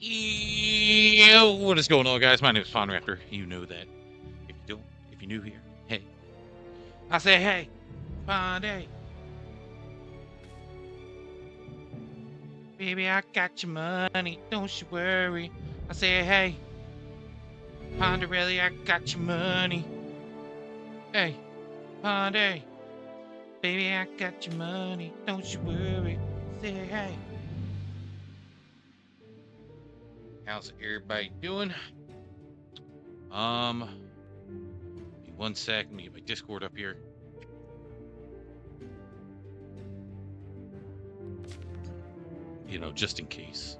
Yo, what is going on, guys? My name is Pond Raptor. You know that. If you don't, if you're new here, hey. I say, hey, Pond, hey. Baby, I got your money, don't you worry. I say, hey, Ponderelli, I got your money. Hey, Pond, hey. Baby, I got your money, don't you worry. I say, hey. How's everybody doing? Give me 1 sec. Let me get my Discord up here. You know, just in case.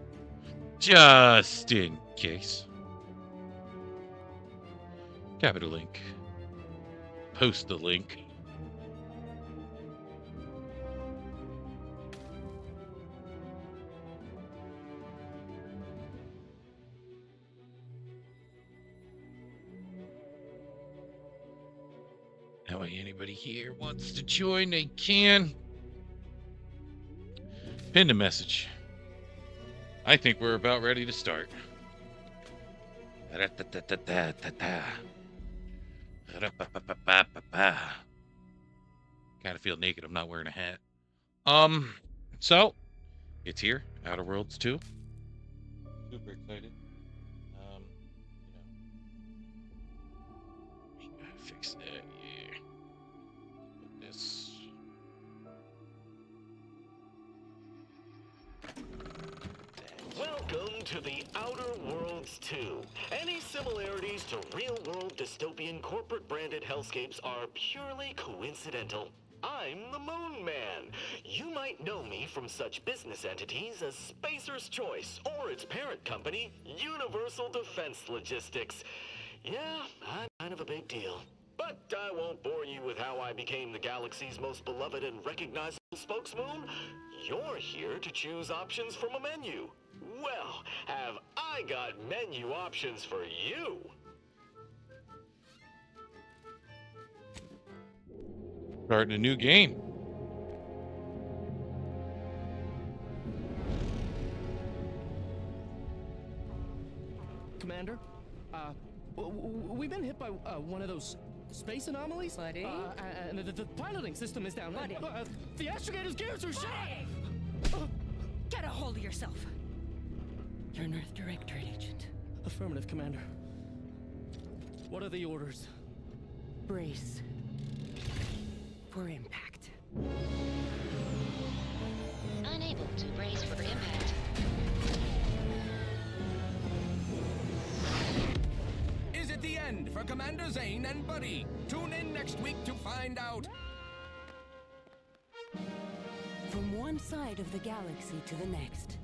Just in case. Copy the link. Post the link. That way anybody here wants to join, they can. Pin the message. I think we're about ready to start. Kind of feel naked. I'm not wearing a hat. So it's here. Outer Worlds 2. Super excited. We gotta fix that. Yeah. Put this. Welcome to the Outer Worlds 2. Any similarities to real-world dystopian corporate-branded hellscapes are purely coincidental. I'm the Moon Man. You might know me from such business entities as Spacer's Choice or its parent company, Universal Defense Logistics. Yeah, I'm kind of a big deal. But I won't bore you with how I became the galaxy's most beloved and recognizable spokesmoon. You're here to choose options from a menu. Well, have I got menu options for you? Starting a new game. Commander, we've been hit by one of those space anomalies. Buddy? And the piloting system is down. Buddy? The astrogator's gears are shot. Get a hold of yourself. You're an Earth Directorate agent. Affirmative, Commander. What are the orders? Brace for impact. Unable to brace for impact. Is it the end for Commander Zane and Buddy? Tune in next week to find out. From one side of the galaxy to the next,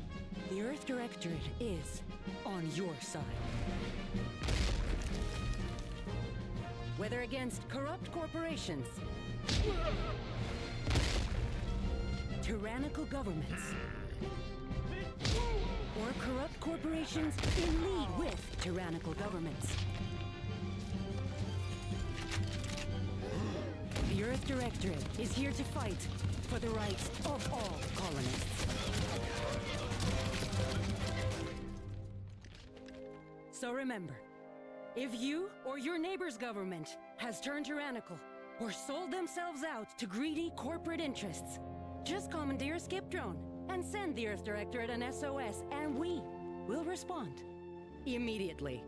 the Earth Directorate is on your side. Whether against corrupt corporations, tyrannical governments, or corrupt corporations in league with tyrannical governments, the Earth Directorate is here to fight for the rights of all colonists. So remember, if you or your neighbor's government has turned tyrannical or sold themselves out to greedy corporate interests, just commandeer a skip drone and send the Earth Directorate an SOS, and we will respond immediately.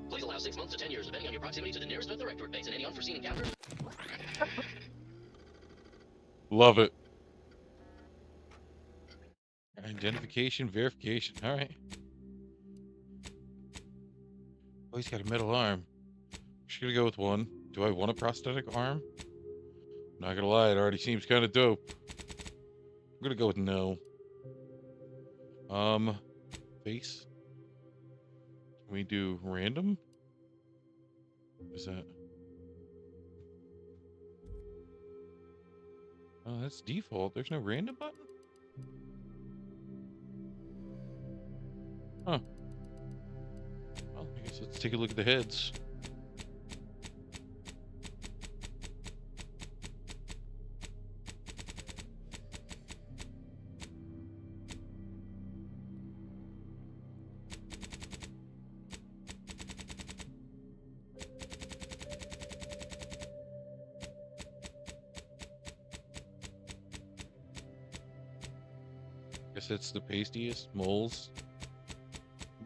Please allow 6 months to 10 years, depending on your proximity to the nearest Earth Directorate base and any unforeseen encounters. Love it. Identification, verification. All right. Oh, he's got a metal arm. Just gonna go with one. Do I want a prosthetic arm? Not gonna lie, it already seems kind of dope. I'm gonna go with no. Face. Can we do random? What is that? Oh, that's default. There's no random button? Huh. Well, I guess let's take a look at the heads. Guess it's the pastiest. Moles.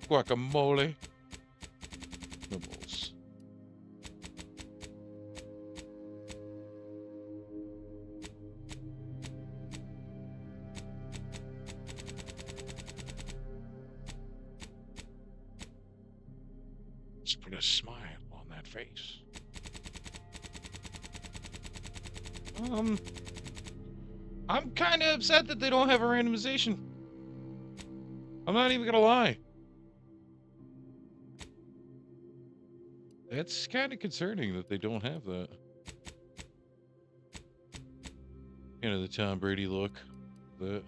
Guacamole. No moles. Let's put a smile on that face. I'm kind of upset that they don't have a randomization. I'm not even gonna lie. It's kind of concerning that they don't have that. You know, the Tom Brady look. That.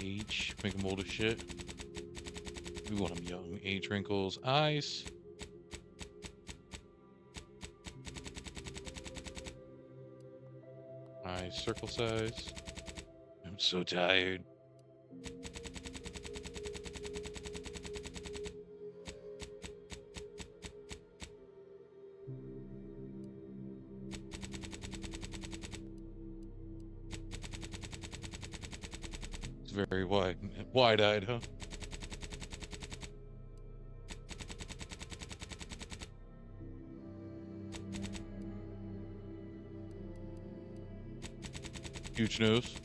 Age. Make them old as shit. We want them young. Age wrinkles. Eyes. Eyes. Circle size. I'm so tired. It's very wide-eyed, huh? Huge nose.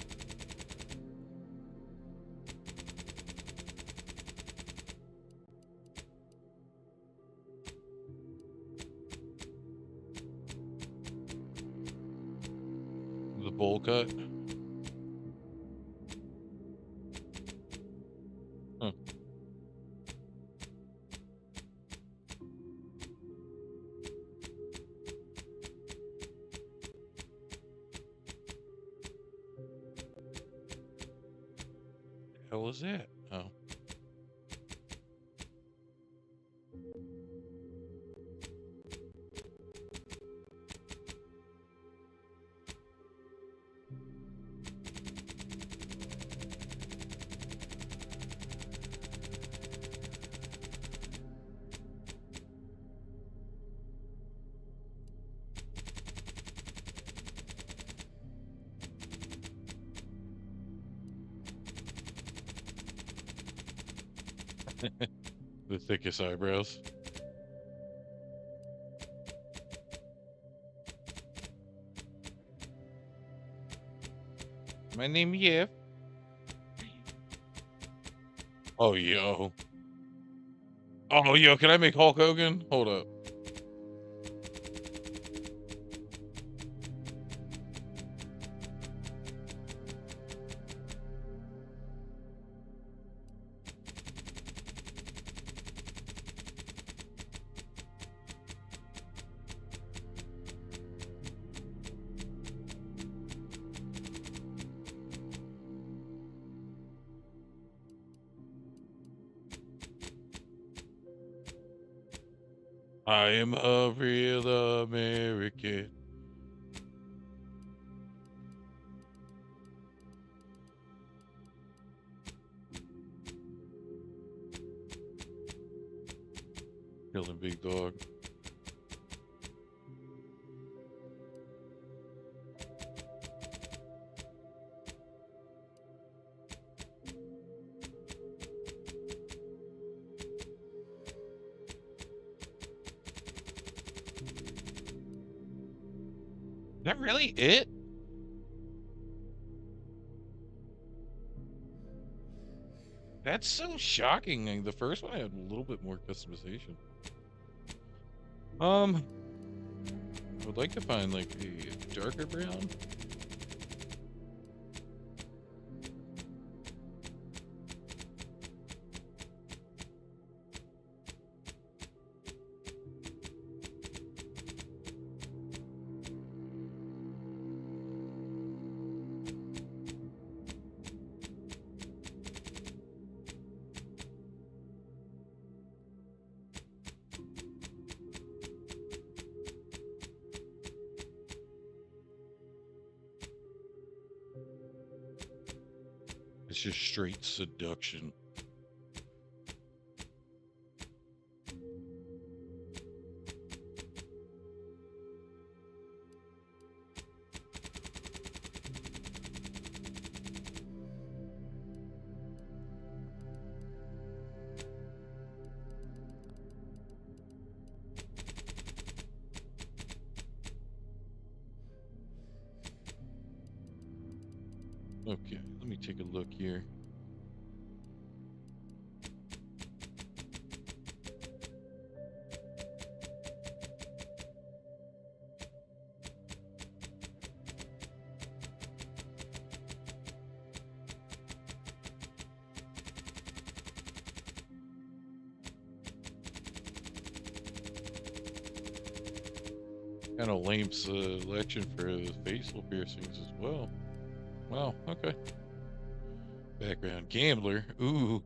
The bowl cut. Huh. The hell is that? Oh. The thickest eyebrows. My name Yev. Oh, yo. Oh, yo, can I make Hulk Hogan? Hold up. I am a real American. Killing big dog. Is that really it? That's so shocking. Like, the first one had a little bit more customization. I would like to find like a darker brown. It's just straight seduction. Okay, let me take a look here. Kind of lame selection for the facial piercings as well. Wow, okay. Background gambler. Ooh.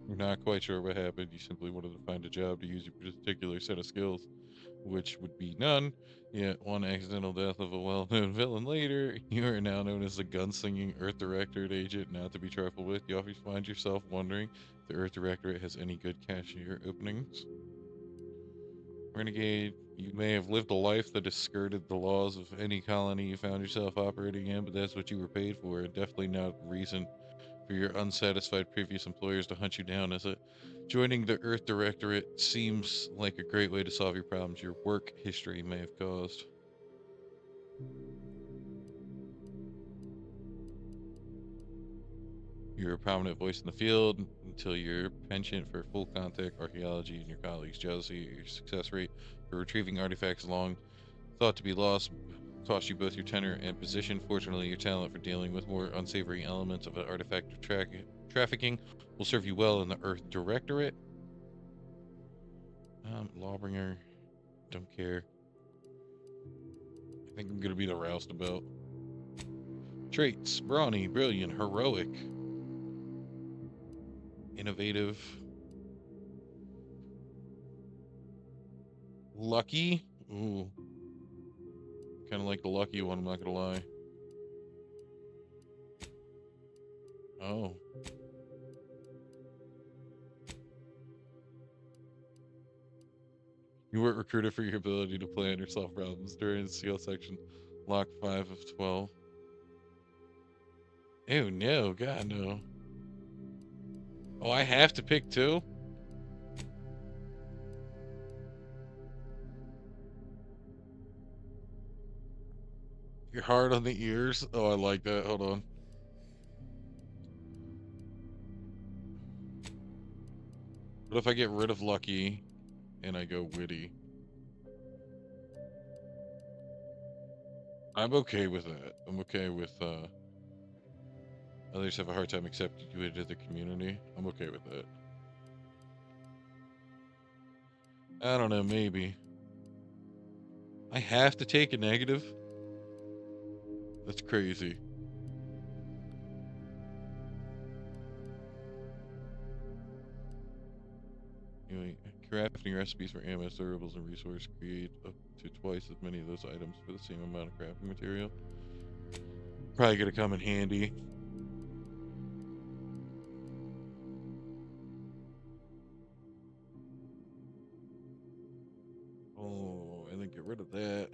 You're not quite sure what happened. You simply wanted to find a job to use your particular set of skills, which would be none. Yet one accidental death of a well-known villain later, you are now known as the gunslinging Earth Directorate agent, not to be trifled with. You often find yourself wondering if the Earth Directorate has any good cashier openings. Renegade, you may have lived a life that has skirted the laws of any colony you found yourself operating in, but that's what you were paid for. Definitely not reason for your unsatisfied previous employers to hunt you down, is it? Joining the Earth Directorate seems like a great way to solve your problems your work history may have caused. You're a prominent voice in the field until your penchant for full contact archaeology and your colleagues' jealousy at your success rate for retrieving artifacts long thought to be lost cost you both your tenure and position. Fortunately, your talent for dealing with more unsavory elements of an artifact trafficking will serve you well in the Earth Directorate. Lawbringer, don't care. I think I'm gonna be the roustabout. Traits: brawny, brilliant, heroic, innovative, lucky. Ooh, kind of like the lucky one. I'm not gonna lie. Oh. You weren't recruited for your ability to plan or solve problems during the skill section. Lock 5 of 12. Ew, no, God, no. Oh, I have to pick 2? You're hard on the ears? Oh, I like that. Hold on. What if I get rid of lucky and I go witty? I'm okay with that. I'm okay with, others have a hard time accepting you into the community. I'm okay with that. I don't know, maybe. I have to take a negative? That's crazy. Anyway, crafting recipes for ammo, durables, and resources create up to twice as many of those items for the same amount of crafting material. Probably gonna come in handy. Oh, and then get rid of that.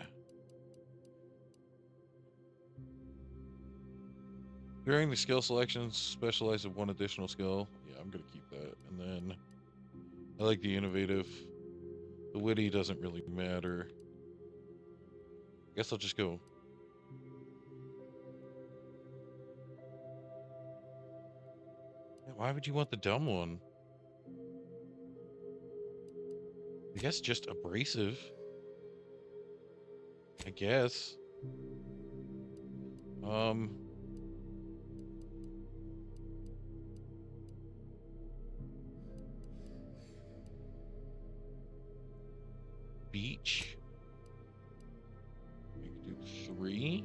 During the skill selections, specialize in one additional skill. Yeah, I'm gonna keep that. And then I like the innovative. The witty doesn't really matter. I guess I'll just go. Yeah, why would you want the dumb one? I guess just abrasive. I guess. Beach. We could do 3.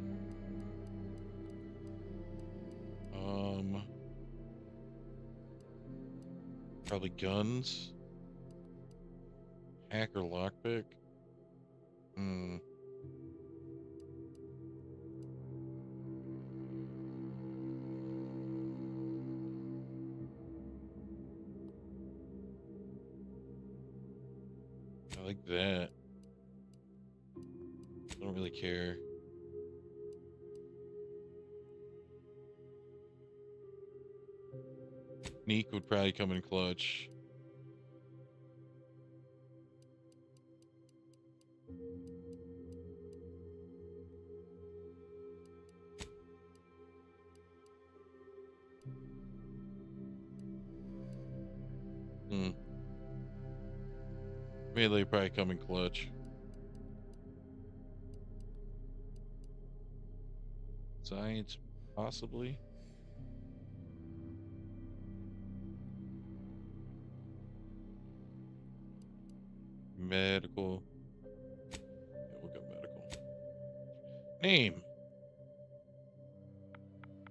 Probably guns. Hack or lockpick. I like that. I don't really care. Sneak would probably come in clutch. Melee probably come in clutch. Science, possibly. Medical. Yeah, we'll go medical. Name.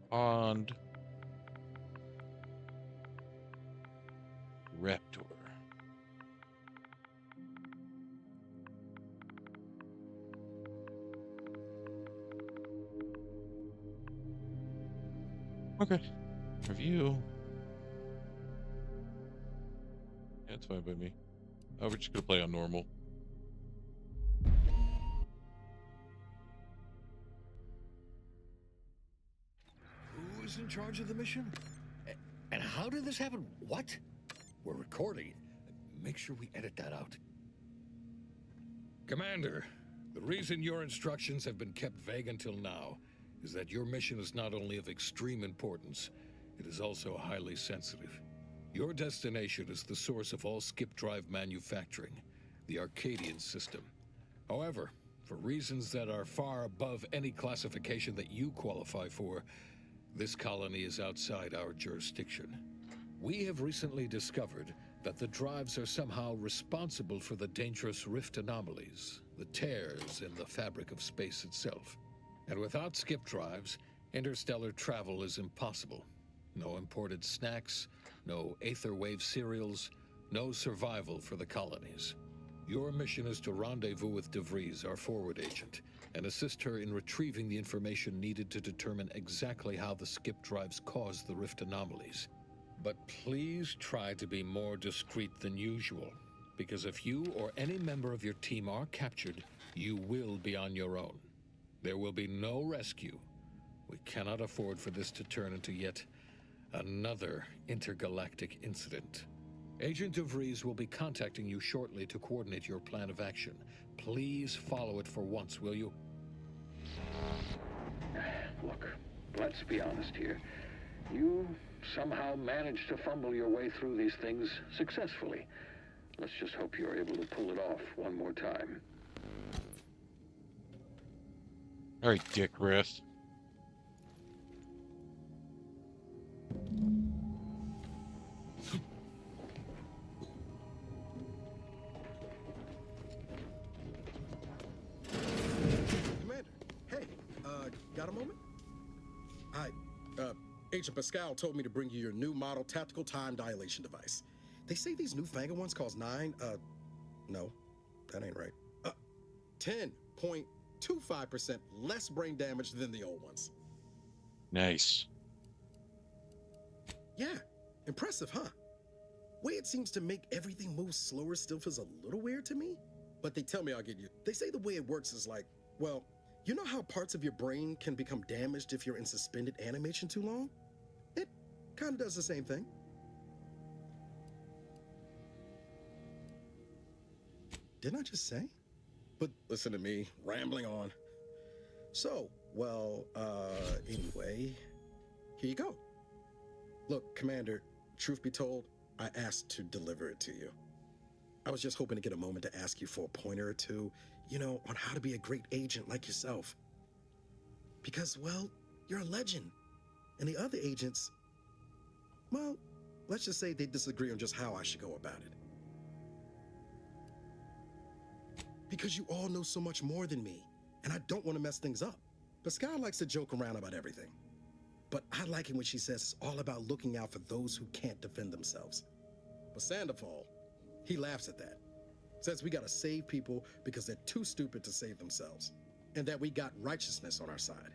Pond. Raptor. Okay. Review. Yeah, it's fine by me. Oh, we're just gonna play on normal. Who is in charge of the mission? And how did this happen? What? We're recording. Make sure we edit that out. Commander, the reason your instructions have been kept vague until now is that your mission is not only of extreme importance, it is also highly sensitive. Your destination is the source of all skip drive manufacturing, the Arcadian system. However, for reasons that are far above any classification that you qualify for, this colony is outside our jurisdiction. We have recently discovered that the drives are somehow responsible for the dangerous rift anomalies, the tears in the fabric of space itself. And without skip drives, interstellar travel is impossible. No imported snacks, no aether wave cereals, no survival for the colonies. Your mission is to rendezvous with DeVries, our forward agent, and assist her in retrieving the information needed to determine exactly how the skip drives cause the rift anomalies. But please try to be more discreet than usual, because if you or any member of your team are captured, you will be on your own. There will be no rescue. We cannot afford for this to turn into yet another intergalactic incident. Agent DeVries will be contacting you shortly to coordinate your plan of action. Please follow it for once, will you? Look, let's be honest here. You somehow managed to fumble your way through these things successfully. Let's just hope you're able to pull it off one more time. All right, Dick Riff. Commander, hey, got a moment? Agent Pascal told me to bring you your new model tactical time dilation device. They say these newfangled ones cause no, that ain't right. 10.25% less brain damage than the old ones. Nice. Yeah, impressive, huh? Way it seems to make everything move slower still feels a little weird to me. But they tell me I'll get you. They say the way it works is like, well, you know how parts of your brain can become damaged if you're in suspended animation too long? It kind of does the same thing. Didn't I just say? But listen to me, rambling on. So, well, anyway, here you go. Look, Commander, truth be told, I asked to deliver it to you. I was just hoping to get a moment to ask you for a pointer or two, you know, on how to be a great agent like yourself. Because, well, you're a legend. And the other agents, well, let's just say they disagree on just how I should go about it. Because you all know so much more than me, and I don't want to mess things up. Pascal likes to joke around about everything. But I like it when she says it's all about looking out for those who can't defend themselves. But Sandoval, he laughs at that. Says we gotta save people because they're too stupid to save themselves. And that we got righteousness on our side.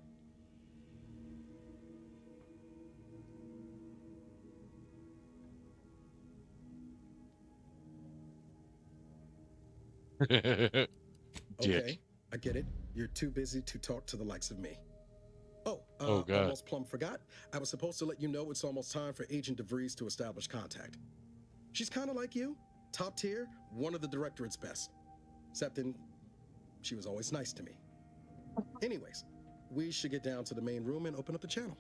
Dick. Okay, I get it. You're too busy to talk to the likes of me. Oh, God. Almost plumb forgot. I was supposed to let you know it's almost time for Agent DeVries to establish contact. She's kind of like you, top tier, one of the Directorate's best. Except in, she was always nice to me. Anyways, we should get down to the main room and open up the channel.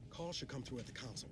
Call should come through at the console.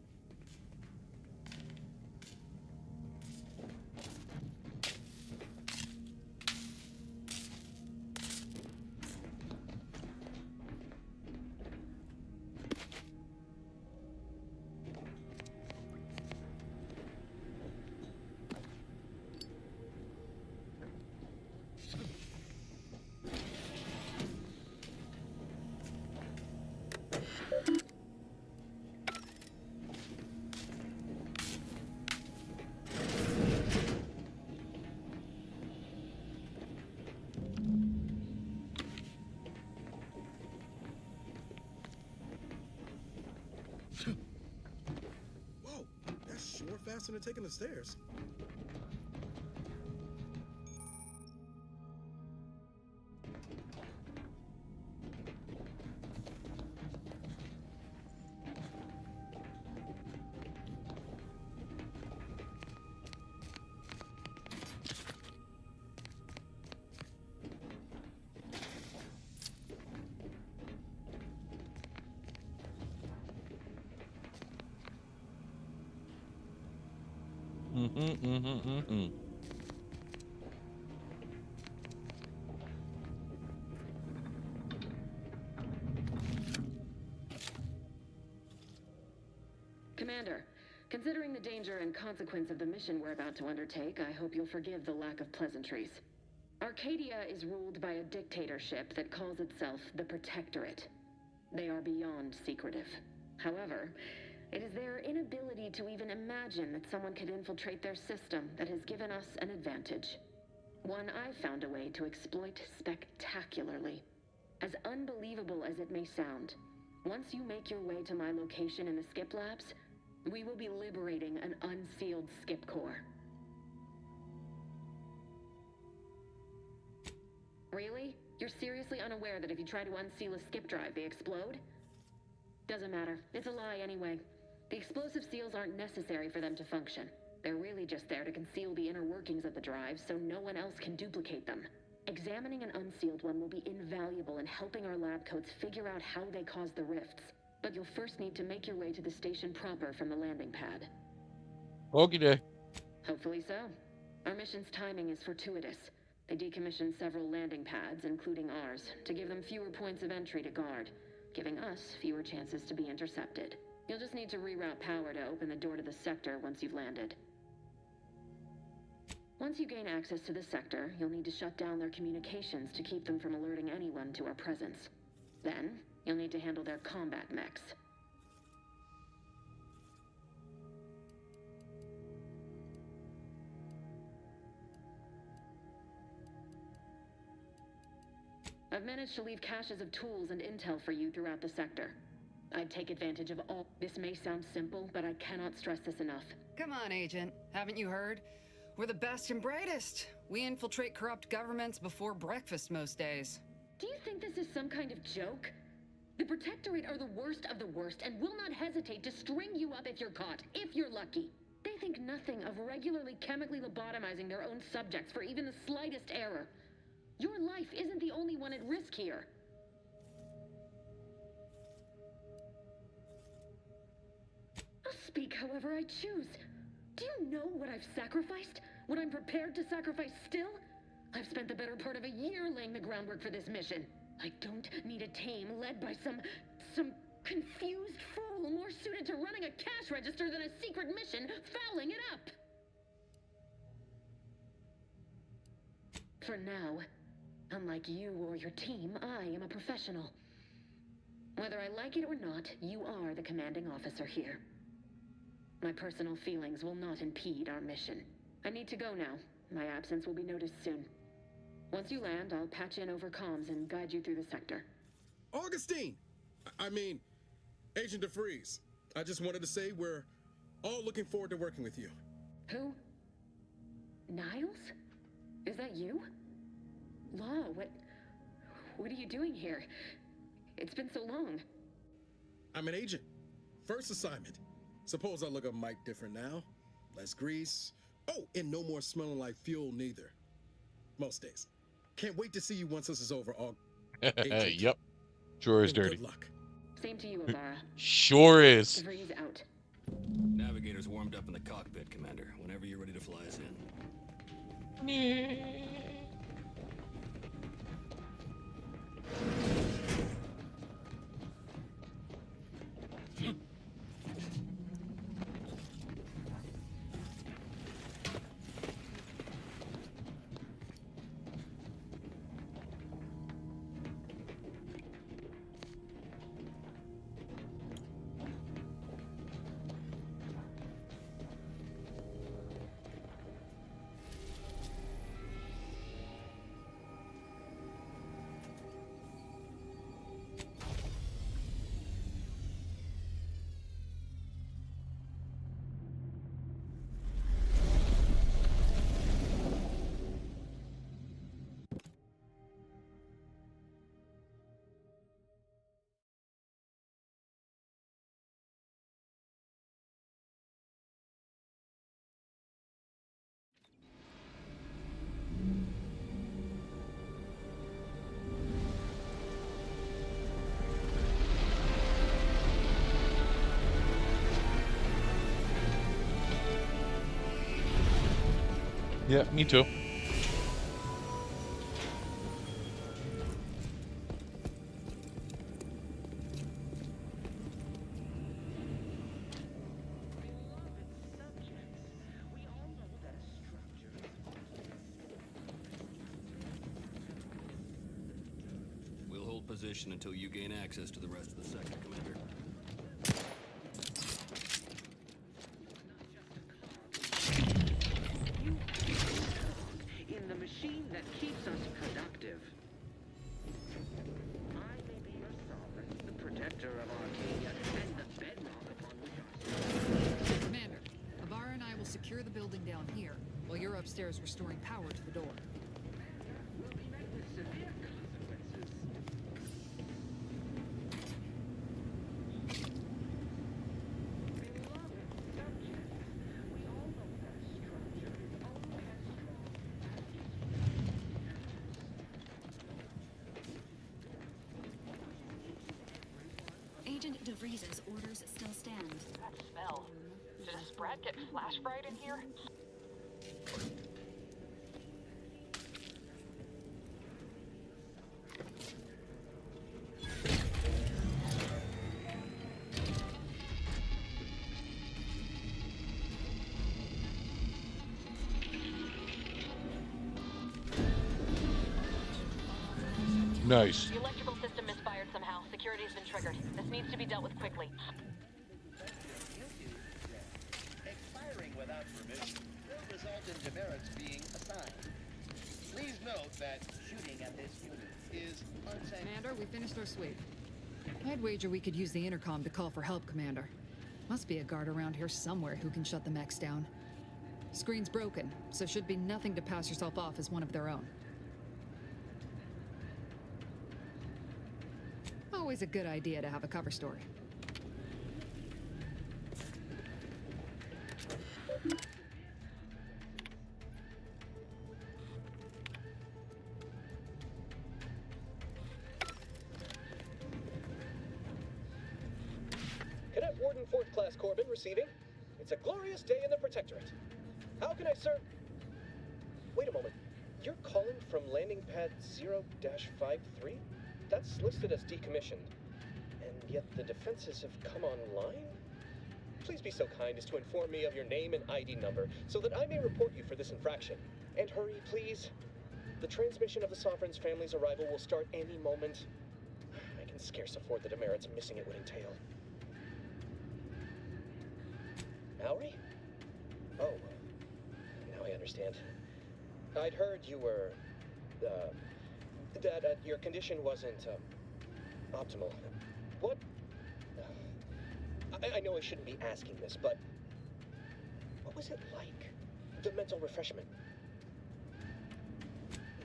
Whoa, that's sure faster than taking the stairs. Commander, considering the danger and consequence of the mission we're about to undertake, I hope you'll forgive the lack of pleasantries. Arcadia is ruled by a dictatorship that calls itself the Protectorate. They are beyond secretive. However, it is their inability to even imagine that someone could infiltrate their system that has given us an advantage. One I've found a way to exploit spectacularly. As unbelievable as it may sound, once you make your way to my location in the Skip Labs, we will be liberating an unsealed Skip core. Really? You're seriously unaware that if you try to unseal a skip drive, they explode? Doesn't matter. It's a lie anyway. The explosive seals aren't necessary for them to function. They're really just there to conceal the inner workings of the drive so no one else can duplicate them. Examining an unsealed one will be invaluable in helping our lab coats figure out how they cause the rifts. But you'll first need to make your way to the station proper from the landing pad. Okie day. Hopefully so. Our mission's timing is fortuitous. They decommissioned several landing pads, including ours, to give them fewer points of entry to guard, giving us fewer chances to be intercepted. You'll just need to reroute power to open the door to the sector once you've landed. Once you gain access to the sector, you'll need to shut down their communications to keep them from alerting anyone to our presence. Then, you'll need to handle their combat mechs. I've managed to leave caches of tools and intel for you throughout the sector. I'd take advantage of all. This may sound simple, but I cannot stress this enough. Come on, Agent. Haven't you heard? We're the best and brightest. We infiltrate corrupt governments before breakfast most days. Do you think this is some kind of joke? The Protectorate are the worst of the worst and will not hesitate to string you up if you're caught, if you're lucky. They think nothing of regularly chemically lobotomizing their own subjects for even the slightest error. Your life isn't the only one at risk here. I'll speak however I choose. Do you know what I've sacrificed? What I'm prepared to sacrifice still? I've spent the better part of a year laying the groundwork for this mission. I don't need a team led by some confused fool more suited to running a cash register than a secret mission fouling it up. For now, unlike you or your team, I am a professional. Whether I like it or not, you are the commanding officer here. My personal feelings will not impede our mission. I need to go now. My absence will be noticed soon. Once you land, I'll patch in over comms and guide you through the sector. Augustine! I mean, Agent DeVries. I just wanted to say we're all looking forward to working with you. Who? Niles? Is that you? Law, what are you doing here? It's been so long. I'm an agent. First assignment. Suppose I look a mite different now. Less grease. Oh, and no more smelling like fuel neither. Most days. Can't wait to see you once this is over, all. Yep. Sure is And dirty. good luck. Same to you, Ibarra. Sure is. DeVries out. Navigator's warmed up in the cockpit, Commander. Whenever you're ready to fly us in. Yeah, me too. We'll hold position until you gain access to the rest of the sector, Commander. In the machine that keeps us productive. I may be your sovereign, the protector of Arcadia, and the bedrock upon which our... Commander, Ibarra and I will secure the building down here, while you're upstairs restoring power to the door. Will be met with severe consequences. Beloved subjects, we all know that a structure is only as strong as Agent DeVries' orders still stand. That smell. Did a sprat get flash fried in here? Nice. The electrical system misfired somehow. Security has been triggered. This needs to be dealt with quickly. Expiring without permission will result in demerits being assigned. Please note that shooting at this unit is unsafe. Commander, we finished our sweep. I'd wager we could use the intercom to call for help, Commander. Must be a guard around here somewhere who can shut the mechs down. Screen's broken, so should be nothing to pass yourself off as one of their own. Always a good idea to have a cover story. Cadet Warden 4th Class Corbin receiving. It's a glorious day in the Protectorate. How can I serve? Wait a moment. You're calling from landing pad 0-53? That's listed as decommissioned. And yet the defenses have come online? Please be so kind as to inform me of your name and ID number so that I may report you for this infraction. And hurry, please. The transmission of the Sovereign's family's arrival will start any moment. I can scarce afford the demerits missing it would entail. Mallory? Oh, now I understand. I'd heard you were, that your condition wasn't, optimal. What? I know I shouldn't be asking this, but what was it like? The mental refreshment?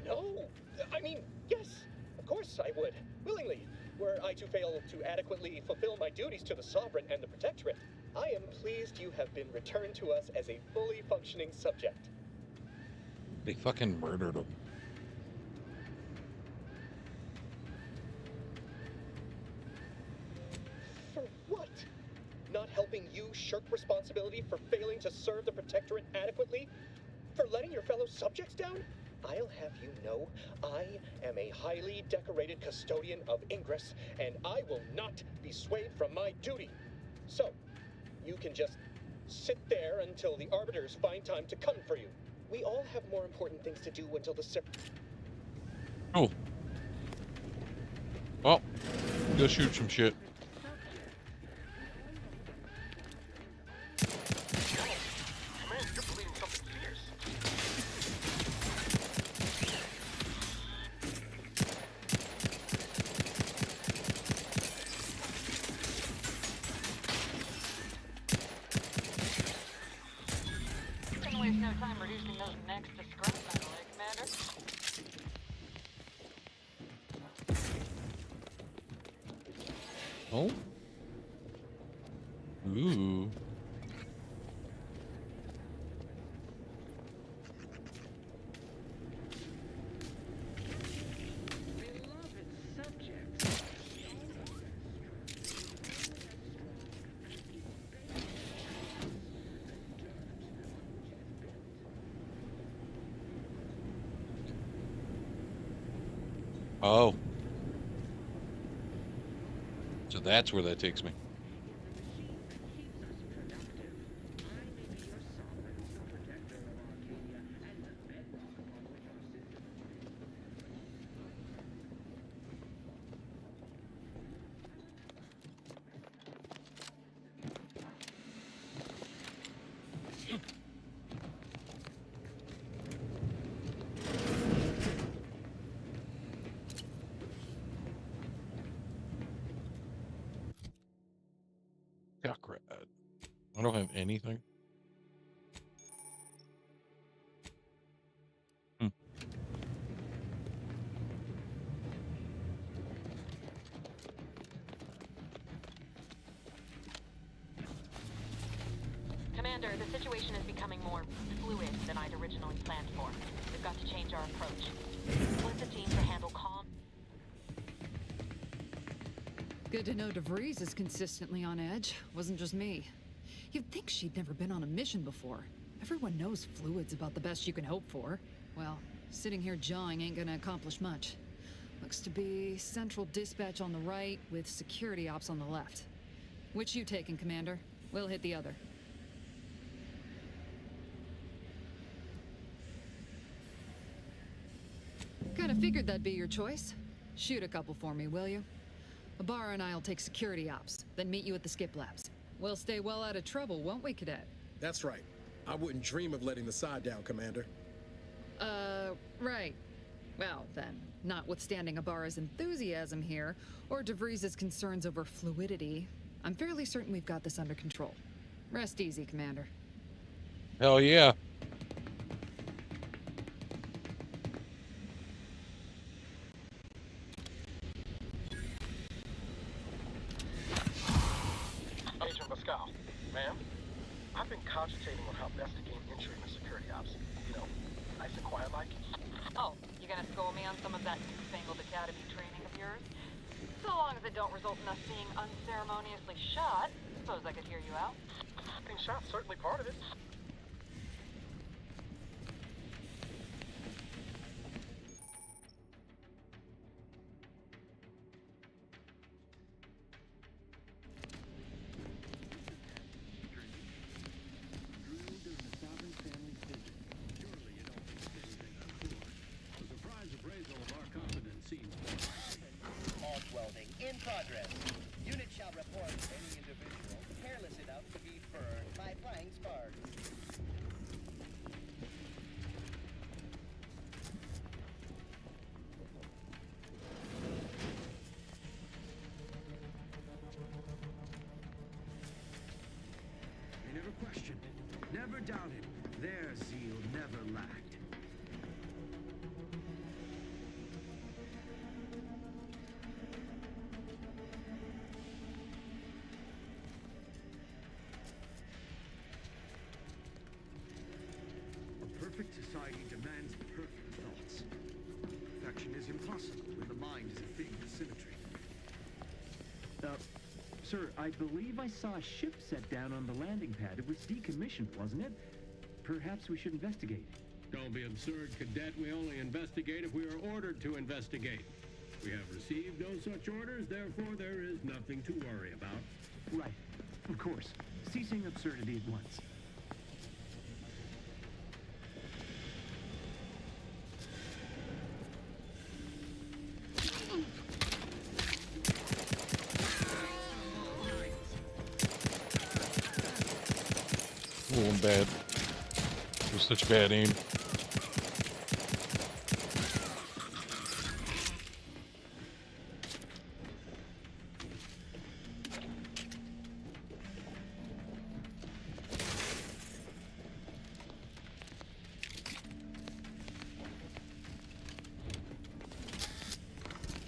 no. I mean, yes, of course I would. Willingly. Were I to fail to adequately fulfill my duties to the Sovereign and the Protectorate, I am pleased you have been returned to us as a fully functioning subject. They fucking murdered him. For what? Not helping you shirk responsibility for failing to serve the Protectorate adequately? For letting your fellow subjects down? I'll have you know, I am a highly decorated custodian of Ingress, and I will not be swayed from my duty. So, you can just sit there until the Arbiters find time to come for you. We all have more important things to do until the Oh. Well, go shoot some shit. Commander, you're bleeding something fierce. Can waste no time reducing those necks to scrap metal, Commander? Oh. Ooh. Oh. So that's where that takes me. Chakra. I don't have anything. Commander, the situation is becoming more fluid than I'd originally planned for. We've got to change our approach. Split the team to handle calm. Good to know DeVries is consistently on edge. Wasn't just me. You'd think she'd never been on a mission before. Everyone knows fluid's about the best you can hope for. Well, sitting here jawing ain't gonna accomplish much. Looks to be central dispatch on the right with security ops on the left. Which you taking, Commander? We'll hit the other. Kinda figured that'd be your choice. Shoot a couple for me, will you? Ibarra and I'll take security ops, then meet you at the skip labs. We'll stay well out of trouble, won't we, Cadet? That's right. I wouldn't dream of letting the side down, Commander. Right. Well, then, notwithstanding Ibarra's enthusiasm here, or DeVries' concerns over fluidity, I'm fairly certain we've got this under control. Rest easy, Commander. Hell yeah. Agent Pascal, ma'am, I've been cogitating on how best to gain entry into security ops. You know, nice and quiet like. Oh, you gonna school me on some of that newfangled academy training of yours? So long as it don't result in us being unceremoniously shot, suppose I could hear you out. Being shot's certainly part of it. Arc welding in progress. Unit shall report any individual careless enough to be burned by flying sparks. They never questioned, never doubted. Their zeal never lacked. Sir, I believe I saw a ship set down on the landing pad. It was decommissioned, wasn't it? Perhaps we should investigate. Don't be absurd, Cadet. We only investigate if we are ordered to investigate. We have received no such orders, therefore there is nothing to worry about. Right. Of course. Ceasing absurdity at once. Oh, I'm bad. It was such bad aim.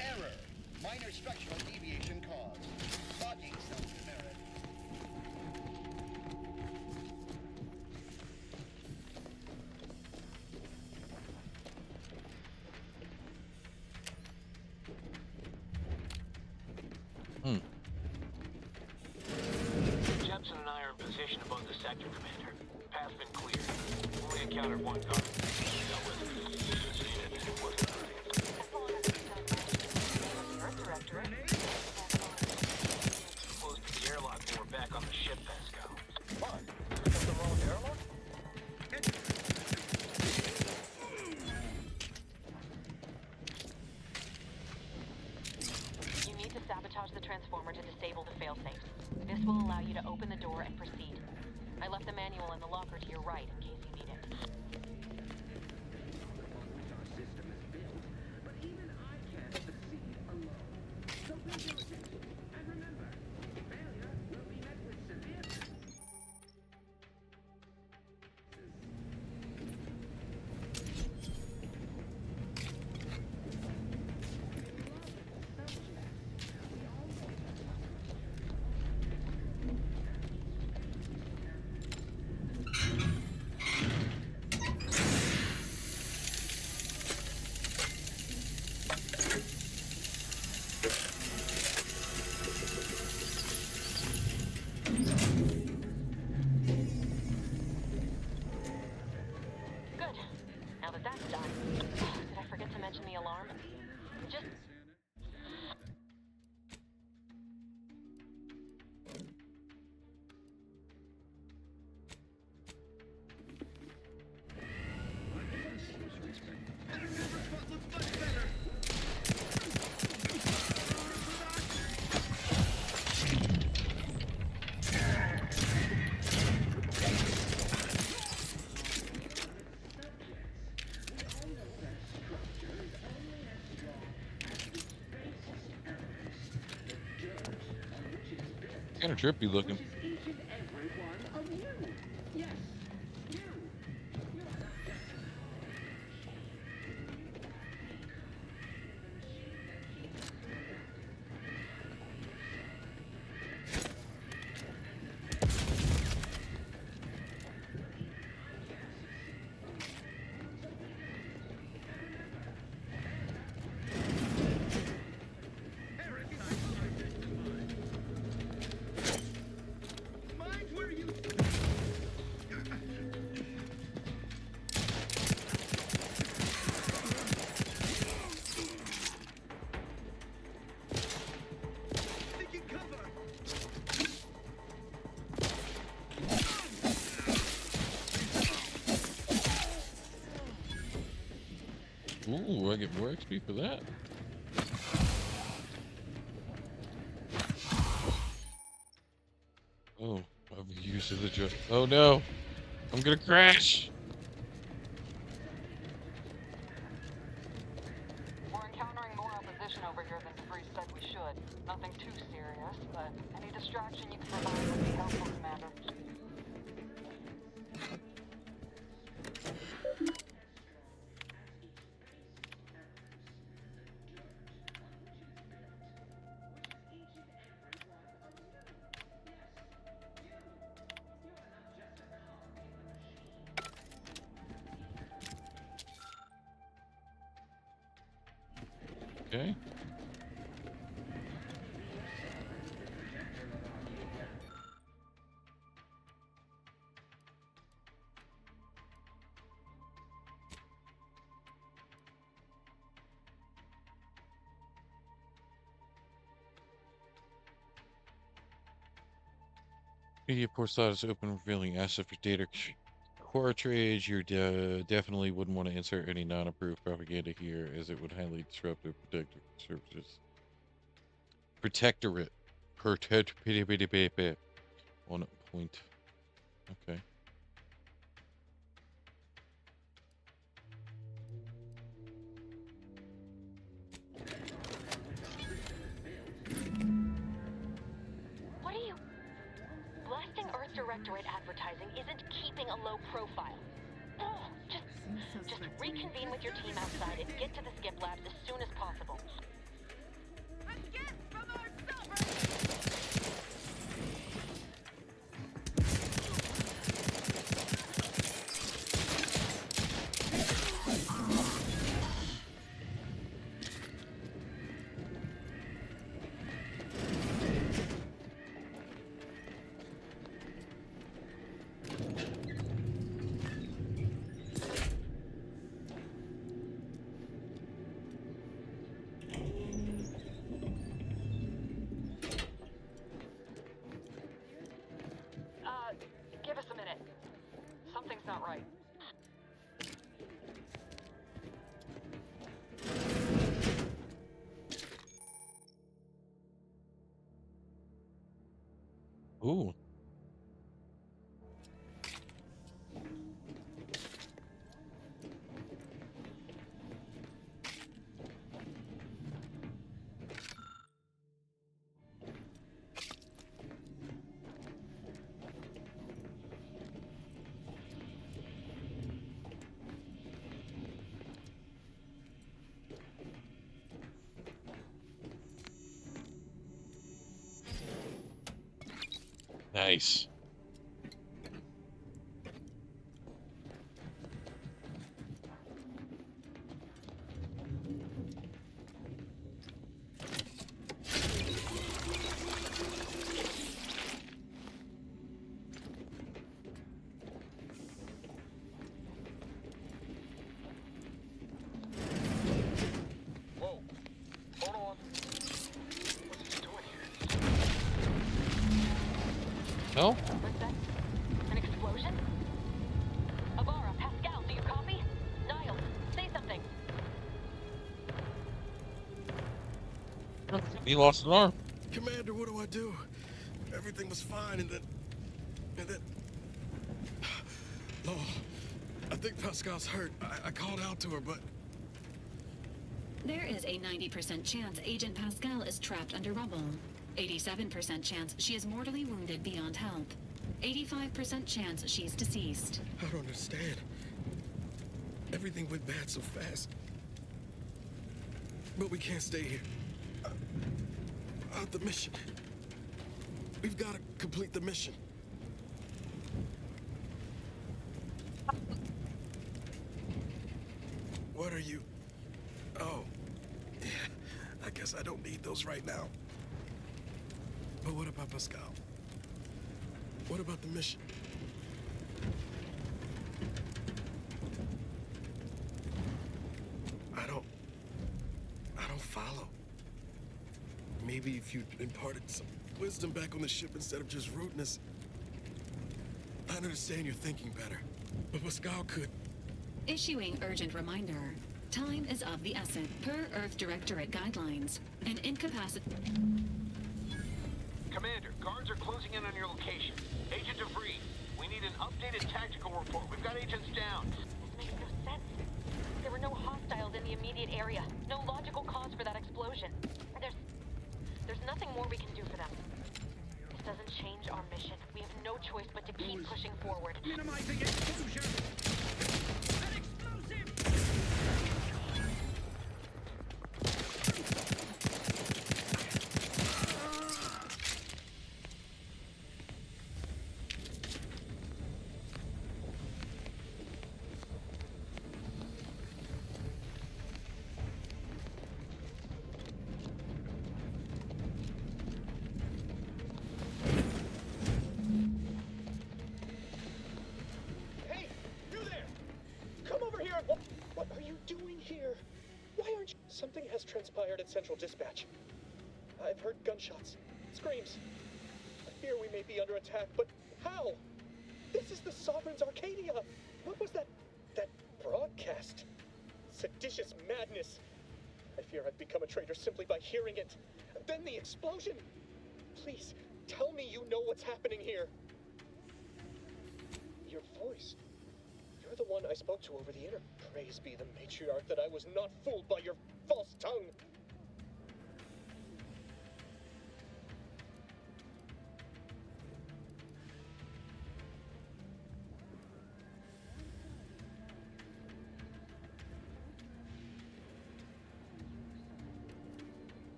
Error. Minor structural deviation caused. Locking cell demerit. Jepson and I are in position above the sector, Commander. Path's been cleared. Only encountered one guard. Dealt with it. Seen it. It wasn't close to the airlock when we're back on the ship, Pascal. What? Is the wrong airlock? You need to sabotage the transformer to disable the failsafes. This will allow you to open the door and proceed. I left the manual in the locker to your right in case you need it. Good. Now that that's done, did I forget to mention the alarm? Just... Kind of trippy looking. Ooh, I get more XP for that. Oh, I've used the adjust. Oh no, I'm gonna crash. We're encountering more opposition over here than DeVries said we should. Nothing too serious, but any distraction you can provide would be helpful, Commander. Okay. Media port slot is open, revealing assets for data cartridge. You definitely wouldn't want to insert any non-approved propaganda here, as it would highly disrupt the protective services. Protectorate. On point. Okay. What are you... Blasting Earth Directorate advertising isn't keeping a low profile. Oh, just reconvene with your team outside and get to the skip labs as soon as possible. Give us a minute. Something's not right. Ooh. Nice. Whoa. Hold on. What's he doing here? No? What's that? An explosion? Avara, Pascal, do you copy? Niles, say something. He lost an arm. Commander, what do I do? Everything was fine, and then... Oh, I think Pascal's hurt. I called out to her, but... There is a 90% chance Agent Pascal is trapped under rubble. 87% chance she is mortally wounded beyond help. 85% chance she's deceased. I don't understand. Everything went bad so fast. But we can't stay here. The mission. We've got to complete the mission. What are you... Oh. Yeah, I guess I don't need those right now. But what about Pascal? What about the mission? I don't follow. Maybe if you'd imparted some wisdom back on the ship instead of just rudeness, I'd understand your thinking better. But Pascal could... Issuing urgent reminder. Time is of the essence. Per Earth Directorate guidelines. An incapacity... Commander, guards are closing in on your location. Agent DeVries, we need an updated tactical report. We've got agents down. This makes no sense. There were no hostiles in the immediate area. No logical cause for that explosion. There's nothing more we can do for them. This doesn't change our mission. We have no choice but to keep pushing forward. Minimizing exposure! An explosive! Hey, you there! Come over here! What are you doing here? Why aren't you... Something has transpired at Central Dispatch. I've heard gunshots, screams. I fear we may be under attack, but how? This is the Sovereign's Arcadia! What was that broadcast? Seditious madness! I fear I've become a traitor simply by hearing it. Then the explosion! Please, tell me you know what's happening here. Your voice. You're the one I spoke to over the internet. Praise be the matriarch that I was not fooled by your false tongue.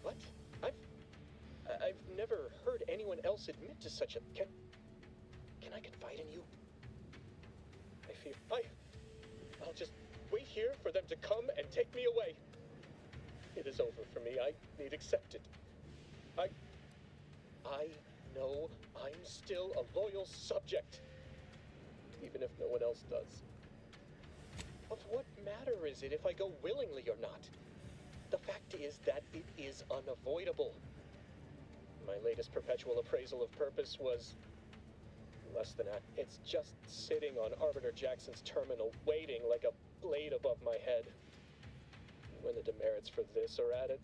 What? I've never heard anyone else admit to such a... Can I confide in you? I fear... I'll just wait here for them to come and take me away. It is over for me. I need accept it. I know I'm still a loyal subject, even if no one else does. Of what matter is it if I go willingly or not? The fact is that it is unavoidable. My latest perpetual appraisal of purpose was less than that. It's just sitting on Arbiter Jackson's terminal, waiting like a blade above my head. When the demerits for this are added,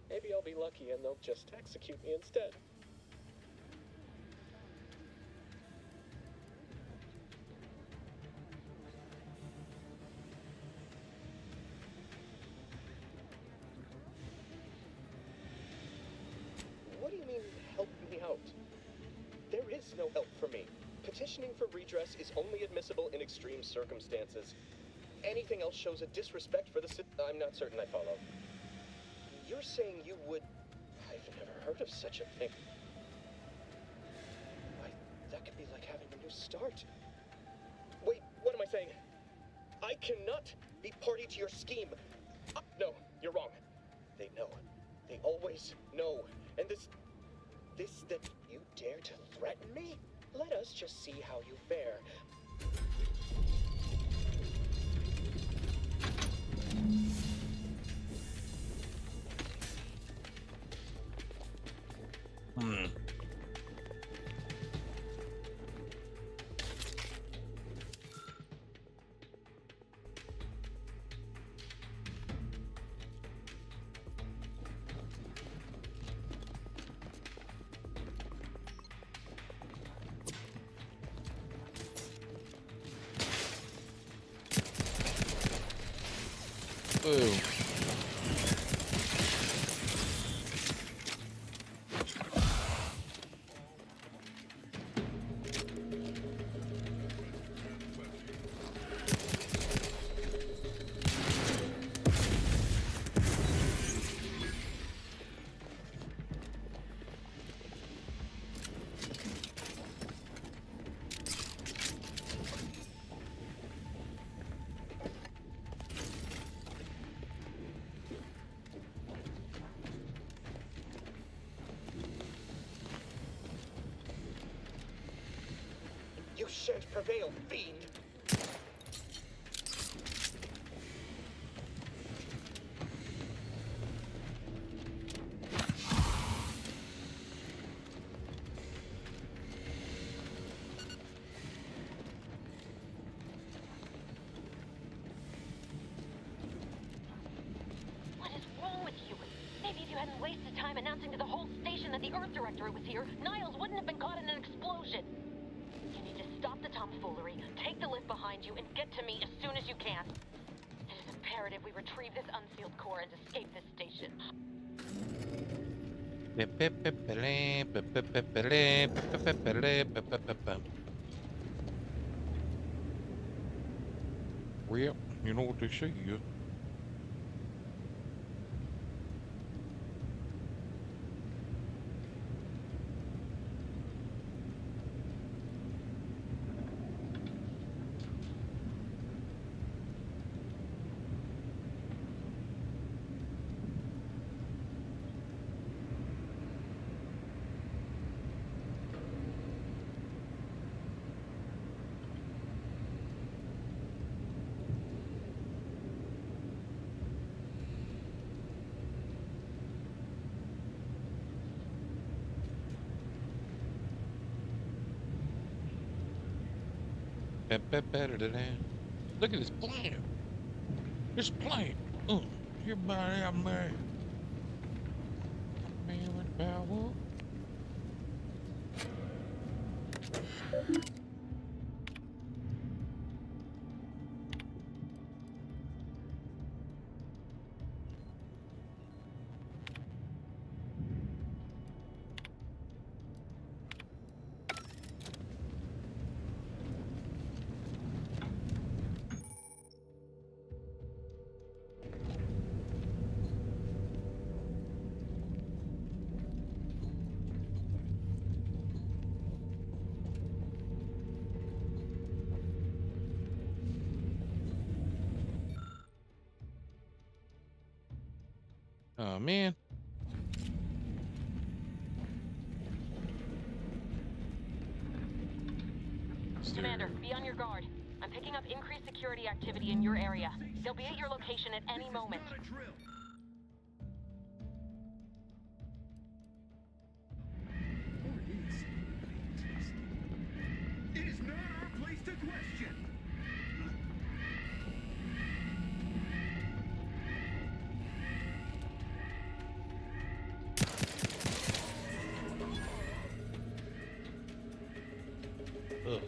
maybe I'll be lucky and they'll just execute me instead. What do you mean, help me out? There is no help for me. Petitioning for redress is only admissible in extreme circumstances. Anything else shows a disrespect for the I'm not certain I follow. You're saying you would... I've never heard of such a thing. Why, that could be like having a new start. Wait, what am I saying? I cannot be party to your scheme. No, you're wrong. They know. They always know. And this that you dare to threaten me? Let us just see how you fare. Ooh. You shan't prevail, fiend! What is wrong with you? Maybe if you hadn't wasted time announcing to the whole station that the Earth Directorate was here, Niles wouldn't have been caught in an explosion. You need to stop the tomfoolery, take the lift behind you, and get to me as soon as you can. It is imperative we retrieve this unsealed core and escape this station. Well, you know what they say, yeah. Look at this plant. This plant. Your body, I'm there. Man with power. Oh, man. Commander, be on your guard. I'm picking up increased security activity in your area. They'll be at your location at any moment. It is not our place to question. Ugh.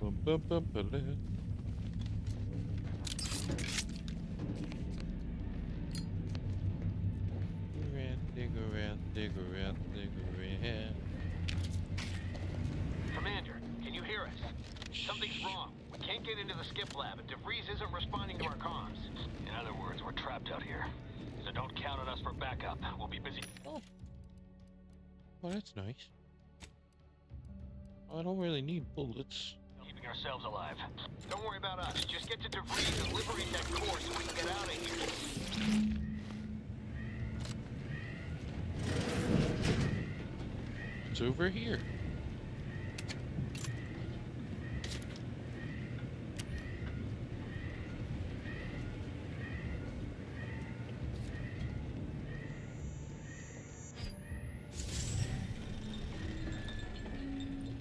Bum-bum-bum-ba-da. Dig around. Commander, can you hear us? Something's wrong. We can't get into the skip lab, and DeVries isn't responding to our comms. In other words, we're trapped out here. So don't count on us for backup. We'll be busy. Oh, that's nice. I don't really need bullets. Keeping ourselves alive. Don't worry about us. Just get to DeVries and liberate that core so we can get out of here. It's over here.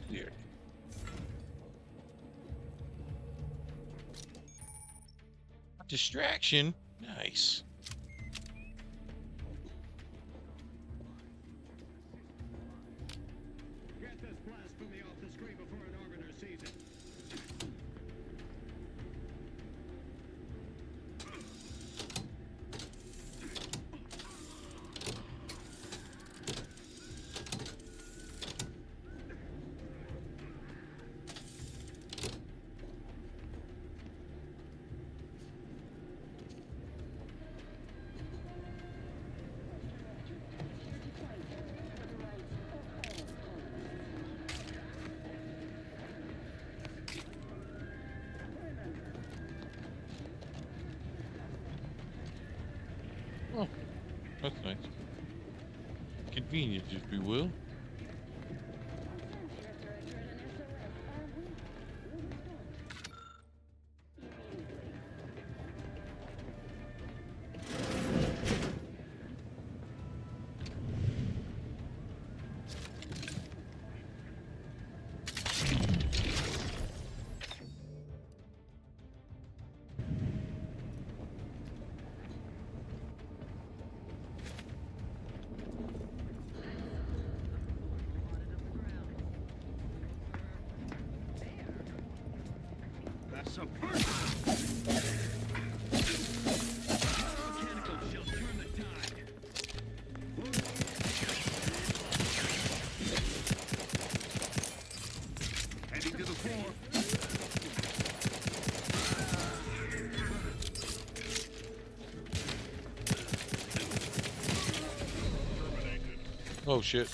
Here. Distraction? Nice. Get this blasphemy off the screen before an orbiter sees it. Oh, that's nice. Convenient, if you will. That's a burst. Mechanical shall turn the tide. Heading to the floor. Oh shit.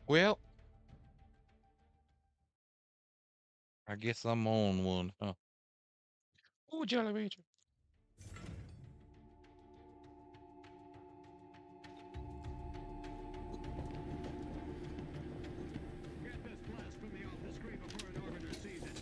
Well, I guess I'm on one, huh? Oh, Jolly Ranger. Get this blasphemy off the screen before an orbiter sees it.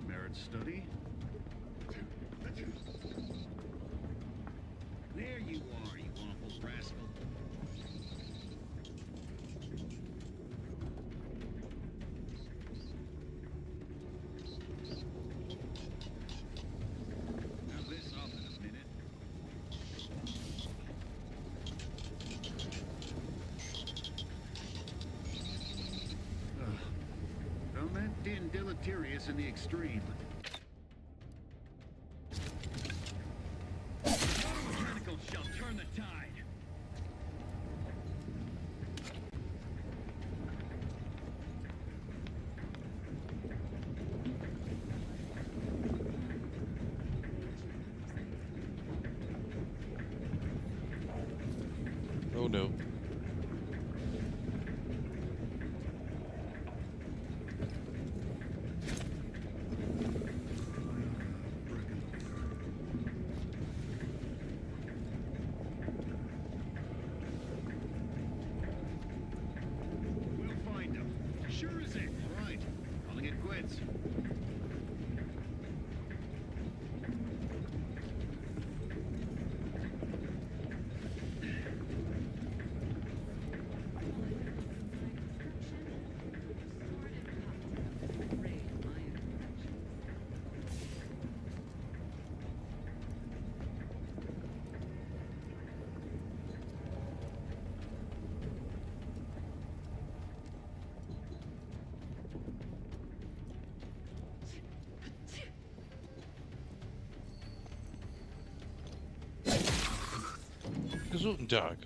Merit study? There you are, you awful rascal. Have this off in a minute. Found that din deleterious in the extreme. Mechanical shall turn the tide. Oh no. We'll find them. Sure as it. All right. Calling it quits. Guten Tag.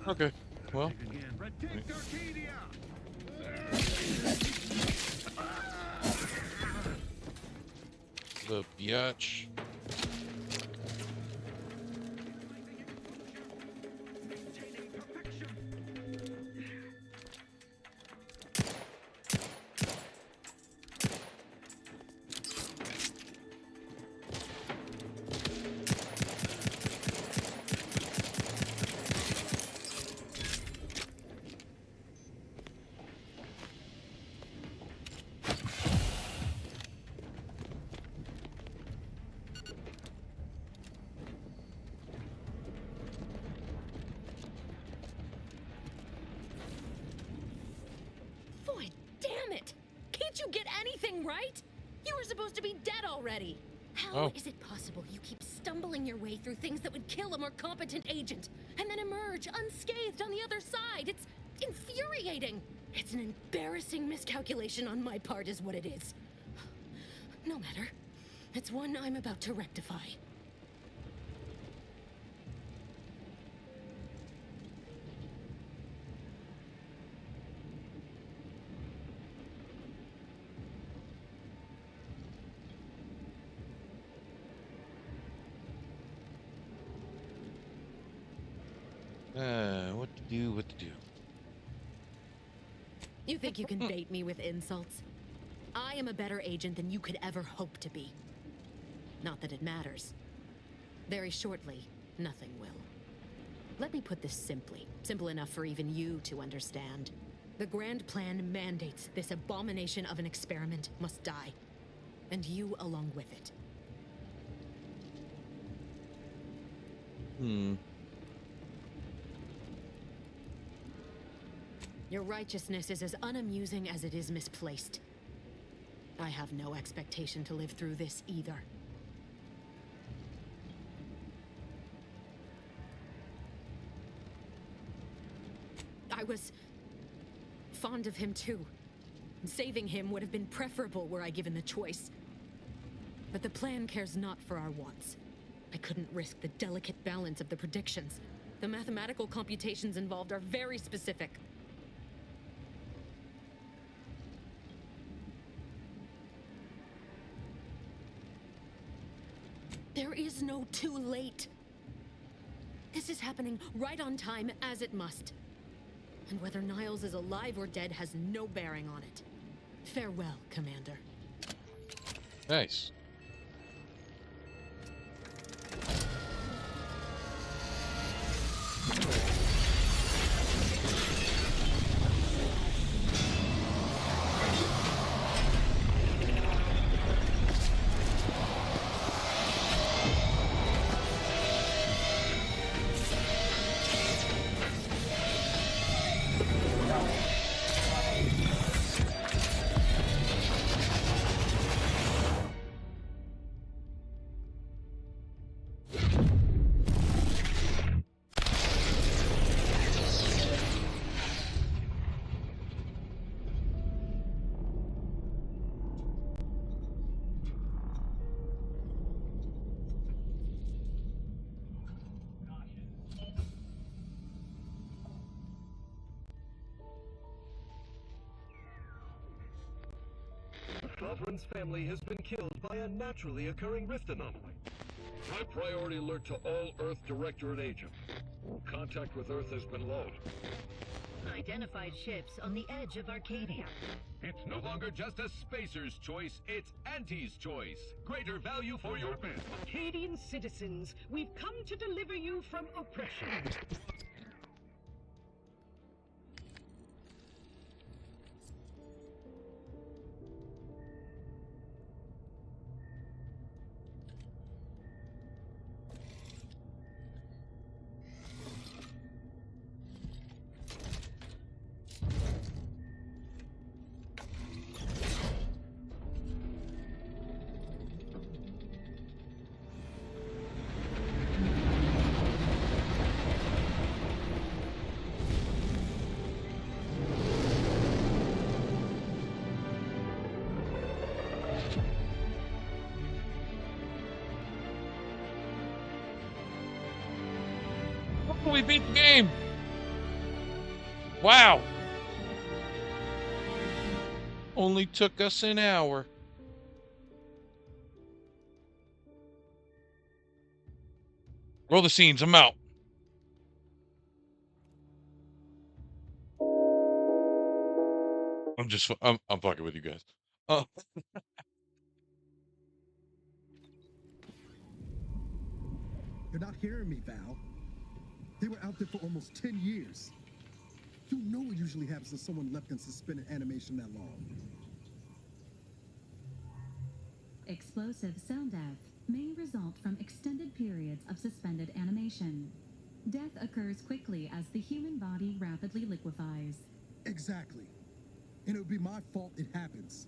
Okay. Well. Protect Arcadia! The biatch. Boy, damn it! Can't you get anything right? You were supposed to be dead already. How is it possible you keep stumbling your way through things that would kill a more competent agent, and then emerge unscathed on the other side? It's infuriating. It's an embarrassing miscalculation on my part is what it is. No matter. It's one I'm about to rectify. What to do, what to do. You think you can bait me with insults? I am a better agent than you could ever hope to be. Not that it matters. Very shortly, nothing will. Let me put this simply, simple enough for even you to understand. The grand plan mandates this abomination of an experiment must die, and you along with it. Your righteousness is as unamusing as it is misplaced. I have no expectation to live through this either. I was fond of him too. Saving him would have been preferable were I given the choice. But the plan cares not for our wants. I couldn't risk the delicate balance of the predictions. The mathematical computations involved are very specific. There is no too late. This is happening right on time, as it must. And whether Niles is alive or dead has no bearing on it. Farewell, Commander. Nice. Sovereign's family has been killed by a naturally occurring rift anomaly. High priority alert to all Earth Directorate agents. Contact with Earth has been low. Identified ships on the edge of Arcadia. It's no longer just a spacer's choice, it's Auntie's choice. Greater value for your men. Arcadian citizens, we've come to deliver you from oppression. We beat the game. Wow. Only took us an hour. Roll the scenes. I'm out. I'm fucking with you guys. Oh. You're not hearing me, Val. They were out there for almost 10 years. You know what usually happens when someone left in suspended animation that long. Explosive cell death may result from extended periods of suspended animation. Death occurs quickly as the human body rapidly liquefies. Exactly. And it would be my fault it happens.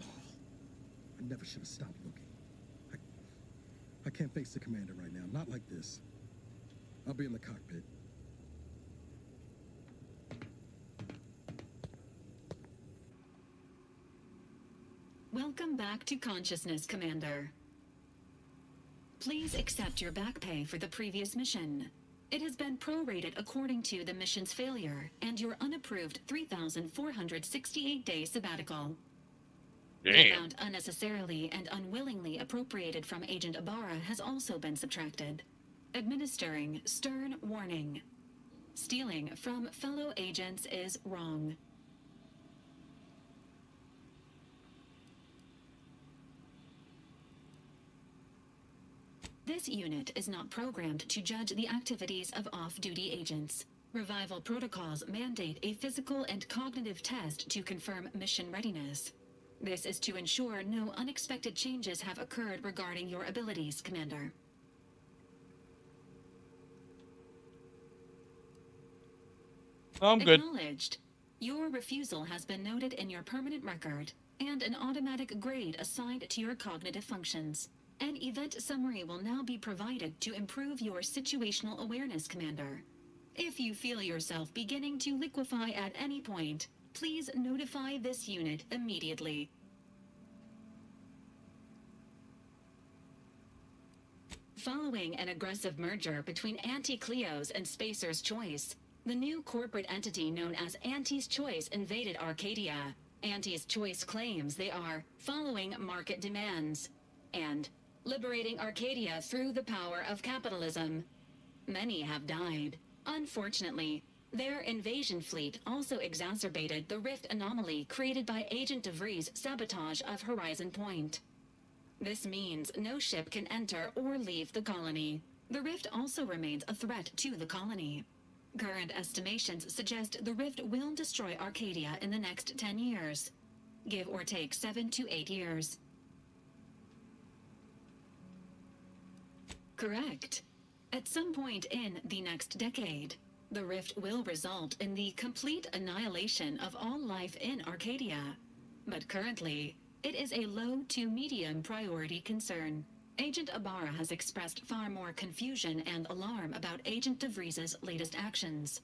Oh, I never should have stopped looking. I can't face the commander right now. Not like this. I'll be in the cockpit. Welcome back to consciousness, Commander. Please accept your back pay for the previous mission. It has been prorated according to the mission's failure and your unapproved 3,468-day sabbatical. The amount unnecessarily and unwillingly appropriated from Agent Ibarra has also been subtracted. Administering stern warning. Stealing from fellow agents is wrong. This unit is not programmed to judge the activities of off-duty agents. Revival protocols mandate a physical and cognitive test to confirm mission readiness. This is to ensure no unexpected changes have occurred regarding your abilities, Commander. I'm good. Acknowledged. Your refusal has been noted in your permanent record, and an automatic grade assigned to your cognitive functions. An event summary will now be provided to improve your situational awareness, Commander. If you feel yourself beginning to liquefy at any point, please notify this unit immediately. Following an aggressive merger between Anti-Cleo's and Spacer's Choice, the new corporate entity known as Anti's Choice invaded Arcadia. Anti's Choice claims they are following market demands and liberating Arcadia through the power of capitalism. Many have died. Unfortunately, their invasion fleet also exacerbated the rift anomaly created by Agent DeVries' sabotage of Horizon Point. This means no ship can enter or leave the colony. The rift also remains a threat to the colony. Current estimations suggest the rift will destroy Arcadia in the next 10 years. Give or take 7 to 8 years. Correct. At some point in the next decade, the rift will result in the complete annihilation of all life in Arcadia. But currently, it is a low to medium priority concern. Agent Ibarra has expressed far more confusion and alarm about Agent DeVries' latest actions.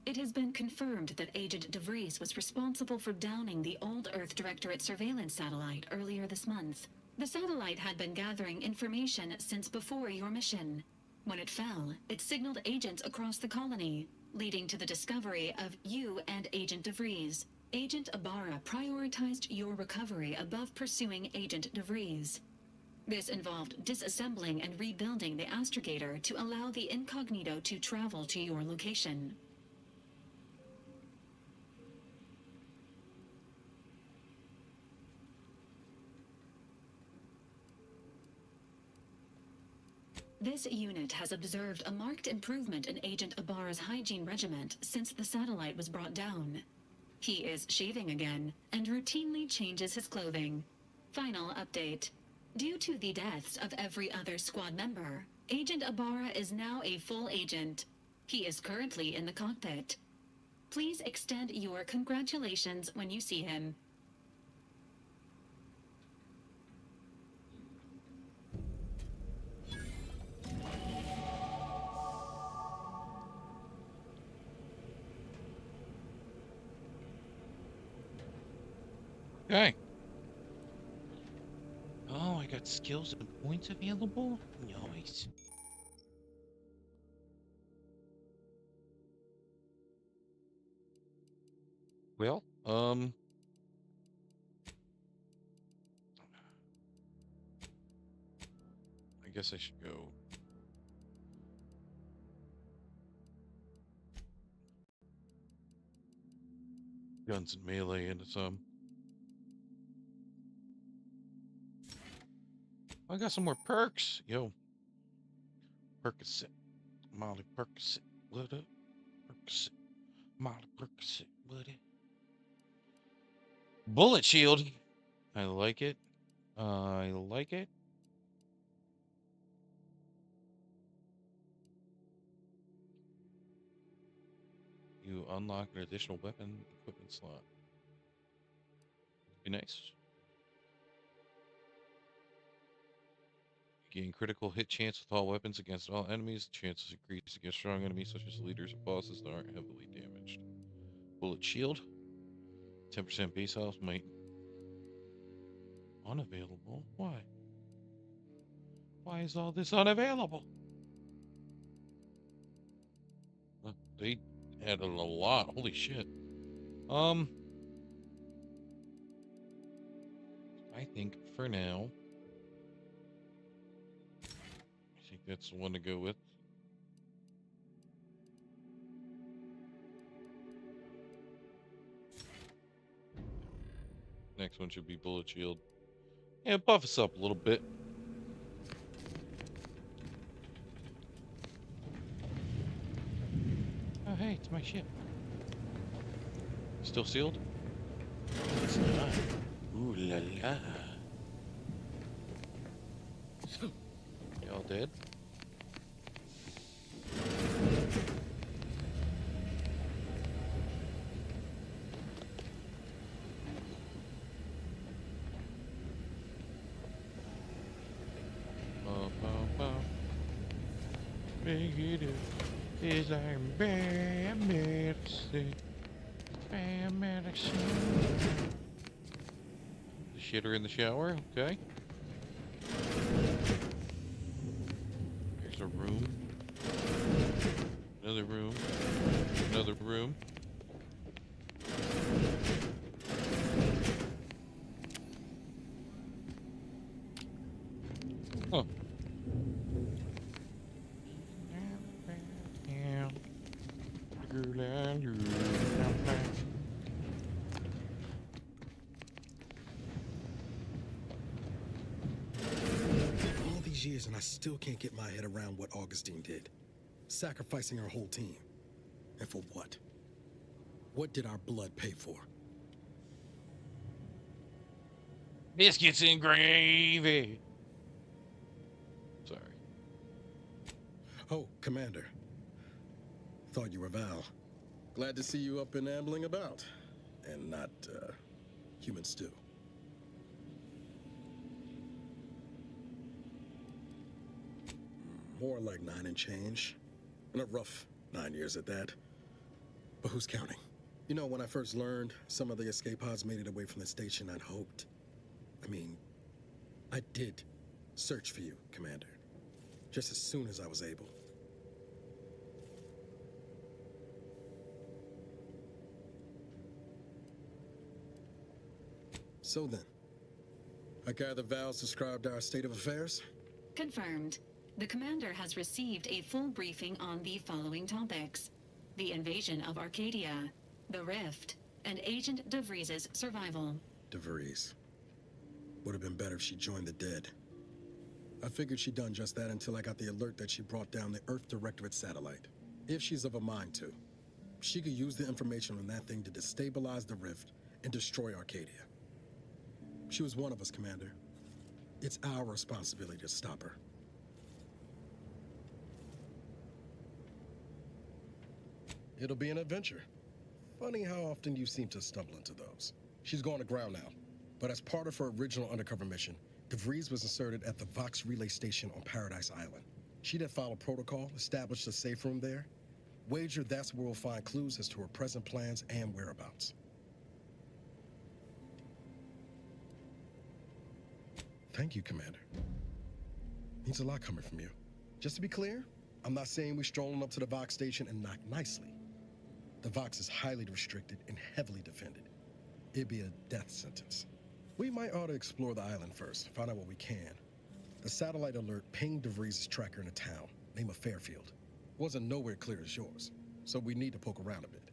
It has been confirmed that Agent DeVries was responsible for downing the old Earth Directorate surveillance satellite earlier this month. The satellite had been gathering information since before your mission. When it fell, it signaled agents across the colony, leading to the discovery of you and Agent DeVries. Agent Ibarra prioritized your recovery above pursuing Agent DeVries. This involved disassembling and rebuilding the astrogator to allow the incognito to travel to your location. This unit has observed a marked improvement in Agent Ibarra's hygiene regiment since the satellite was brought down. He is shaving again and routinely changes his clothing. Final update. Due to the deaths of every other squad member, Agent Ibarra is now a full agent. He is currently in the cockpit. Please extend your congratulations when you see him. Okay. Oh, I got skills and points available? Nice. Well, I guess I should go. Guns and melee into some. I got some more perks. Yo. Percocet. Molly Percocet. What up? Percocet. Molly Percocet. What up? Bullet shield. I like it. I like it. You unlock an additional weapon equipment slot. Be nice. Gain critical hit chance with all weapons against all enemies. Chances increase against strong enemies such as leaders and bosses that aren't heavily damaged. Bullet shield. 10% base health might unavailable. Why? Why is all this unavailable? They added a lot. Holy shit. I think for now, I think that's the one to go with. Next one should be bullet shield. Yeah, buff us up a little bit. Oh, hey, it's my ship. Still sealed? It's not. Ooh la la. Y'all dead? Is I'm bad medicine. Bad medicine. The shitter in the shower, okay. There's a room. Another room. Another room. Huh. All these years and I still can't get my head around what Augustine did. Sacrificing her whole team. And for what? What did our blood pay for? Biscuits and gravy. Sorry. Oh, Commander. Thought you were Val. Glad to see you up and ambling about. And not, human stew. More like 9 and change. And a rough 9 years at that. But who's counting? You know, when I first learned some of the escape pods made it away from the station, I'd hoped. I did search for you, Commander. Just as soon as I was able. So then, I gather Val's described our state of affairs? Confirmed. The commander has received a full briefing on the following topics: the invasion of Arcadia, the Rift, and Agent DeVries' survival. DeVries. Would have been better if she joined the dead. I figured she'd done just that until I got the alert that she brought down the Earth Directorate satellite. If she's of a mind to, she could use the information on that thing to destabilize the Rift and destroy Arcadia. She was one of us, Commander. It's our responsibility to stop her. It'll be an adventure. Funny how often you seem to stumble into those. She's going to ground now, but as part of her original undercover mission, DeVries was inserted at the Vox relay station on Paradise Island. She'd have followed protocol, established a safe room there. Wager that's where we'll find clues as to her present plans and whereabouts. Thank you, Commander. Means a lot coming from you. Just to be clear, I'm not saying we're strolling up to the Vox station and knock nicely. The Vox is highly restricted and heavily defended. It'd be a death sentence. We might ought to explore the island first, find out what we can. The satellite alert pinged DeVries' tracker in a town, name of Fairfield. Wasn't nowhere clear as yours, so we need to poke around a bit.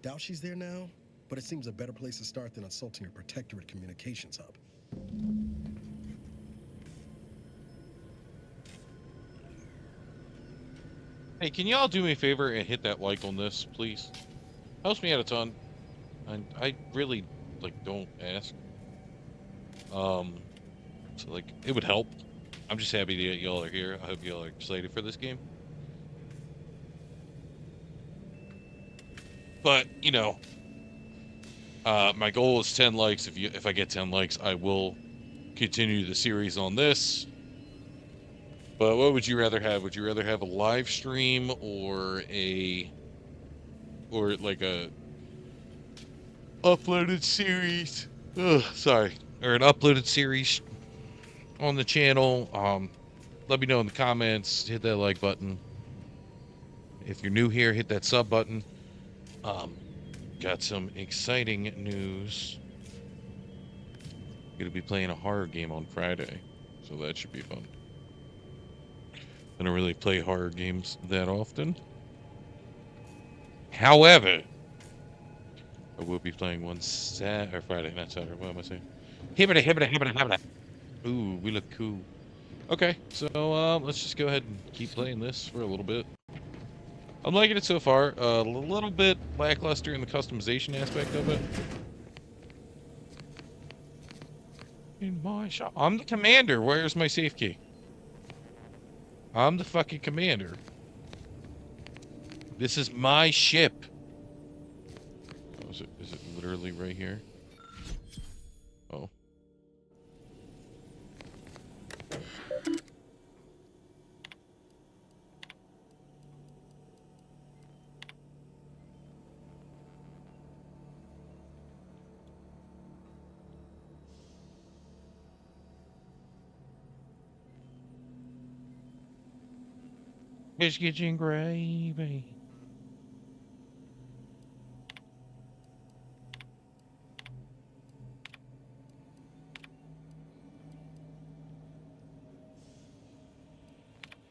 Doubt she's there now, but it seems a better place to start than assaulting her Protectorate communications hub. Hey, can y'all do me a favor and hit that like on this, please? Helps me out a ton. And I really, don't ask. So, it would help. I'm just happy that y'all are here. I hope y'all are excited for this game. But, my goal is 10 likes. If I get 10 likes, I will continue the series on this. But what would you rather have? Would you rather have a live stream or a uploaded series? Sorry. Or an uploaded series on the channel? Let me know in the comments. Hit that like button. If you're new here, hit that sub button. Got some exciting news. Gonna be playing a horror game on Friday, so that should be fun. I don't really play horror games that often. However, I will be playing one or Friday, not Saturday. What am I saying? Hibbity, hibbity, hibbity, hibbity. Ooh, we look cool. Okay, so let's just go ahead and keep playing this for a little bit. I'm liking it so far. A little bit lackluster in the customization aspect of it. In my shop, I'm the commander. Where's my safe key? I'm the fucking commander. This is my ship. Oh, is it literally right here? Oh. Biscuits and gravy.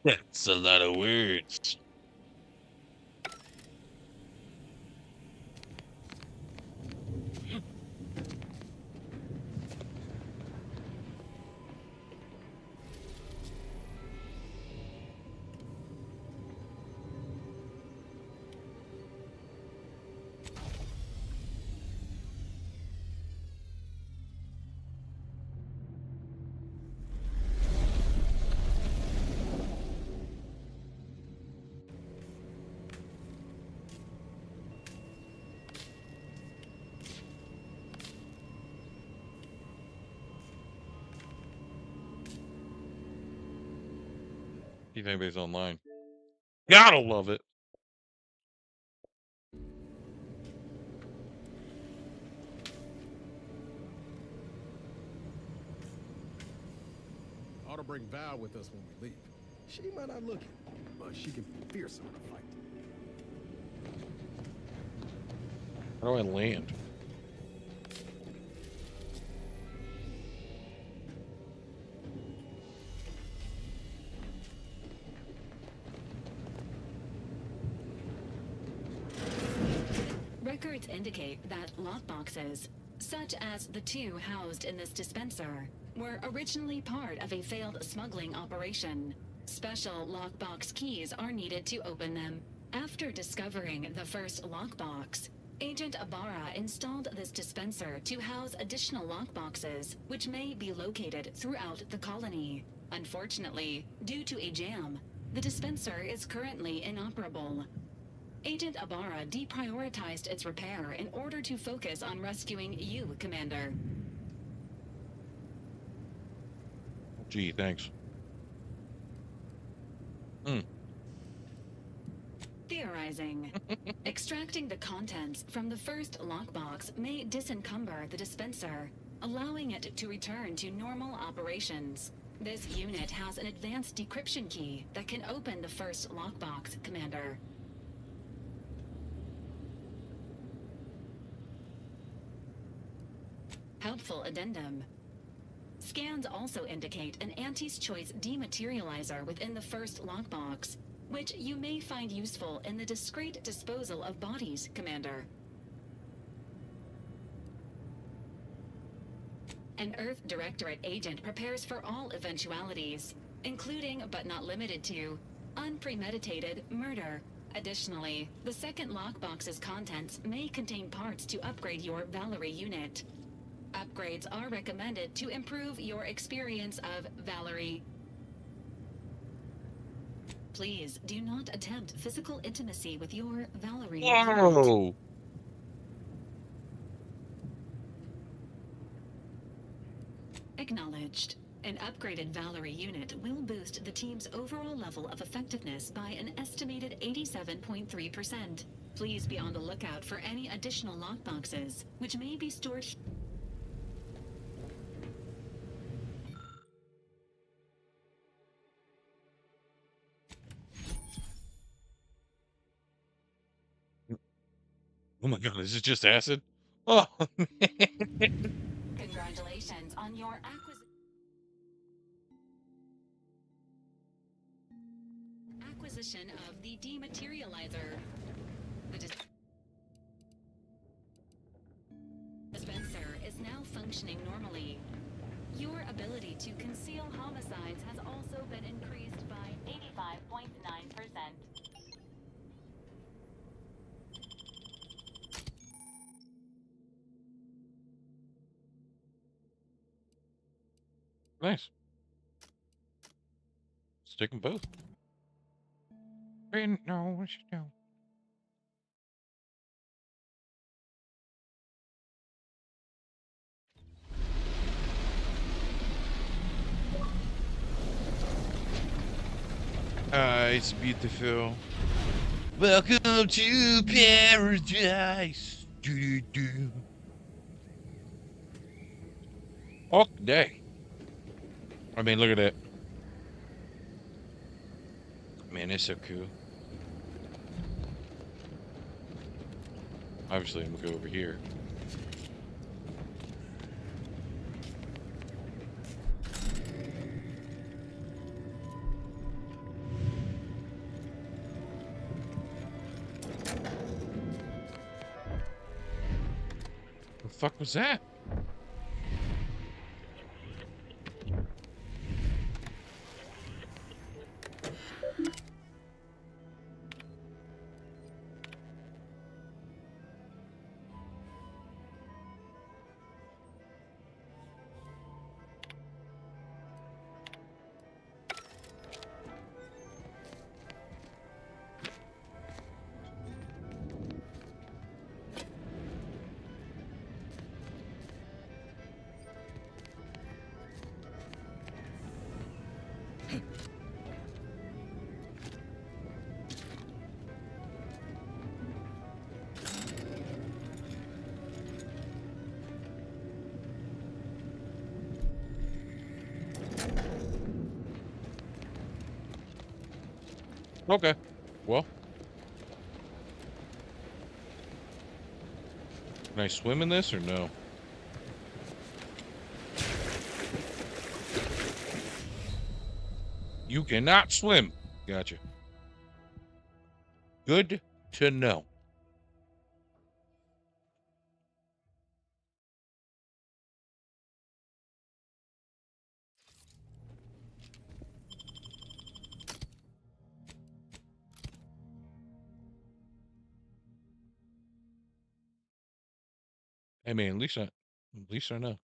That's a lot of words. See if anybody's online. Gotta love it. Ought to bring Val with us when we leave. She might not look it, but she can be fearsome in a fight. How do I land? Records indicate that lockboxes, such as the two housed in this dispenser, were originally part of a failed smuggling operation. Special lockbox keys are needed to open them. After discovering the first lockbox, Agent Ibarra installed this dispenser to house additional lockboxes, which may be located throughout the colony. Unfortunately, due to a jam, the dispenser is currently inoperable. Agent Ibarra deprioritized its repair in order to focus on rescuing you, Commander. Gee, thanks. Theorizing. Extracting the contents from the first lockbox may disencumber the dispenser, allowing it to return to normal operations. This unit has an advanced decryption key that can open the first lockbox, Commander. Helpful addendum. Scans also indicate an Auntie's Choice dematerializer within the first lockbox, which you may find useful in the discreet disposal of bodies, Commander. An Earth Directorate agent prepares for all eventualities, including but not limited to unpremeditated murder. Additionally, the second lockbox's contents may contain parts to upgrade your Valerie unit. Upgrades are recommended to improve your experience of Valerie. Please do not attempt physical intimacy with your Valerie unit. Whoa! Acknowledged. An upgraded Valerie unit will boost the team's overall level of effectiveness by an estimated 87.3%. Please be on the lookout for any additional lockboxes, which may be stored. Oh my god, is it just acid? Oh, Congratulations on your acquisition of the dematerializer. now functioning normally. Your ability to conceal homicides has also been increased by 85.9%. Nice. Stick them both. Didn't know what you do. It's beautiful. Welcome to paradise. Do-do-do. Okay. I mean, look at that. Man, it's so cool. Obviously, I'm gonna go over here. The fuck was that? Okay. Well. Can I swim in this or no? You cannot swim. Gotcha. Good to know. Hey man, at least I know.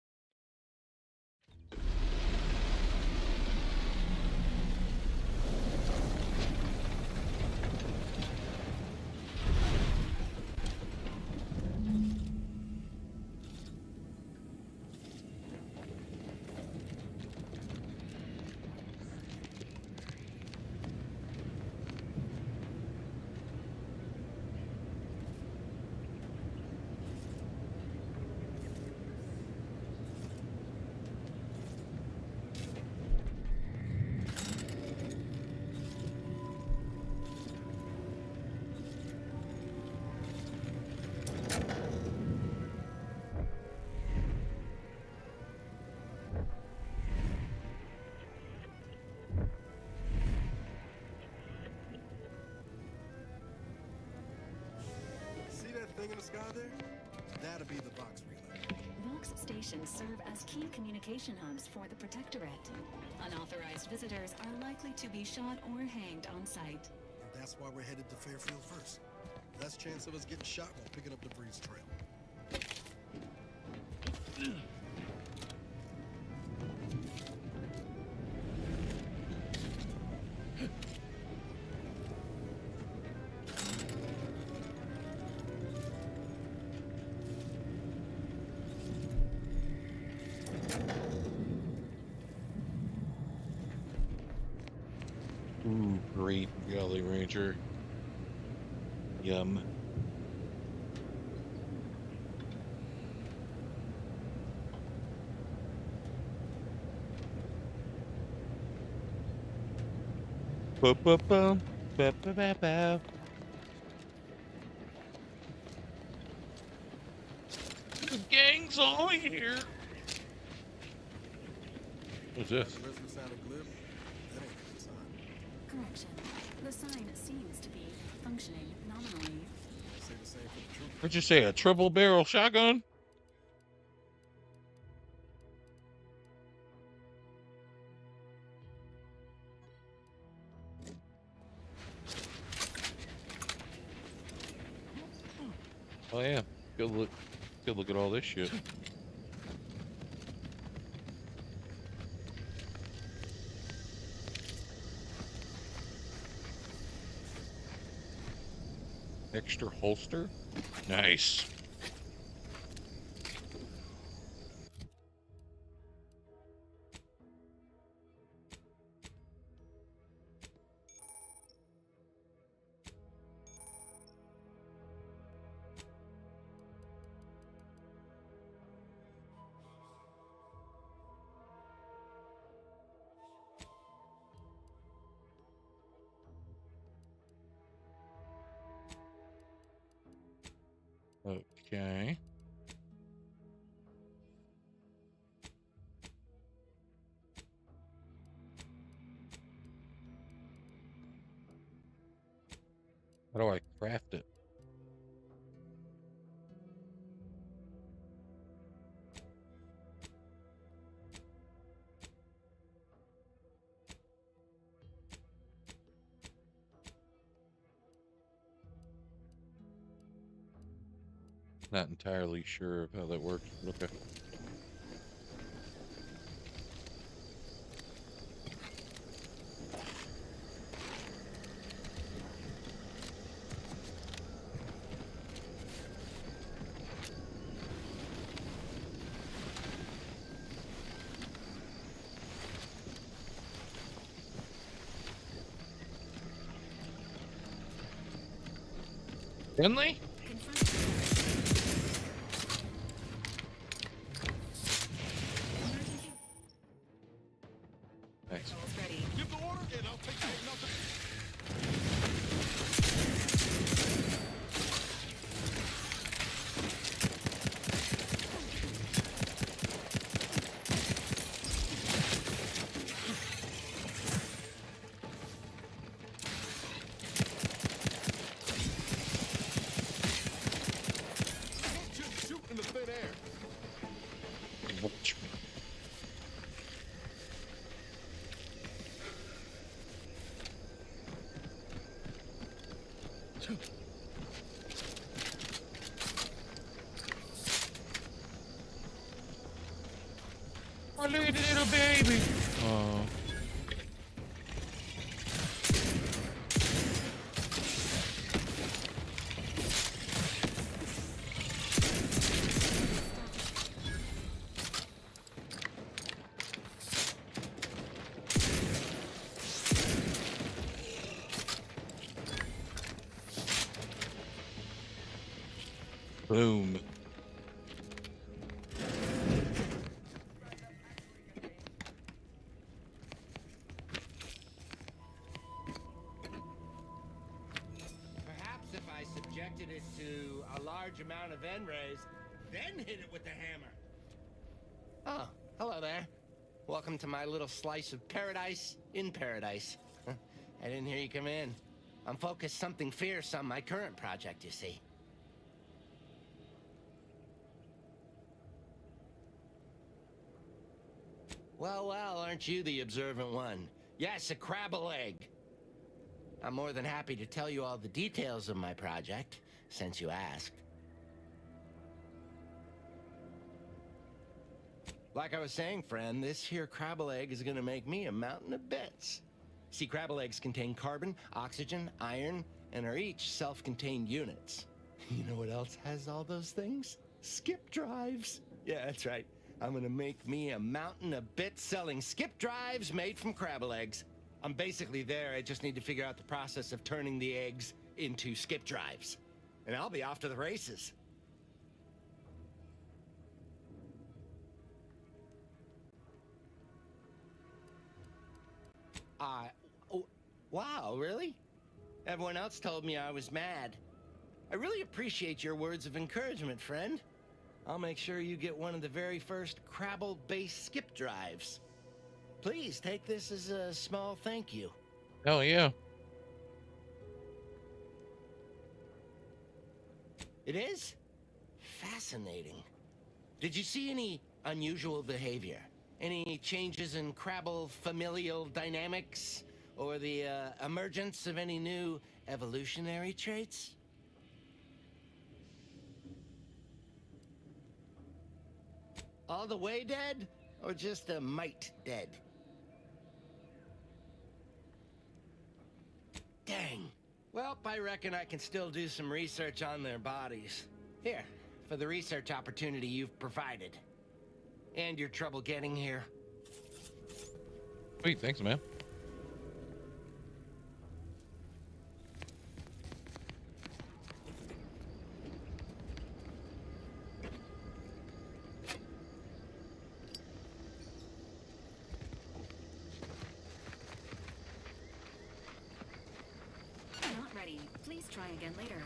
See that thing in the sky there? That'll be the Vox relay. Vox stations serve as key communication hubs for the Protectorate. Unauthorized visitors are likely to be shot or hanged on sight. And that's why we're headed to Fairfield first. Less chance of us getting shot while picking up the breeze trail. Ooh, great Jolly Ranger. Yum. Ba-ba-bum, ba-ba-ba-ba. The gang's all here. What's this? Correction. The sign seems to be functioning nominally. What'd you say? A triple barrel shotgun? Oh yeah, good look at all this shit. Extra holster? Nice. Okay. How do I craft it? Not entirely sure of how that works. Okay. Finley? Thanks. Give the order and I'll take care of nothing. Just shoot in the thin air. Oh, look at the little baby. Oh. Boom. Perhaps if I subjected it to a large amount of N-rays, then hit it with the hammer. Oh, hello there. Welcome to my little slice of paradise in paradise. I didn't hear you come in. I'm focused something fierce on my current project, you see. Well, aren't you the observant one? Yes, a crabble egg. I'm more than happy to tell you all the details of my project, since you asked. Like I was saying, friend, this here crabble egg is gonna make me a mountain of bits. See, crabble eggs contain carbon, oxygen, iron, and are each self-contained units. You know what else has all those things? Skip drives. Yeah, that's right. I'm gonna make me a mountain of bits selling skip drives made from crabble eggs. I'm basically there. I just need to figure out the process of turning the eggs into skip drives. And I'll be off to the races. Oh, wow, really? Everyone else told me I was mad. I really appreciate your words of encouragement, friend. I'll make sure you get one of the very first crabble-based skip drives. Please take this as a small thank you. Oh, yeah. It is? Fascinating. Did you see any unusual behavior? Any changes in crabble familial dynamics? Or the emergence of any new evolutionary traits? All the way dead? Or just a mite dead? Dang. Well, I reckon I can still do some research on their bodies. Here, for the research opportunity you've provided. And your trouble getting here. Sweet, thanks, man. Not ready. Please try again later.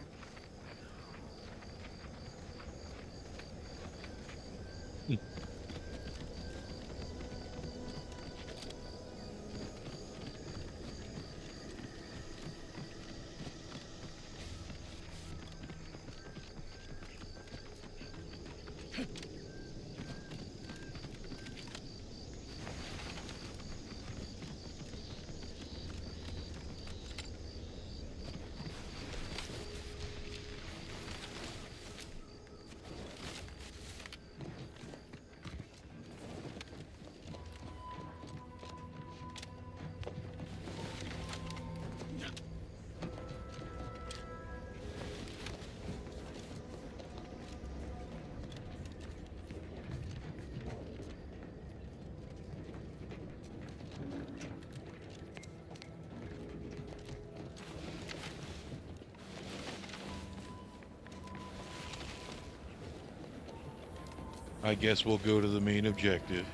I guess we'll go to the main objective.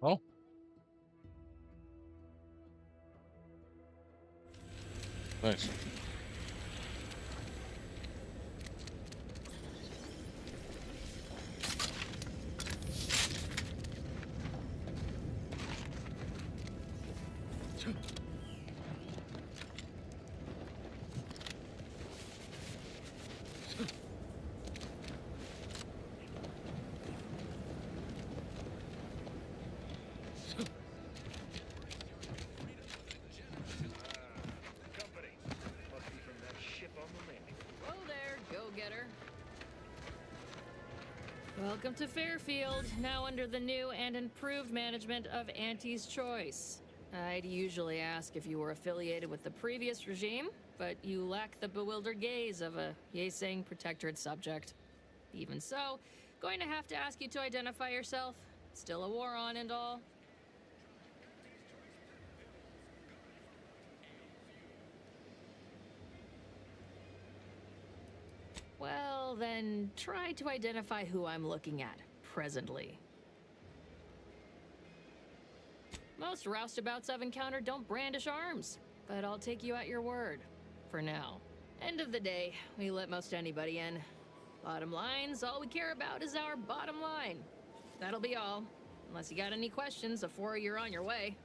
Oh. Nice. Company. Must be from that ship on the landing. Whoa there, go-getter. Welcome to Fairfield, now under the new and improved management of Auntie's Choice. I'd usually ask if you were affiliated with the previous regime, but you lack the bewildered gaze of a yay-saying protectorate subject. Even so, going to have to ask you to identify yourself. Still a war on and all. Well, then try to identify who I'm looking at, presently. Most roustabouts I've encountered don't brandish arms, but I'll take you at your word. For now. End of the day, we let most anybody in. Bottom line's all we care about is our bottom line. That'll be all. Unless you got any questions before you're on your way.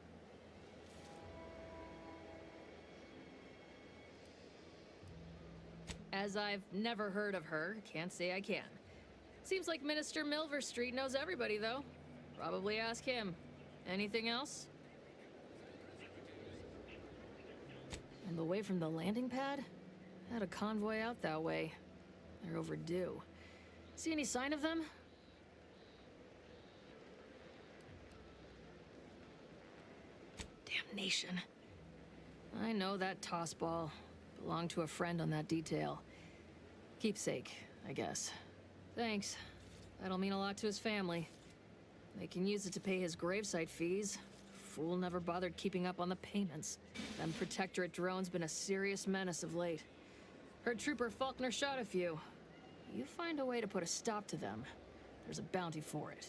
As I've never heard of her, can't say I can. Seems like Minister Milverstreet knows everybody, though. Probably ask him. Anything else? And away from the landing pad? Had a convoy out that way. They're overdue. See any sign of them? Damnation. I know that tossball. Belonged to a friend on that detail. Keepsake, I guess. Thanks. That'll mean a lot to his family. They can use it to pay his gravesite fees. Fool never bothered keeping up on the payments. Them Protectorate drones been a serious menace of late. Heard Trooper Faulkner shot a few. You find a way to put a stop to them, there's a bounty for it.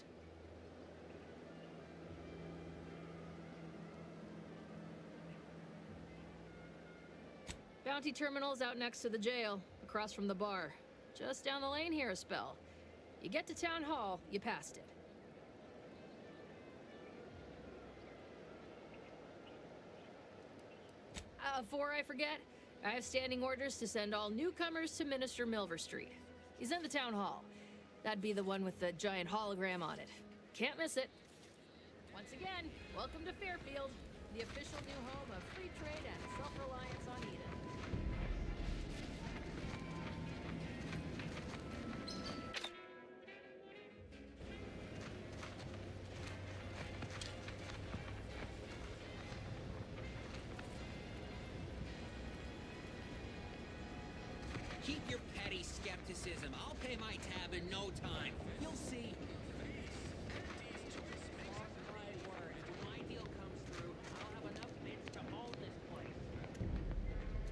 Bounty terminal's out next to the jail, across from the bar. Just down the lane here a spell. You get to Town Hall, you passed it. Before I forget, I have standing orders to send all newcomers to Minister Milver Street. He's in the Town Hall. That'd be the one with the giant hologram on it. Can't miss it. Once again, welcome to Fairfield, the official new home of free trade and self-reliance on Eden. Keep your petty skepticism. I'll pay my tab in no time. You'll see. Mark my words, when my deal comes through, I'll have enough bits to own this place.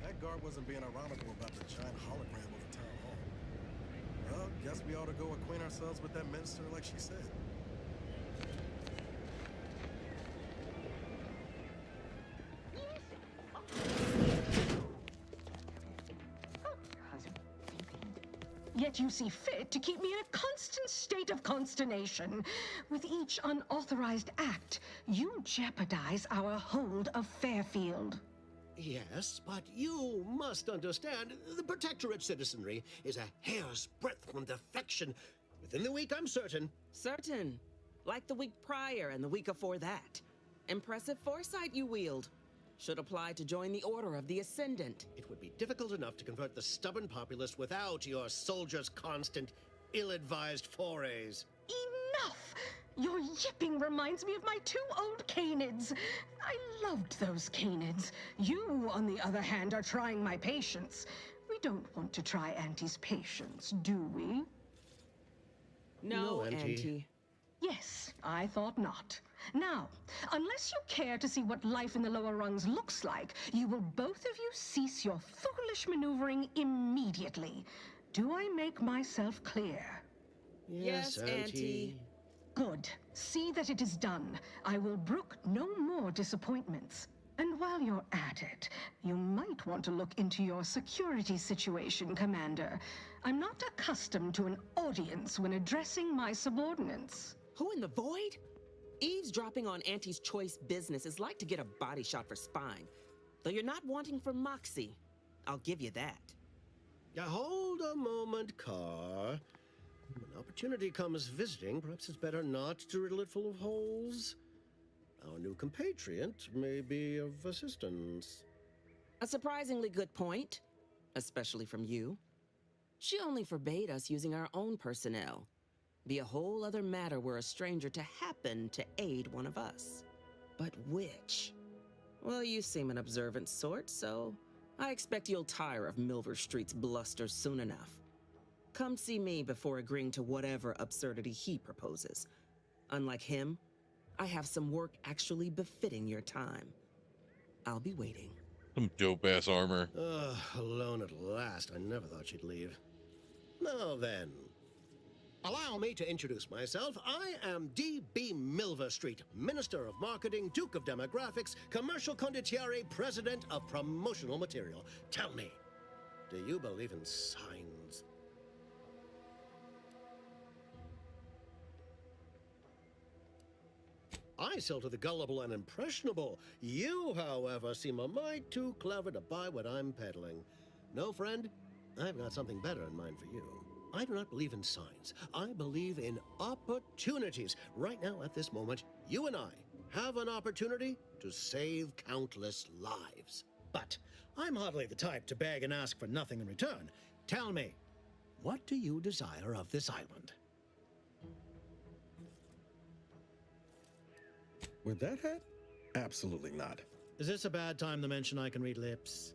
That guard wasn't being ironical about the giant hologram of the town hall. Well, guess we ought to go acquaint ourselves with that minister like she said. Yet you see fit to keep me in a constant state of consternation. With each unauthorized act, you jeopardize our hold of Fairfield. Yes, but you must understand, the Protectorate citizenry is a hair's breadth from defection. Within the week, I'm certain. Certain. Like the week prior and the week before that. Impressive foresight you wield. Should apply to join the Order of the Ascendant. It would be difficult enough to convert the stubborn populace without your soldiers' constant, ill-advised forays. Enough! Your yipping reminds me of my 2 old canids. I loved those canids. You, on the other hand, are trying my patience. We don't want to try Auntie's patience, do we? No, Auntie. Yes, I thought not. Now, unless you care to see what life in the lower rungs looks like, you will both of you cease your foolish maneuvering immediately. Do I make myself clear? Yes, Auntie. Good. See that it is done. I will brook no more disappointments. And while you're at it, you might want to look into your security situation, Commander. I'm not accustomed to an audience when addressing my subordinates. Who in the void? Eavesdropping on Auntie's choice business is like to get a body shot for spine. Though you're not wanting for moxie. I'll give you that. Now, hold a moment, Carr. When opportunity comes visiting, perhaps it's better not to riddle it full of holes. Our new compatriot may be of assistance. A surprisingly good point, especially from you. She only forbade us using our own personnel. Be a whole other matter were a stranger to happen to aid one of us. But which? Well, you seem an observant sort, so I expect you'll tire of Milver Street's bluster soon enough. Come see me before agreeing to whatever absurdity he proposes. Unlike him, I have some work actually befitting your time. I'll be waiting. Some dope-ass armor. Alone at last. I never thought she'd leave. Now then, allow me to introduce myself. I am D.B. Milver Street, Minister of Marketing, Duke of Demographics, Commercial Condottiere, President of Promotional Material. Tell me, do you believe in signs? I sell to the gullible and impressionable. You, however, seem a mite too clever to buy what I'm peddling. No, friend, I've got something better in mind for you. I do not believe in signs. I believe in opportunities. Right now, at this moment, you and I have an opportunity to save countless lives. But I'm hardly the type to beg and ask for nothing in return. Tell me, what do you desire of this island? With that hat? Absolutely not. Is this a bad time to mention I can read lips?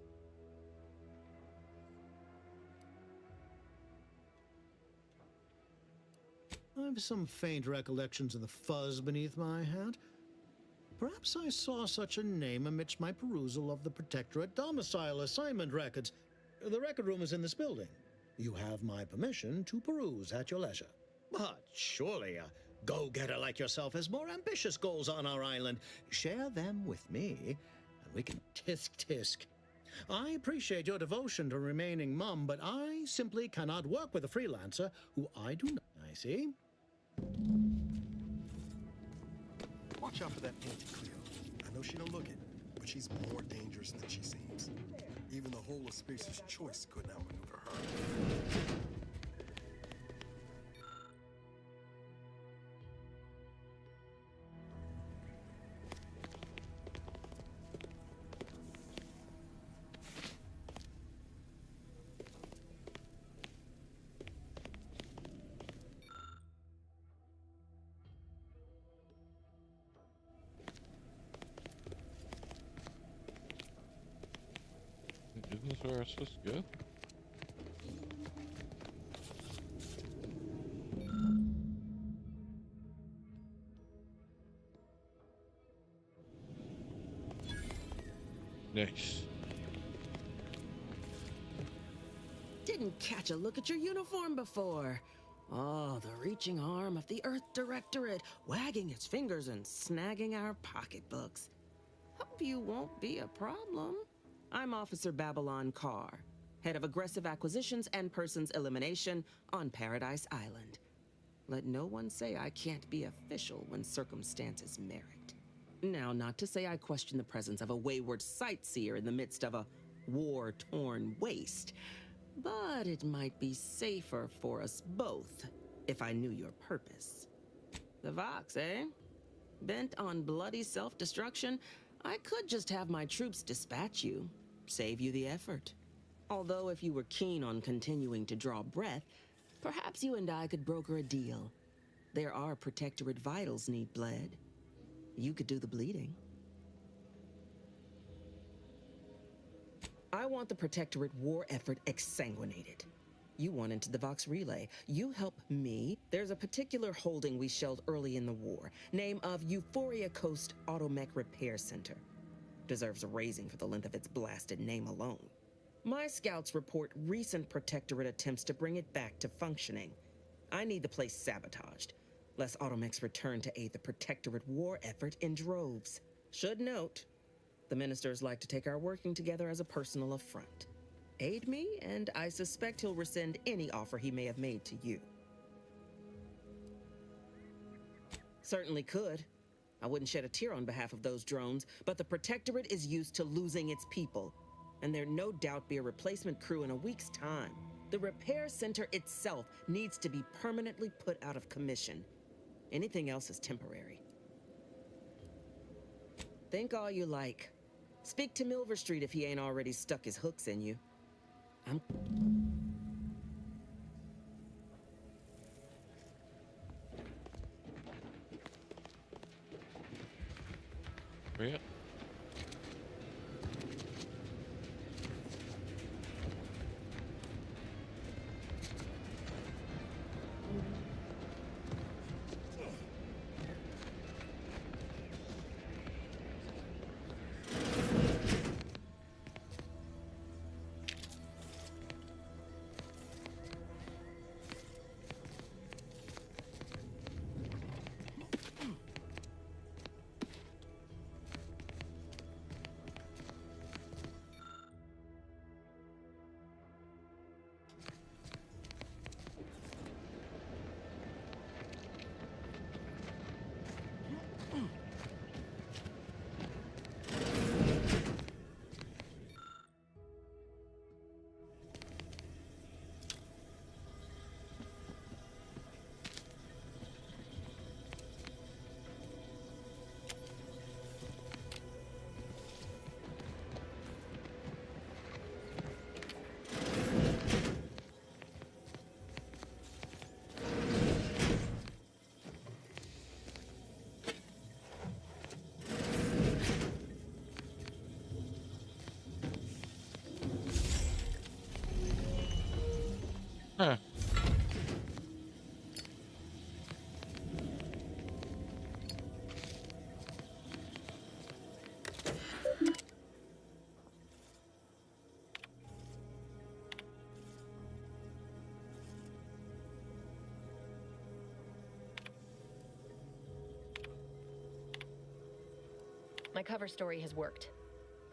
I have some faint recollections of the fuzz beneath my hat. Perhaps I saw such a name amidst my perusal of the Protectorate domicile assignment records. The record room is in this building. You have my permission to peruse at your leisure. But surely a go-getter like yourself has more ambitious goals on our island. Share them with me, and we can tisk-tisk. I appreciate your devotion to remaining mum, but I simply cannot work with a freelancer who I do not. I see. Watch out for that Auntie Cleo. I know she don't look it, but she's more dangerous than she seems. Even the whole of Spacer's Choice couldn't outmaneuver her. Isn't this where I'm supposed to go? Nice. Didn't catch a look at your uniform before. Oh, the reaching arm of the Earth Directorate, wagging its fingers and snagging our pocketbooks. Hope you won't be a problem. I'm Officer Babylon Carr, head of aggressive acquisitions and persons elimination on Paradise Island. Let no one say I can't be official when circumstances merit. Now, not to say I question the presence of a wayward sightseer in the midst of a war-torn waste, but it might be safer for us both if I knew your purpose. The Vox, eh? Bent on bloody self-destruction? I could just have my troops dispatch you, save you the effort. Although if you were keen on continuing to draw breath, perhaps you and I could broker a deal. There are Protectorate vitals need bled. You could do the bleeding. I want the Protectorate war effort exsanguinated. You want into the Vox Relay. You help me. There's a particular holding we shelled early in the war. Name of Euphoria Coast Automech Repair Center. Deserves a raising for the length of its blasted name alone. My scouts report recent Protectorate attempts to bring it back to functioning. I need the place sabotaged, lest automechs return to aid the Protectorate war effort in droves. Should note, the ministers like to take our working together as a personal affront. Aid me, and I suspect he'll rescind any offer he may have made to you. Certainly could. I wouldn't shed a tear on behalf of those drones, but the Protectorate is used to losing its people, and there'll no doubt be a replacement crew in a week's time. The repair center itself needs to be permanently put out of commission. Anything else is temporary. Think all you like. Speak to Milver Street if he ain't already stuck his hooks in you. Yeah. Huh. My cover story has worked.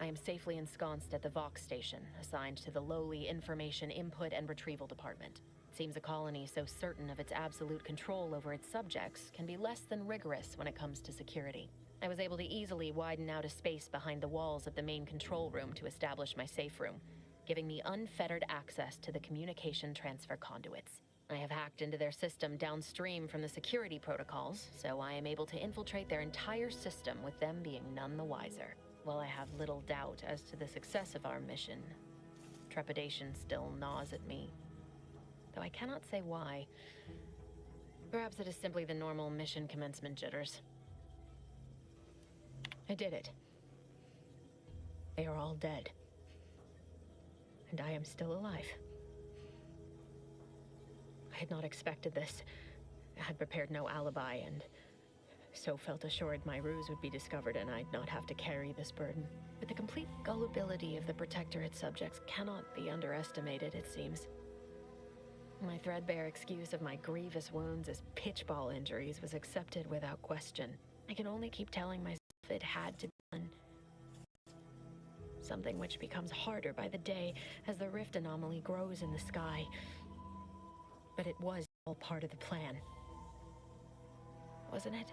I am safely ensconced at the Vox station, assigned to the lowly Information Input and Retrieval Department. It seems a colony so certain of its absolute control over its subjects can be less than rigorous when it comes to security. I was able to easily widen out a space behind the walls of the main control room to establish my safe room, giving me unfettered access to the communication transfer conduits. I have hacked into their system downstream from the security protocols, so I am able to infiltrate their entire system with them being none the wiser. While I have little doubt as to the success of our mission, trepidation still gnaws at me. Though I cannot say why. Perhaps it is simply the normal mission commencement jitters. I did it. They are all dead. And I am still alive. I had not expected this. I had prepared no alibi, and so felt assured my ruse would be discovered and I'd not have to carry this burden. But the complete gullibility of the Protectorate subjects cannot be underestimated, it seems. My threadbare excuse of my grievous wounds as pitchball injuries was accepted without question. I can only keep telling myself it had to be done. Something which becomes harder by the day as the rift anomaly grows in the sky. But it was all part of the plan. Wasn't it?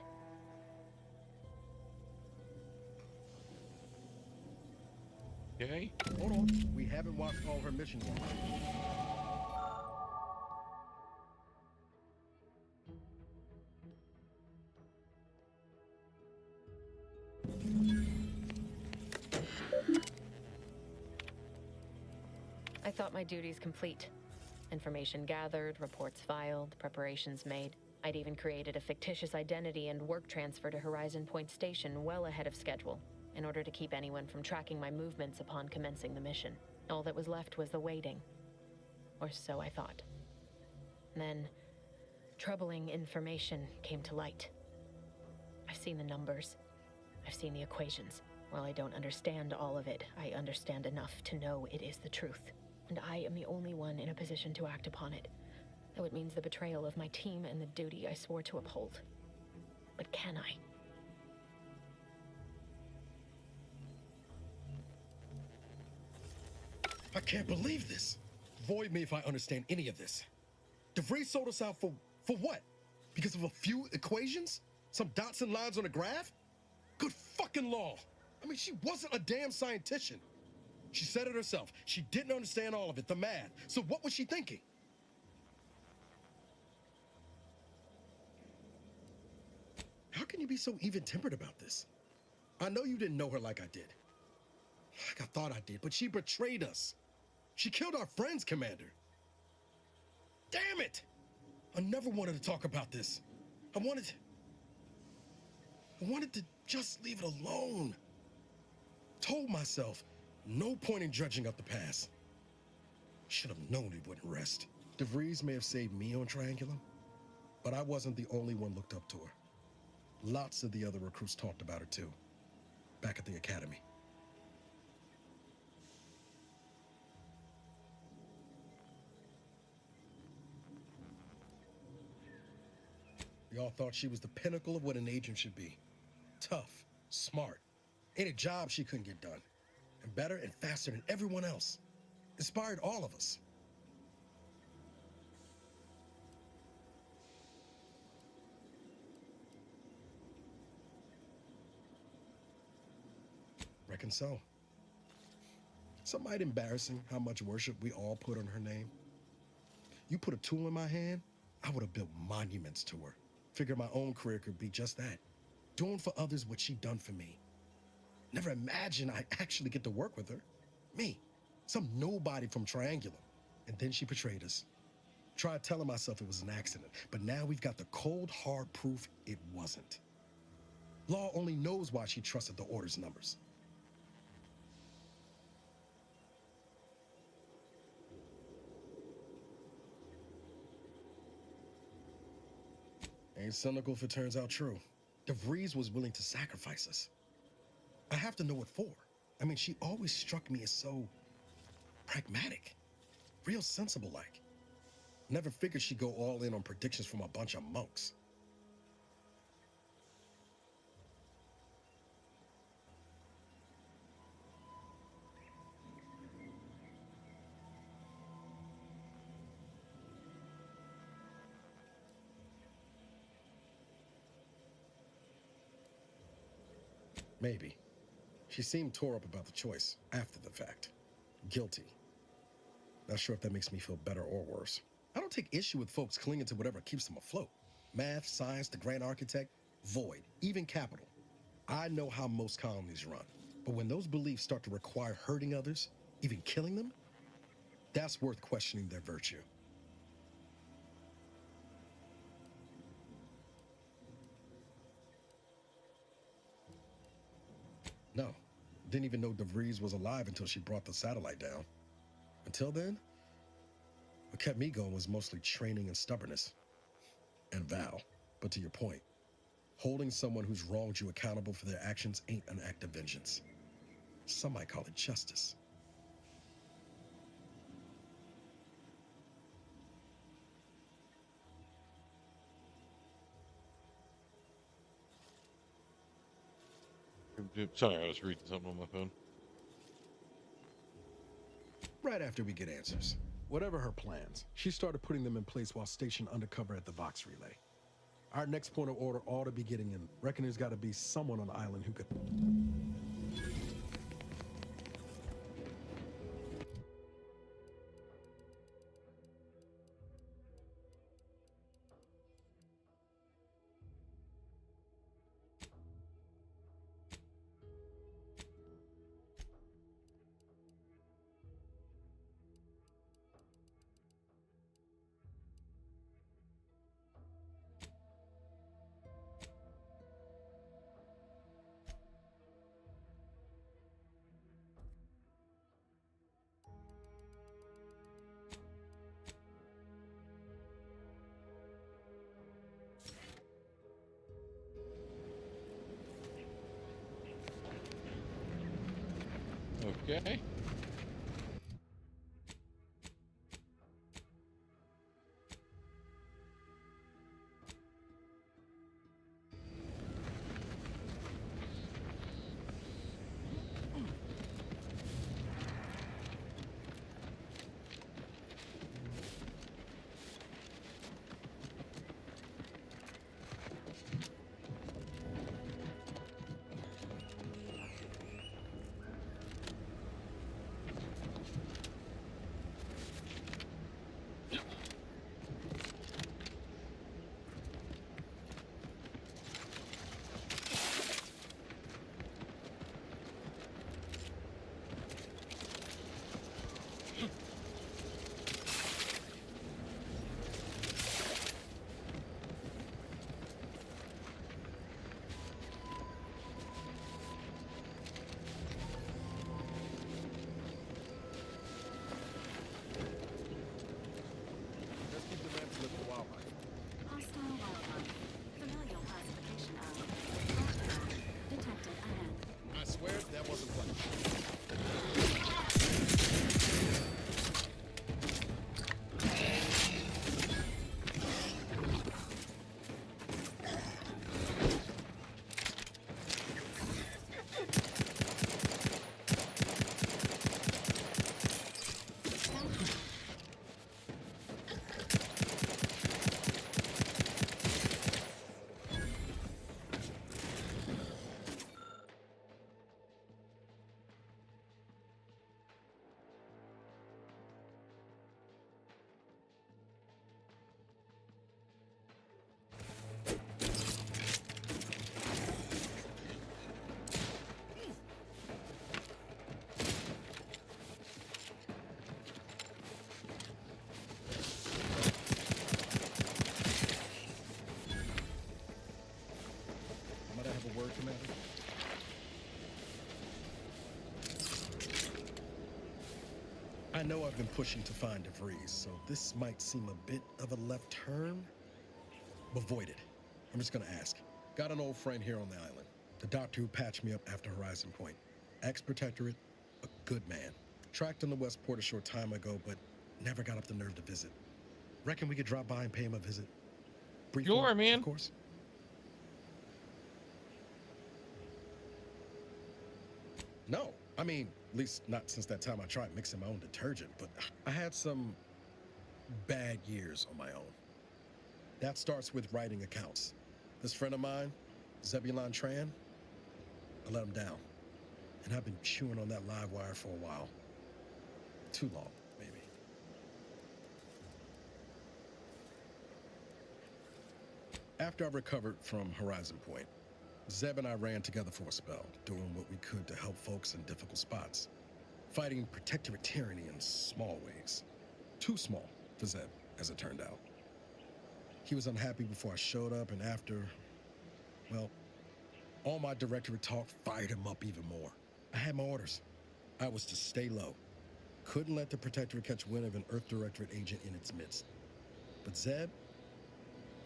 Okay. Hold on. We haven't watched all her mission yet. I thought my duties complete. Information gathered, reports filed, preparations made. I'd even created a fictitious identity and work transfer to Horizon Point Station well ahead of schedule, in order to keep anyone from tracking my movements upon commencing the mission. All that was left was the waiting. Or so I thought. Then, troubling information came to light. I've seen the numbers. I've seen the equations. While I don't understand all of it, I understand enough to know it is the truth. And I am the only one in a position to act upon it. Though it means the betrayal of my team and the duty I swore to uphold. But can I? I can't believe this. Void me if I understand any of this. DeVries sold us out for what? Because of a few equations? Some dots and lines on a graph? Good fucking law. I mean, she wasn't a damn scientist. She said it herself. She didn't understand all of it, the math. So what was she thinking? How can you be so even-tempered about this? I know you didn't know her like I did. Like I thought I did, but she betrayed us. She killed our friends, Commander. Damn it! I never wanted to talk about this. I wanted to just leave it alone. Told myself, no point in dredging up the past. Should have known it wouldn't rest. DeVries may have saved me on Triangulum, but I wasn't the only one looked up to her. Lots of the other recruits talked about her too, back at the academy. We all thought she was the pinnacle of what an agent should be. Tough, smart, any job she couldn't get done. And better and faster than everyone else. Inspired all of us. Reckon so. Some might embarrassing how much worship we all put on her name. You put a tool in my hand, I would have built monuments to her. Figured my own career could be just that. Doing for others what she done for me. Never imagined I'd actually get to work with her. Me, some nobody from Triangulum. And then she betrayed us. Tried telling myself it was an accident, but now we've got the cold, hard proof it wasn't. Law only knows why she trusted the Order's numbers. Ain't cynical if it turns out true. DeVries was willing to sacrifice us. I have to know what for. I mean, she always struck me as so pragmatic. Real sensible-like. Never figured she'd go all in on predictions from a bunch of monks. Maybe. She seemed tore up about the choice after the fact. Guilty. Not sure if that makes me feel better or worse. I don't take issue with folks clinging to whatever keeps them afloat. Math, science, the grand architect, void, even capital. I know how most colonies run. But when those beliefs start to require hurting others, even killing them, that's worth questioning their virtue. No, didn't even know DeVries was alive until she brought the satellite down. Until then, what kept me going was mostly training and stubbornness. And Val. But to your point, holding someone who's wronged you accountable for their actions ain't an act of vengeance. Some might call it justice. Sorry, I was reading something on my phone. Right after we get answers. Whatever her plans, she started putting them in place while stationed undercover at the Vox Relay. Our next point of order ought to be getting in. Reckon there's got to be someone on the island who could... Okay. Hostile wildlife. Familial classification of detected ahead. I swear that wasn't funny. Might I have a word, Commander? I know I've been pushing to find DeVries, so this might seem a bit of a left turn, but void it. I'm just gonna ask. Got an old friend here on the island, the doctor who patched me up after Horizon Point. Ex-protectorate, a good man. Tracked in the Westport a short time ago, but never got up the nerve to visit. Reckon we could drop by and pay him a visit? Brief Sure, one, man. Of course. No, I mean, at least not since that time I tried mixing my own detergent, but I had some bad years on my own. That starts with writing accounts. This friend of mine, Zebulon Tran, I let him down. And I've been chewing on that live wire for a while. Too long, maybe. After I recovered from Horizon Point, Zeb and I ran together for a spell, doing what we could to help folks in difficult spots. Fighting protectorate tyranny in small ways. Too small for Zeb, as it turned out. He was unhappy before I showed up, and after, well, all my directorate talk fired him up even more. I had my orders. I was to stay low. Couldn't let the protectorate catch wind of an Earth Directorate agent in its midst. But Zeb,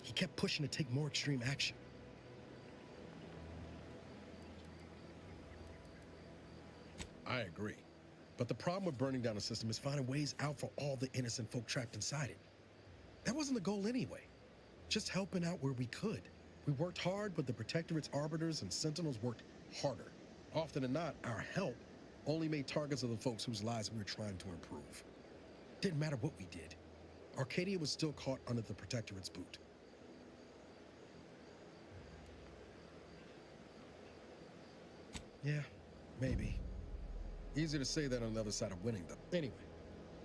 he kept pushing to take more extreme action. I agree. But the problem with burning down a system is finding ways out for all the innocent folk trapped inside it. That wasn't the goal anyway. Just helping out where we could. We worked hard, but the Protectorate's arbiters and sentinels worked harder. Often than not, our help only made targets of the folks whose lives we were trying to improve. Didn't matter what we did. Arcadia was still caught under the Protectorate's boot. Yeah, maybe. Easier to say that on the other side of winning, though. Anyway,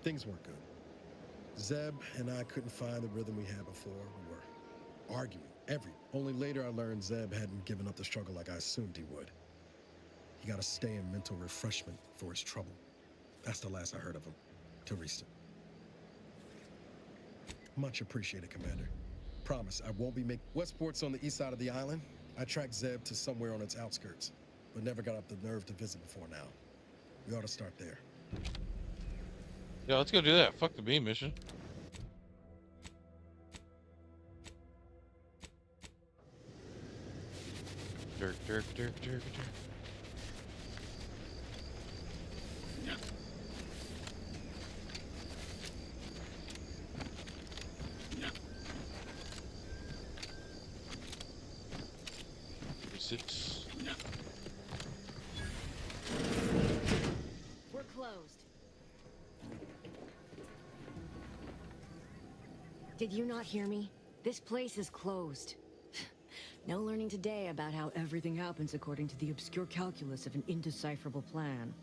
things weren't good. Zeb and I couldn't find the rhythm we had before. We were arguing Only later I learned Zeb hadn't given up the struggle like I assumed he would. He got to stay in mental refreshment for his trouble. That's the last I heard of him, till recent. Much appreciated, Commander. Promise, I won't be making... Westport's on the east side of the island. I tracked Zeb to somewhere on its outskirts, but never got up the nerve to visit before now. We ought to start there. Yeah, let's go do that. Fuck the beam mission. Dirk, dirk, dirk, dirk, dirk. Six. We're closed. Did you not hear me? This place is closed. No learning today about how everything happens according to the obscure calculus of an indecipherable plan.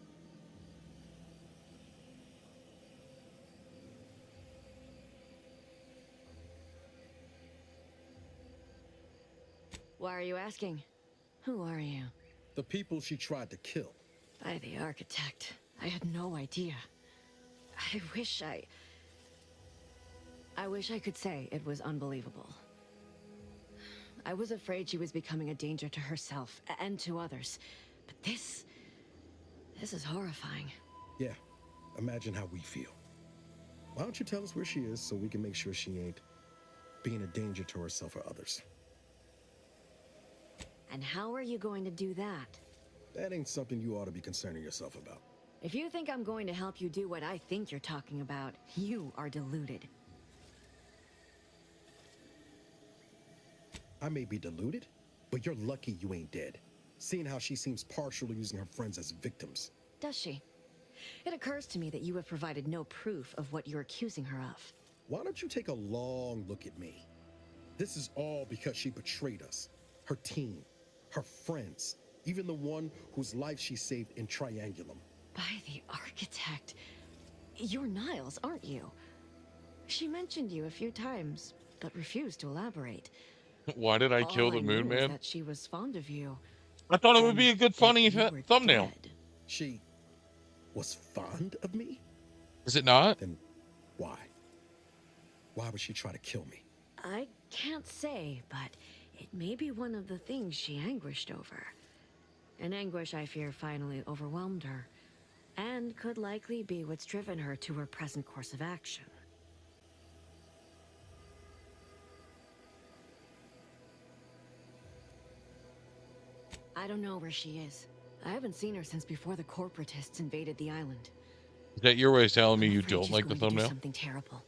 Why are you asking? Who are you? The people she tried to kill. By the architect. I had no idea. I wish I could say it was unbelievable. I was afraid she was becoming a danger to herself and to others. But this is horrifying. Yeah, imagine how we feel. Why don't you tell us where she is so we can make sure she ain't being a danger to herself or others? And how are you going to do that? That ain't something you ought to be concerning yourself about. If you think I'm going to help you do what I think you're talking about, you are deluded. I may be deluded, but you're lucky you ain't dead. Seeing how she seems partial to using her friends as victims. Does she? It occurs to me that you have provided no proof of what you're accusing her of. Why don't you take a long look at me? This is all because she betrayed us. Her team, her friends, even the one whose life she saved in Triangulum. By the architect. You're Niles, aren't you? She mentioned you a few times, but refused to elaborate. Why did I kill the All I Moon knew was Man? that she was fond of you. I thought it would be a good, funny thumbnail. Dead. She was fond of me? Is it not? Then why? Why would she try to kill me? I can't say, but it may be one of the things she anguished over. An anguish I fear finally overwhelmed her, and could likely be what's driven her to her present course of action. I don't know where she is. I haven't seen her since before the corporatists invaded the island. Is that your way of telling me I'm you afraid don't she's like the going to do thumbnail? something terrible,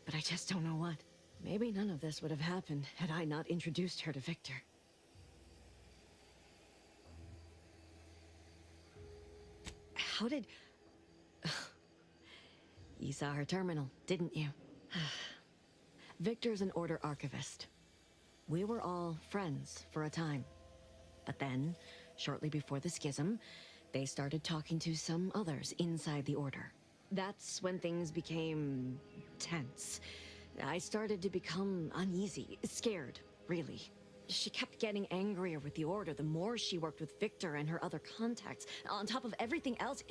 but I just don't know what. Maybe none of this would have happened had I not introduced her to Victor. How did... You saw her terminal, didn't you? Victor's an Order archivist. We were all friends for a time. But then, Shortly before the schism, they started talking to some others inside the Order. That's when things became tense. I started to become uneasy, scared, really. She kept getting angrier with the Order the more she worked with Victor and her other contacts. On top of everything else,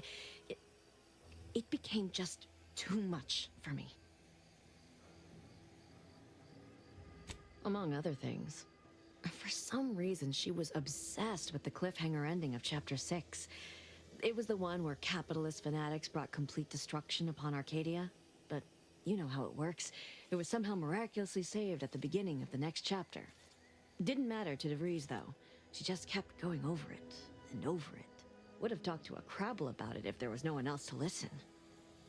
it became just too much for me. Among other things, for some reason she was obsessed with the cliffhanger ending of Chapter 6. It was the one where capitalist fanatics brought complete destruction upon Arcadia. But you know how it works. It was somehow miraculously saved at the beginning of the next chapter. Didn't matter to DeVries, though. She just kept going over it and over it. Would have talked to a Crabble about it if there was no one else to listen.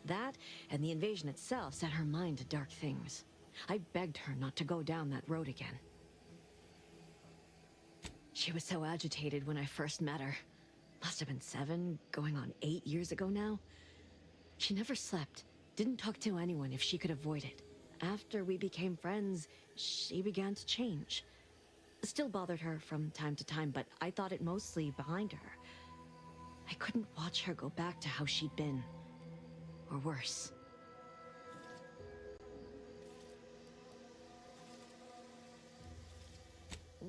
That, and the invasion itself, set her mind to dark things. I begged her not to go down that road again. She was so agitated when I first met her. Must have been 7, going on 8 years ago now. She never slept, didn't talk to anyone if she could avoid it. After we became friends, she began to change. Still bothered her from time to time, but I thought it mostly behind her. I couldn't watch her go back to how she'd been. Or worse.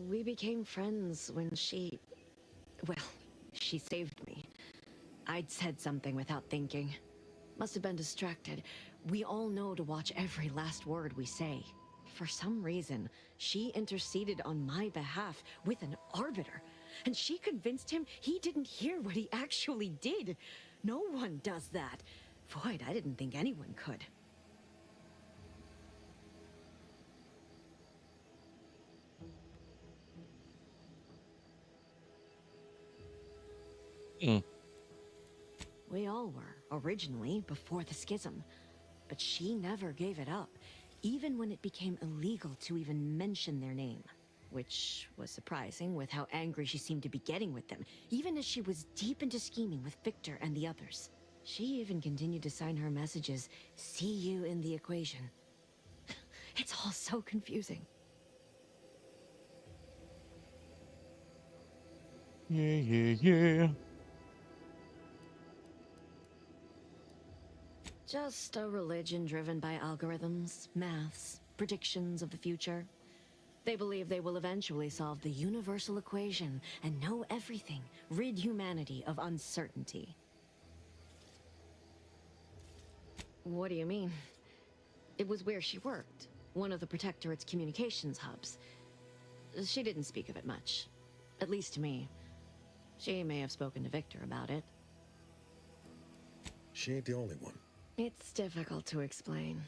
We became friends when she... well, she saved me. I'd said something without thinking. Must have been distracted. We all know to watch every last word we say. For some reason, she interceded on my behalf with an arbiter, and she convinced him he didn't hear what he actually did. No one does that. Void, I didn't think anyone could. We all were, originally, before the schism. But she never gave it up, even when it became illegal to even mention their name. Which was surprising with how angry she seemed to be getting with them, even as she was deep into scheming with Victor and the others. She even continued to sign her messages, "See you in the equation." It's all so confusing. Yeah. Just a religion driven by algorithms, maths, predictions of the future. They believe they will eventually solve the universal equation and know everything, rid humanity of uncertainty. What do you mean? It was where she worked, one of the Protectorate's communications hubs. She didn't speak of it much, at least to me. She may have spoken to Victor about it. She ain't the only one. It's difficult to explain.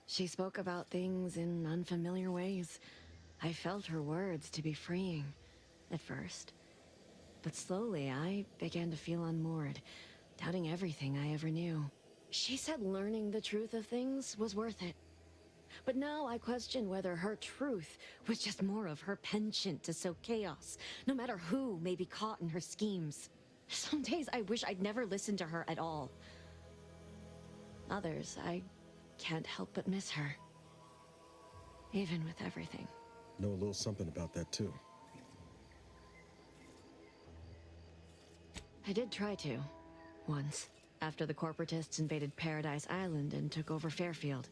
She spoke about things in unfamiliar ways. I felt her words to be freeing, at first. But slowly, I began to feel unmoored, doubting everything I ever knew. She said learning the truth of things was worth it. But now I question whether her truth was just more of her penchant to sow chaos, no matter who may be caught in her schemes. Some days I wish I'd never listened to her at all. Others, I can't help but miss her. Even with everything. Know a little something about that, too. I did try to. Once. After the corporatists invaded Paradise Island and took over Fairfield.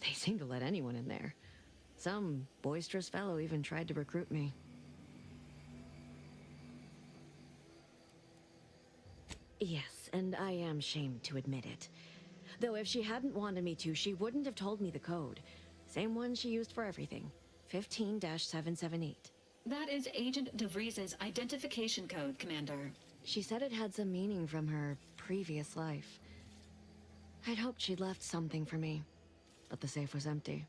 They seemed to let anyone in there. Some boisterous fellow even tried to recruit me. Yes, and I am ashamed to admit it. Though if she hadn't wanted me to, she wouldn't have told me the code. Same one she used for everything. 15-778. That is Agent DeVries' identification code, Commander. She said it had some meaning from her previous life. I'd hoped she'd left something for me, but the safe was empty.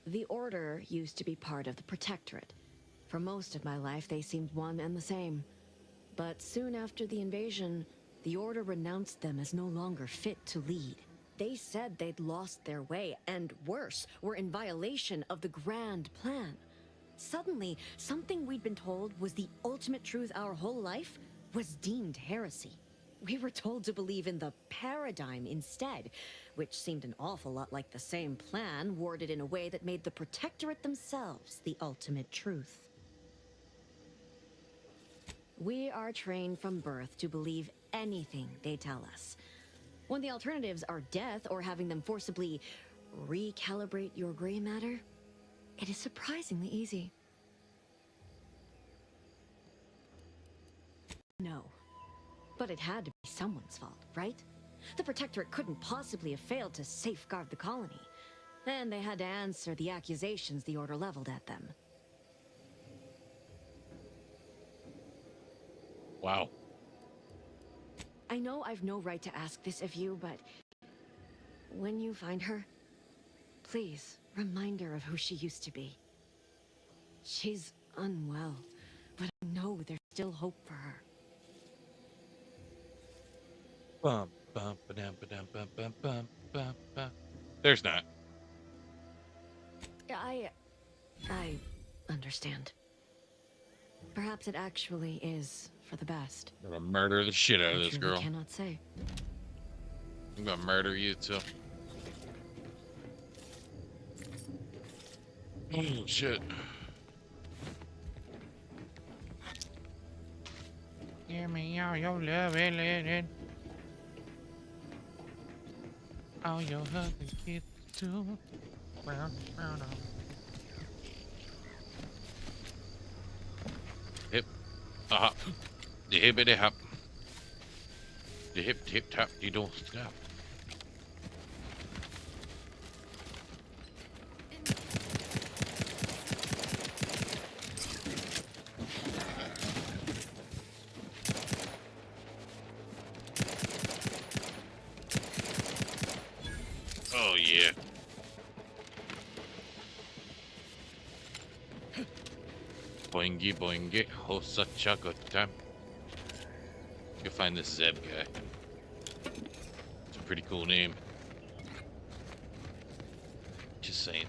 The Order used to be part of the Protectorate. For most of my life, they seemed one and the same. But soon after the invasion, the Order renounced them as no longer fit to lead. They said they'd lost their way, and worse, were in violation of the grand plan. Suddenly, something we'd been told was the ultimate truth our whole life was deemed heresy. We were told to believe in the paradigm instead, which seemed an awful lot like the same plan, worded in a way that made the Protectorate themselves the ultimate truth. We are trained from birth to believe anything they tell us. When the alternatives are death or having them forcibly recalibrate your gray matter, it is surprisingly easy. No. But it had to be someone's fault, right? The Protectorate couldn't possibly have failed to safeguard the colony. And they had to answer the accusations the Order leveled at them. Wow. I know I've no right to ask this of you, but when you find her, please remind her of who she used to be. She's unwell, but I know there's still hope for her. Bum, bum, ba-dum, ba-dum, bum, bum, bum, bum, bum. There's not. I understand. Perhaps it actually is for the best. I'm gonna murder the shit out of this girl. I cannot say. I'm gonna murder you too. Oh shit. Give me all your love and all your hugs and kisses too. Hip, hop, the hippity hop, the hip tap. You don't stop. Oh yeah. Boingy boingy, oh such a good time. You'll find this Zeb guy. It's a pretty cool name. Just saying.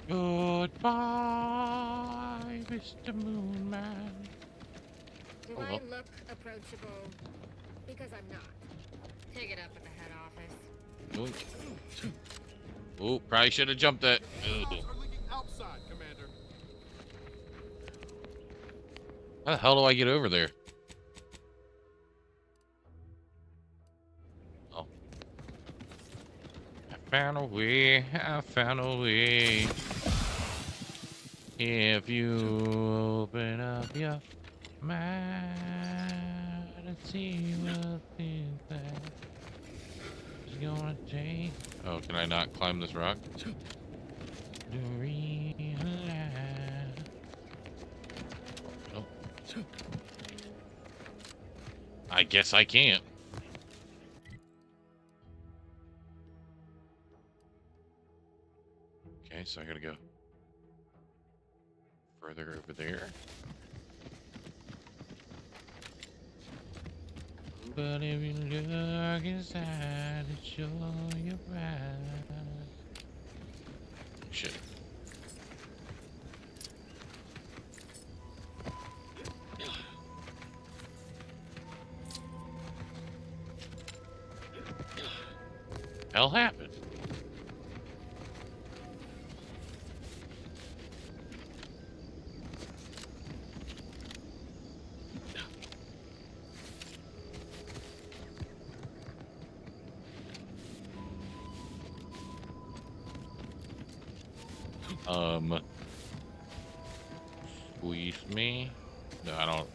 Goodbye, Mr. Moon Man. Do Oh, I well. look approachable? Because I'm not. Take it up with the head office. Oh, probably should have jumped that. Outside, Commander. How the hell do I get over there? Oh. I found a way. I found a way. If you open up your mind and see what things that is gonna take. Oh, can I not climb this rock? To realize. Oh. I guess I can't. Okay, so I gotta go further over there. But if you look inside, it's sure you're right. Shit. Hell happened? Squeeze me? No, I don't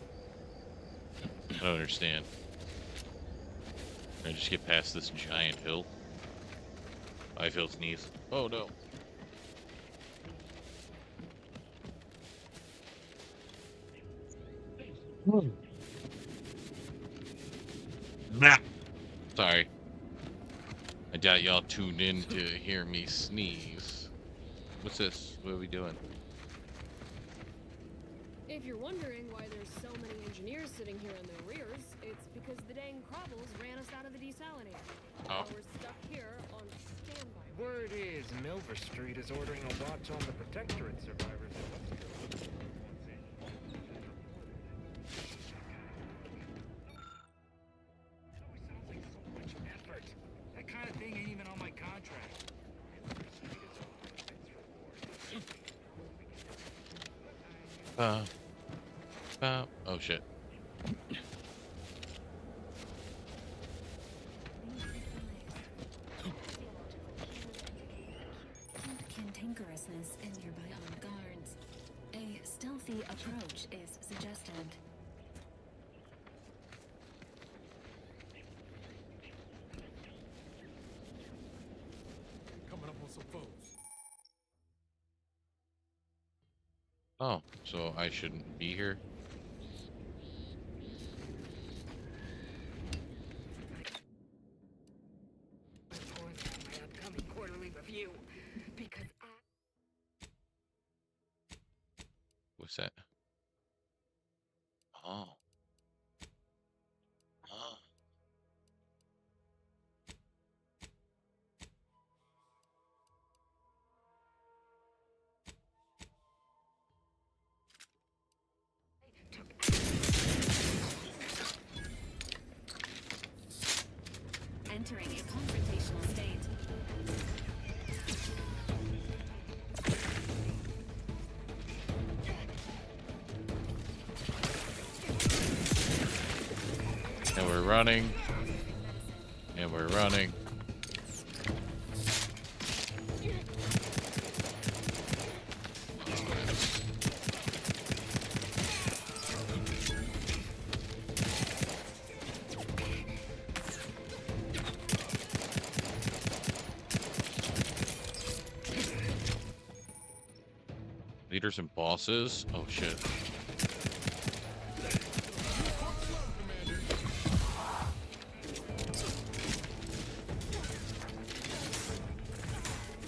understand. Can I just get past this giant hill? I feel sneeze. Oh no. Nah. Sorry. I doubt y'all tuned in to hear me sneeze. What's this? What are we doing? If you're wondering why there's so many engineers sitting here in their rears, it's because the dang Crobbles ran us out of the desalinator. Oh. We're stuck here on standby. Word is Milver Street is ordering a watch on the Protectorate survivors. Oh shit. Cantankerousness in nearby armed guards. A stealthy approach is suggested. Coming up on some foes. Oh, so I shouldn't be here? Report on my upcoming quarterly review, because What's that? Oh. Oh. Entering a confrontational state. And we're running. And we're running. Leaders and bosses? Oh shit.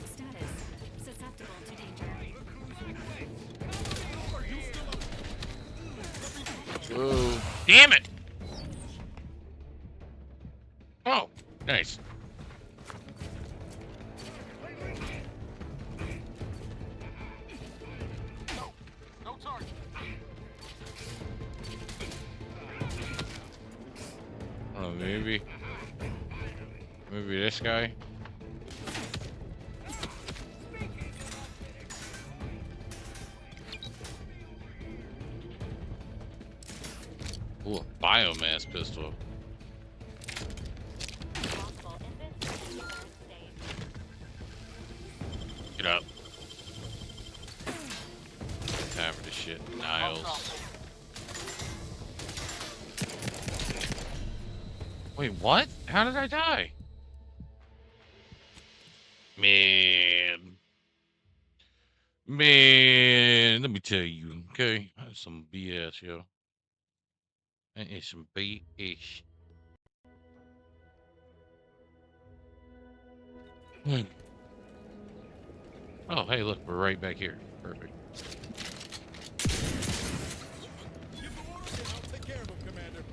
Status. Susceptible to danger. Whoa. Damn it! Oh, nice. No target. Oh, maybe this guy. Ooh, a biomass pistol. Get up. Time for this shit, Niles. Wait, what? How did I die? Man, let me tell you, okay? That's some BS, yo. That is some BS. Oh, hey, look, we're right back here. Perfect. I'll take care of him, Commander.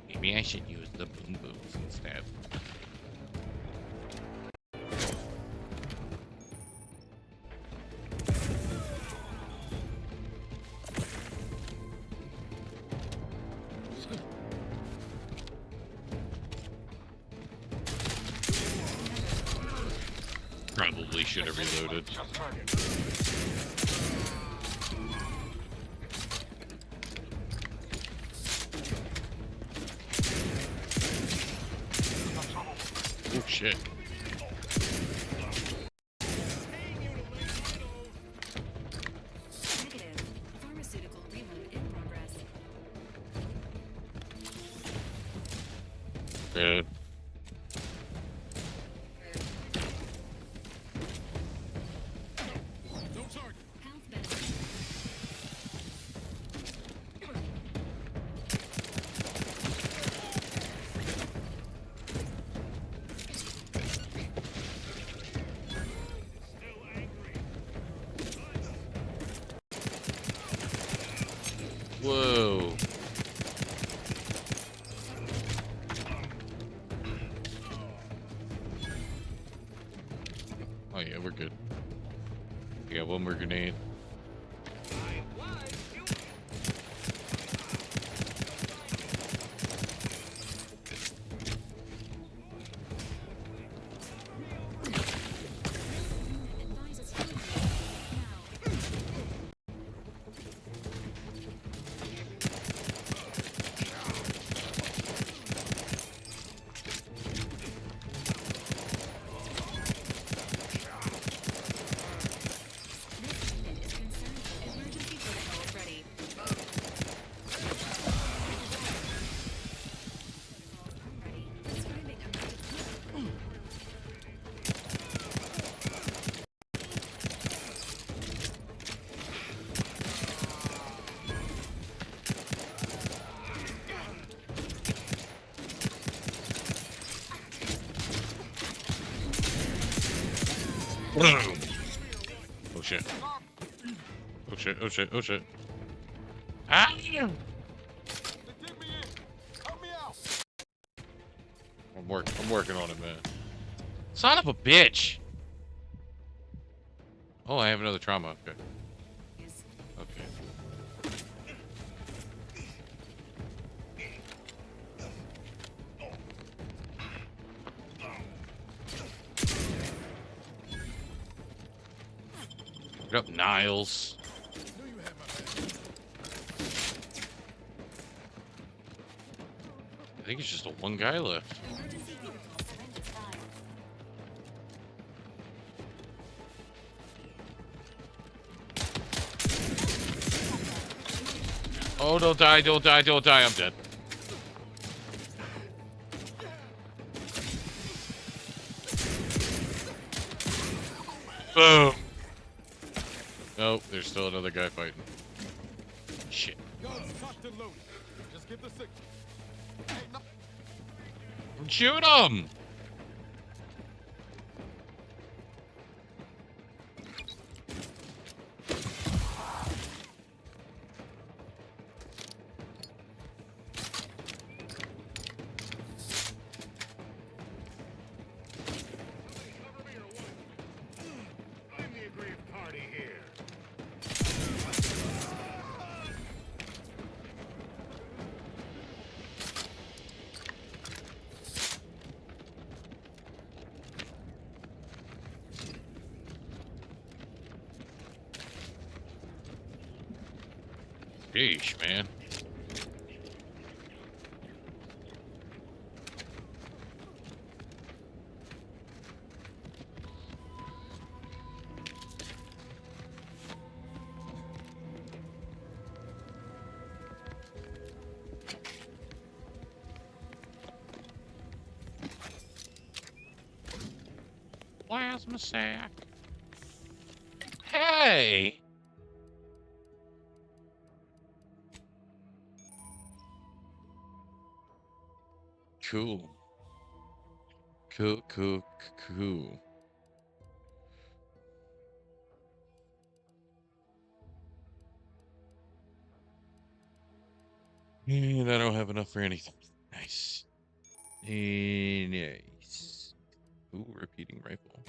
Maybe I should use the boom booms instead. Probably should have reloaded. Oh shit. Negative. Pharmaceutical reload in progress. Good. No target. Health benefit. Whoa. Oh yeah, we're good. We got one more grenade. Advises healing now. Oh shit. Oh shit, oh shit, oh shit. Ah! I'm working on it, man. Son of a bitch! Oh, I have another trauma. Okay. Okay. Get up, Niles. I think it's just one guy left. Oh, don't die, don't die, don't die. I'm dead. Boom. Nope, there's still another guy fighting. Shit. Just give the signal. Shoot him! I'm the aggrieved party here. Sheesh, man. Plasma sack. Hey! Cool. Cool. And I don't have enough for anything. Nice. Nice. Ooh, repeating rifle.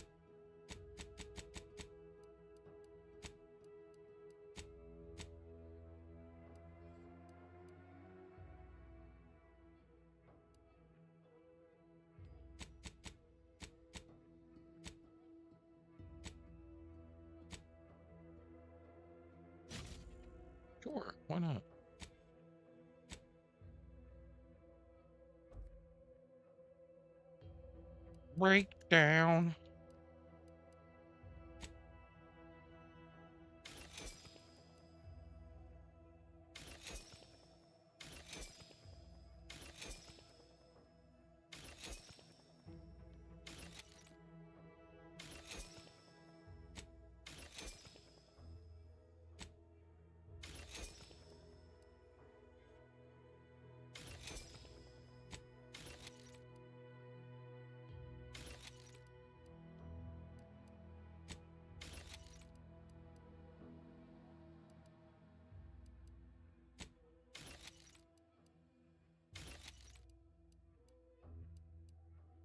Sure, why not? Breakdown.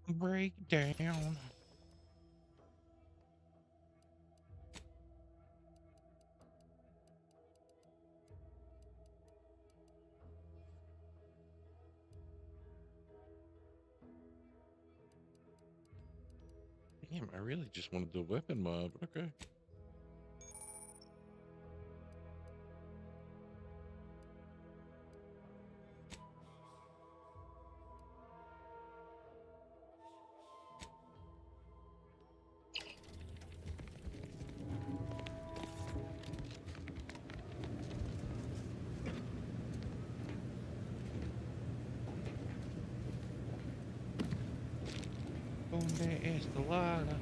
Breakdown. Damn, I really just wanted the weapon mod, but okay. Donde Estelada?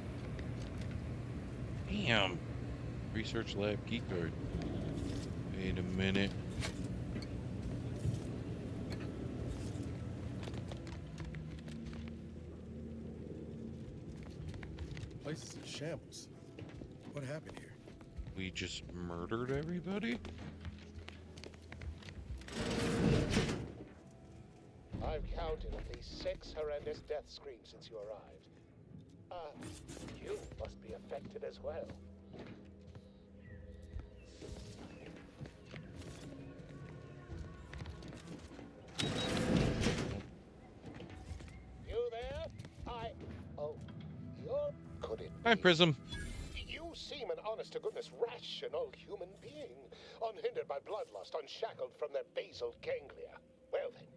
Damn. Research lab key card. Wait a minute. Place is in shambles. What happened here? We just murdered everybody? I've counted at least 6 horrendous death screams since you arrived. You must be affected as well. You there? Oh, could it Hi, be? Prism. You seem an honest-to-goodness rational human being, unhindered by bloodlust, unshackled from their basal ganglia. Well then,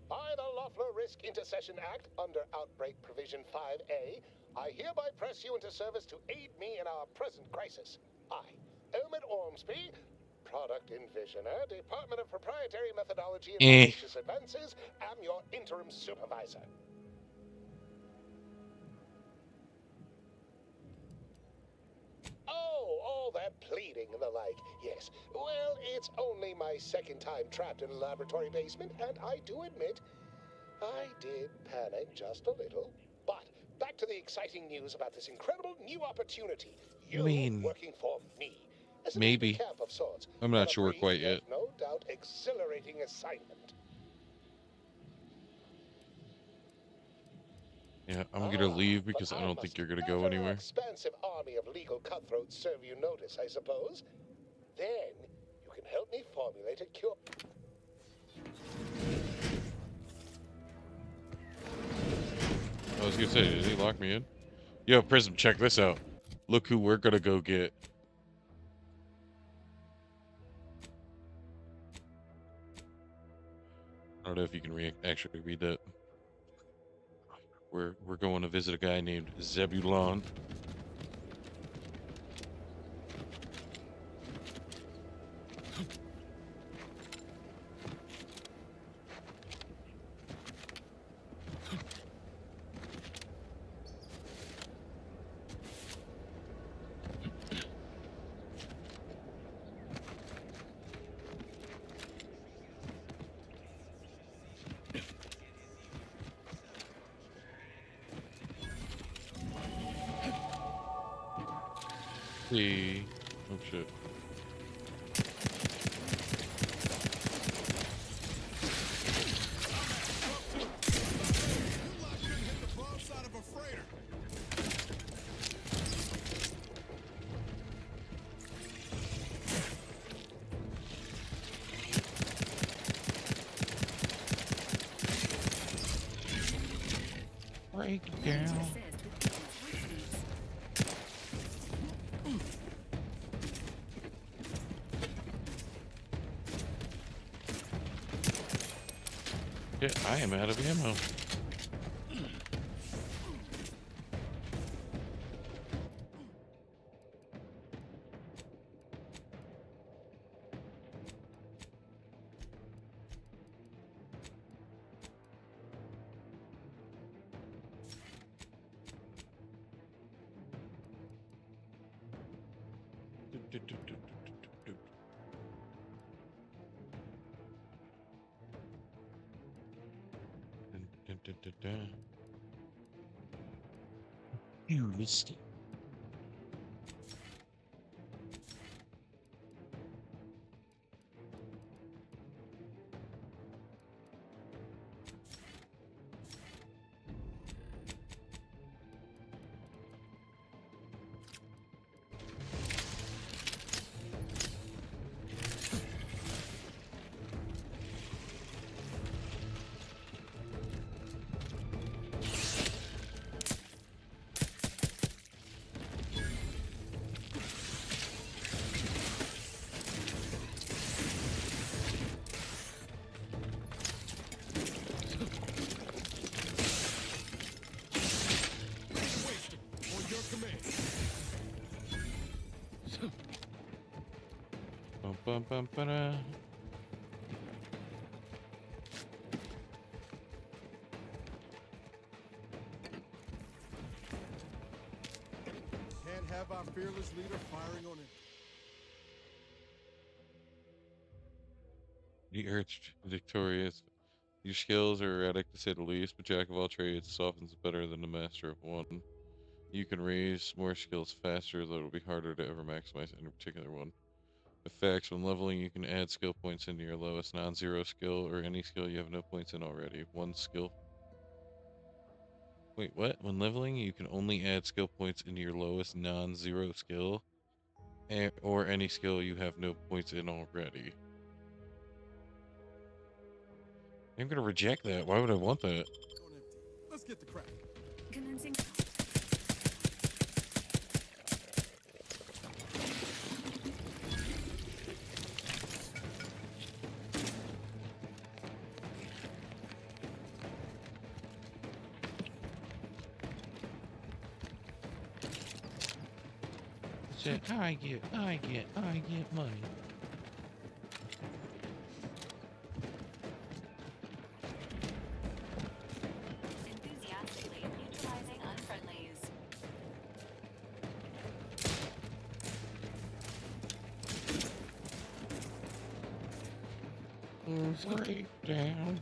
by the Loeffler Risk Intercession Act, under Outbreak Provision 5A, I hereby press you into service to aid me in our present crisis. I, Omid Ormsby, Product Envisioner, Department of Proprietary Methodology and Audacious Advances, am your interim supervisor. Oh, all that pleading and the like. Yes. Well, it's only my second time trapped in a laboratory basement, and I do admit, I did panic just a little. But back to the exciting news about this incredible new opportunity. You working for me. As a Maybe. camp of sorts. I'm not sure quite yet. No doubt exhilarating assignment. Yeah, I'm gonna leave because I don't think you're gonna go anywhere. Expansive army of legal cutthroats serve you notice, I suppose. Then you can help me formulate a cure. I was gonna say, did he lock me in? Yo, Prism, check this out. Look who we're gonna go get. I don't know if you can actually read that. We're going to visit a guy named Zebulon. See. Oh shit. Break down. Yeah, I am out of ammo. You missed it. Bum, bum, ba-da. Can't have our fearless leader firing on it. The Earth's victorious. Your skills are erratic to say the least, but jack of all trades softens better than the master of one. You can raise more skills faster, though it'll be harder to ever maximize any particular one. Effects: when leveling, you can add skill points into your lowest non-zero skill or any skill you have no points in already. One skill. Wait, what? When leveling, you can only add skill points into your lowest non-zero skill or any skill you have no points in already. I'm gonna reject that. Why would I want that? Let's get the crack. Commencing. Said, I get money. Enthusiastically neutralizing unfriendlies. Break down.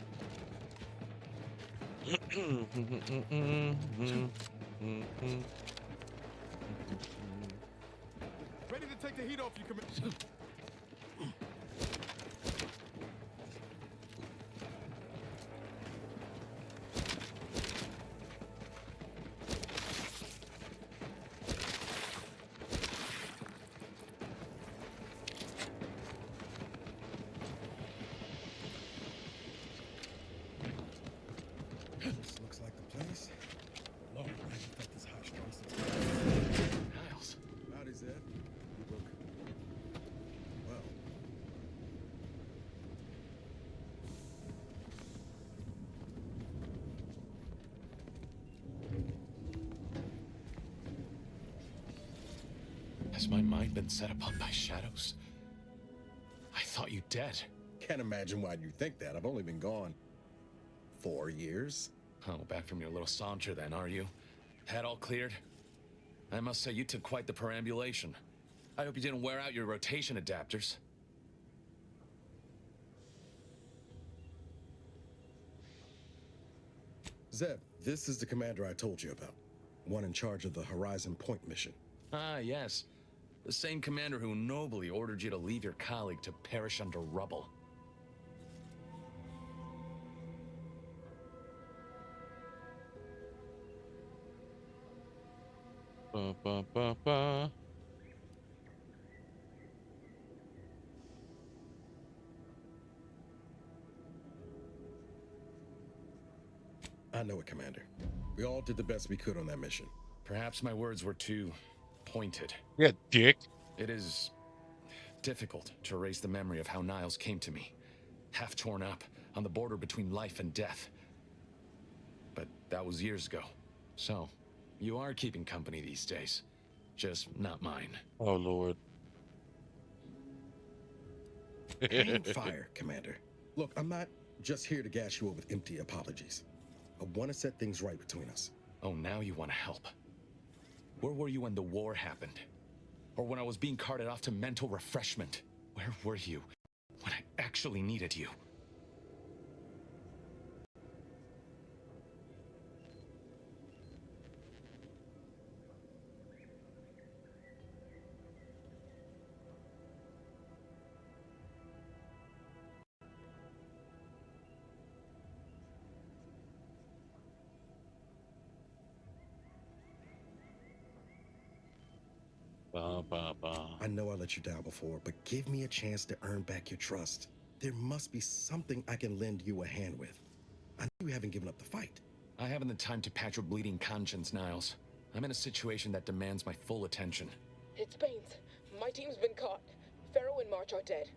Ready to take the heat off you, Commander. This looks like the place. Lord, I haven't felt this hot strong since Niles. Howdy, Zed. You look well. Has my mind been set upon by shadows? I thought you dead. Can't imagine why you think that. I've only been gone 4 years. Oh, back from your little saunter then, are you? Head all cleared? I must say you took quite the perambulation. I hope you didn't wear out your rotation adapters. Zeb, this is the commander I told you about. One in charge of the Horizon Point mission. Ah, yes. The same commander who nobly ordered you to leave your colleague to perish under rubble. Ba, ba, ba, ba. I know it, Commander. We all did the best we could on that mission. Perhaps my words were too pointed. Yeah, dick. It is difficult to erase the memory of how Niles came to me, half torn up, on the border between life and death. But that was years ago. So, you are keeping company these days. Just not mine. Oh, Lord. Hang fire, Commander. Look, I'm not just here to gas you up with empty apologies. I want to set things right between us. Oh, now you want to help. Where were you when the war happened? Or when I was being carted off to mental refreshment? Where were you when I actually needed you? Ba, ba, ba. I know I let you down before, but give me a chance to earn back your trust. There must be something I can lend you a hand with. I know you haven't given up the fight. I haven't the time to patch your bleeding conscience, Niles. I'm in a situation that demands my full attention. It's Baines. My team's been caught. Pharaoh and March are dead.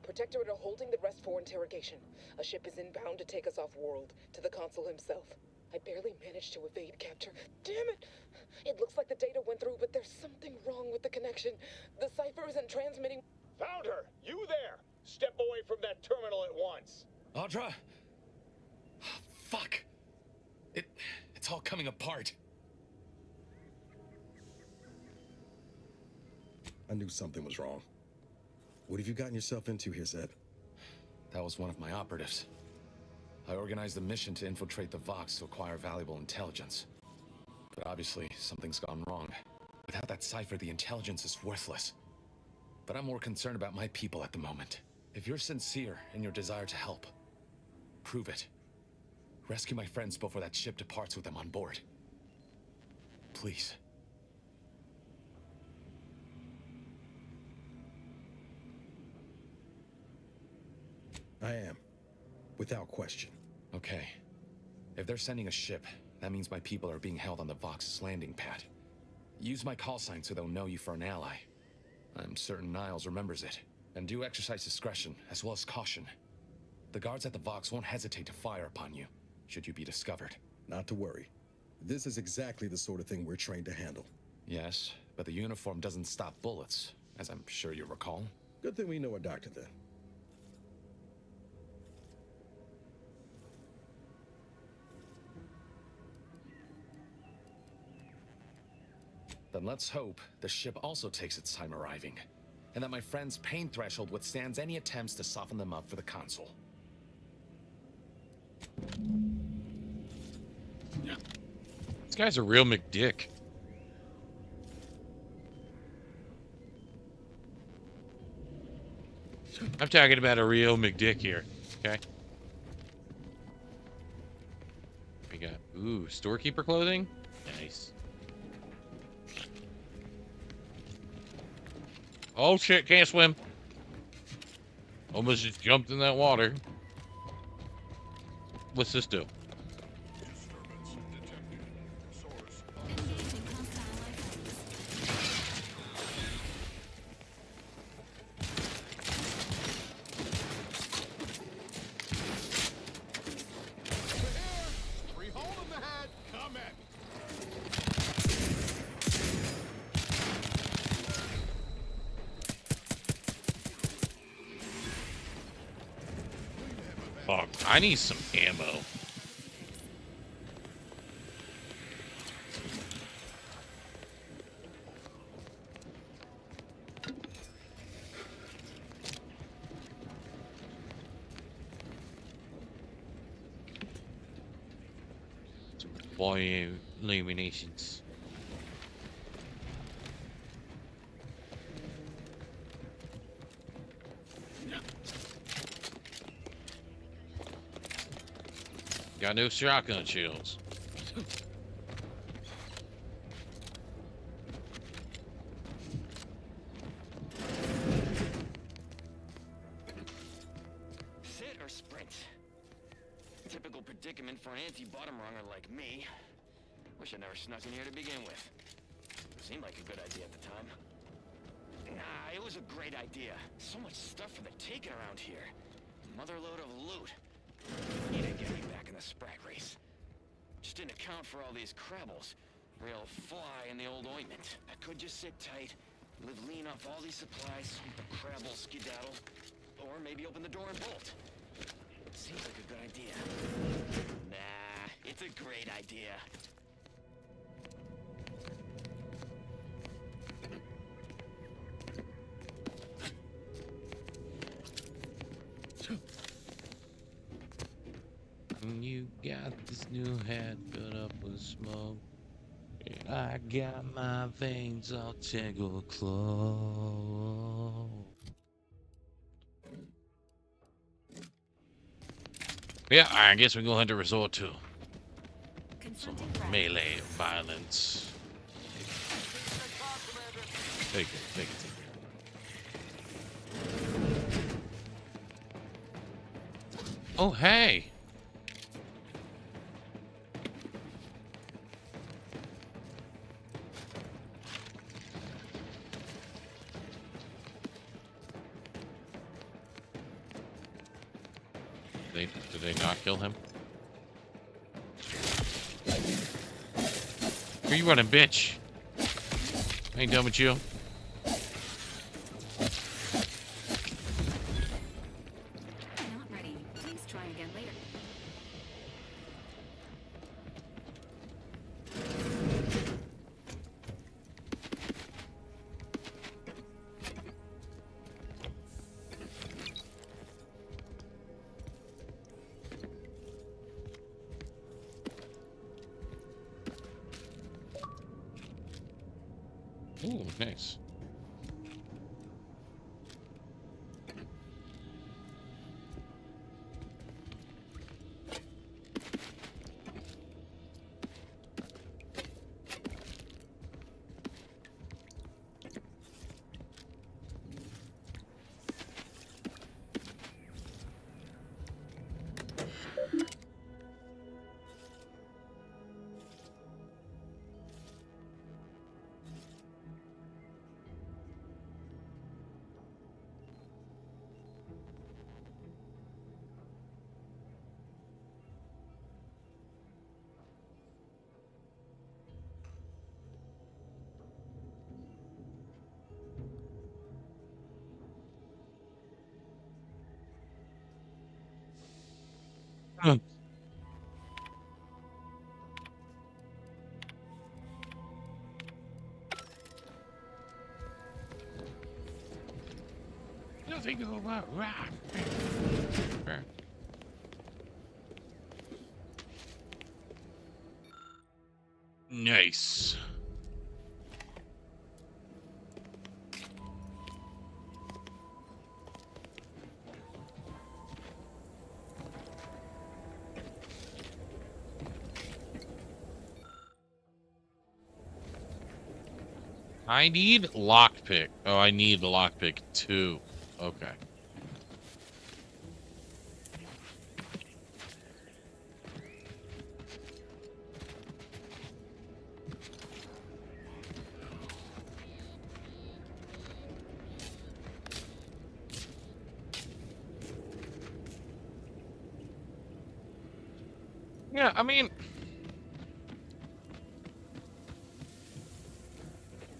Protectorate are holding the rest for interrogation. A ship is inbound to take us off-world, to the consul himself. I barely managed to evade capture. Damn it! It looks like the data went through, but there's something wrong with the connection. The cipher isn't transmitting. Found her! You there! Step away from that terminal at once! Audra? Fuck! It's all coming apart. I knew something was wrong. What have you gotten yourself into here, Zed? That was one of my operatives. I organized the mission to infiltrate the Vox to acquire valuable intelligence. But obviously, something's gone wrong. Without that cipher, the intelligence is worthless. But I'm more concerned about my people at the moment. If you're sincere in your desire to help, prove it. Rescue my friends before that ship departs with them on board. Please. I am. Without question. Okay. If they're sending a ship, that means my people are being held on the Vox's landing pad. Use my call sign so they'll know you for an ally. I'm certain Niles remembers it. And do exercise discretion, as well as caution. The guards at the Vox won't hesitate to fire upon you, should you be discovered. Not to worry. This is exactly the sort of thing we're trained to handle. Yes, but the uniform doesn't stop bullets, as I'm sure you recall. Good thing we know a doctor then. Then let's hope the ship also takes its time arriving, and that my friend's pain threshold withstands any attempts to soften them up for the console. This guy's a real McDick. I'm talking about a real McDick here, okay? We got, ooh, storekeeper clothing? Nice. Oh shit, can't swim. Almost just jumped in that water. What's this do? Fuck, I need some ammo. Boy, illuminations. Got no shotgun shells. Sit or sprint? Typical predicament for an anti-bottom runger like me. Wish I never snuck in here to begin with. Seemed like a good idea at the time. Nah, it was a great idea. So much stuff for the taking around here. Motherload of loot. Need to get me back in the sprag race. Just didn't account for all these crabbles. Real fly in the old ointment. I could just sit tight, live lean off all these supplies, hope the crabble skedaddle, or maybe open the door and bolt. Seems like a good idea. Nah, it's a great idea. You got this new hat filled up with smoke. And I got my veins all tangled close. Yeah, I guess we're gonna have to resort to some melee violence. Take it, take it. Oh, hey! Did they not kill him? Where you running, bitch? I ain't done with you. Not ready. Please try again later. Ooh, nice. Huh. Nothing over rock. Nice. I need lockpick. Oh, I need the lockpick too. Okay. Yeah, I mean,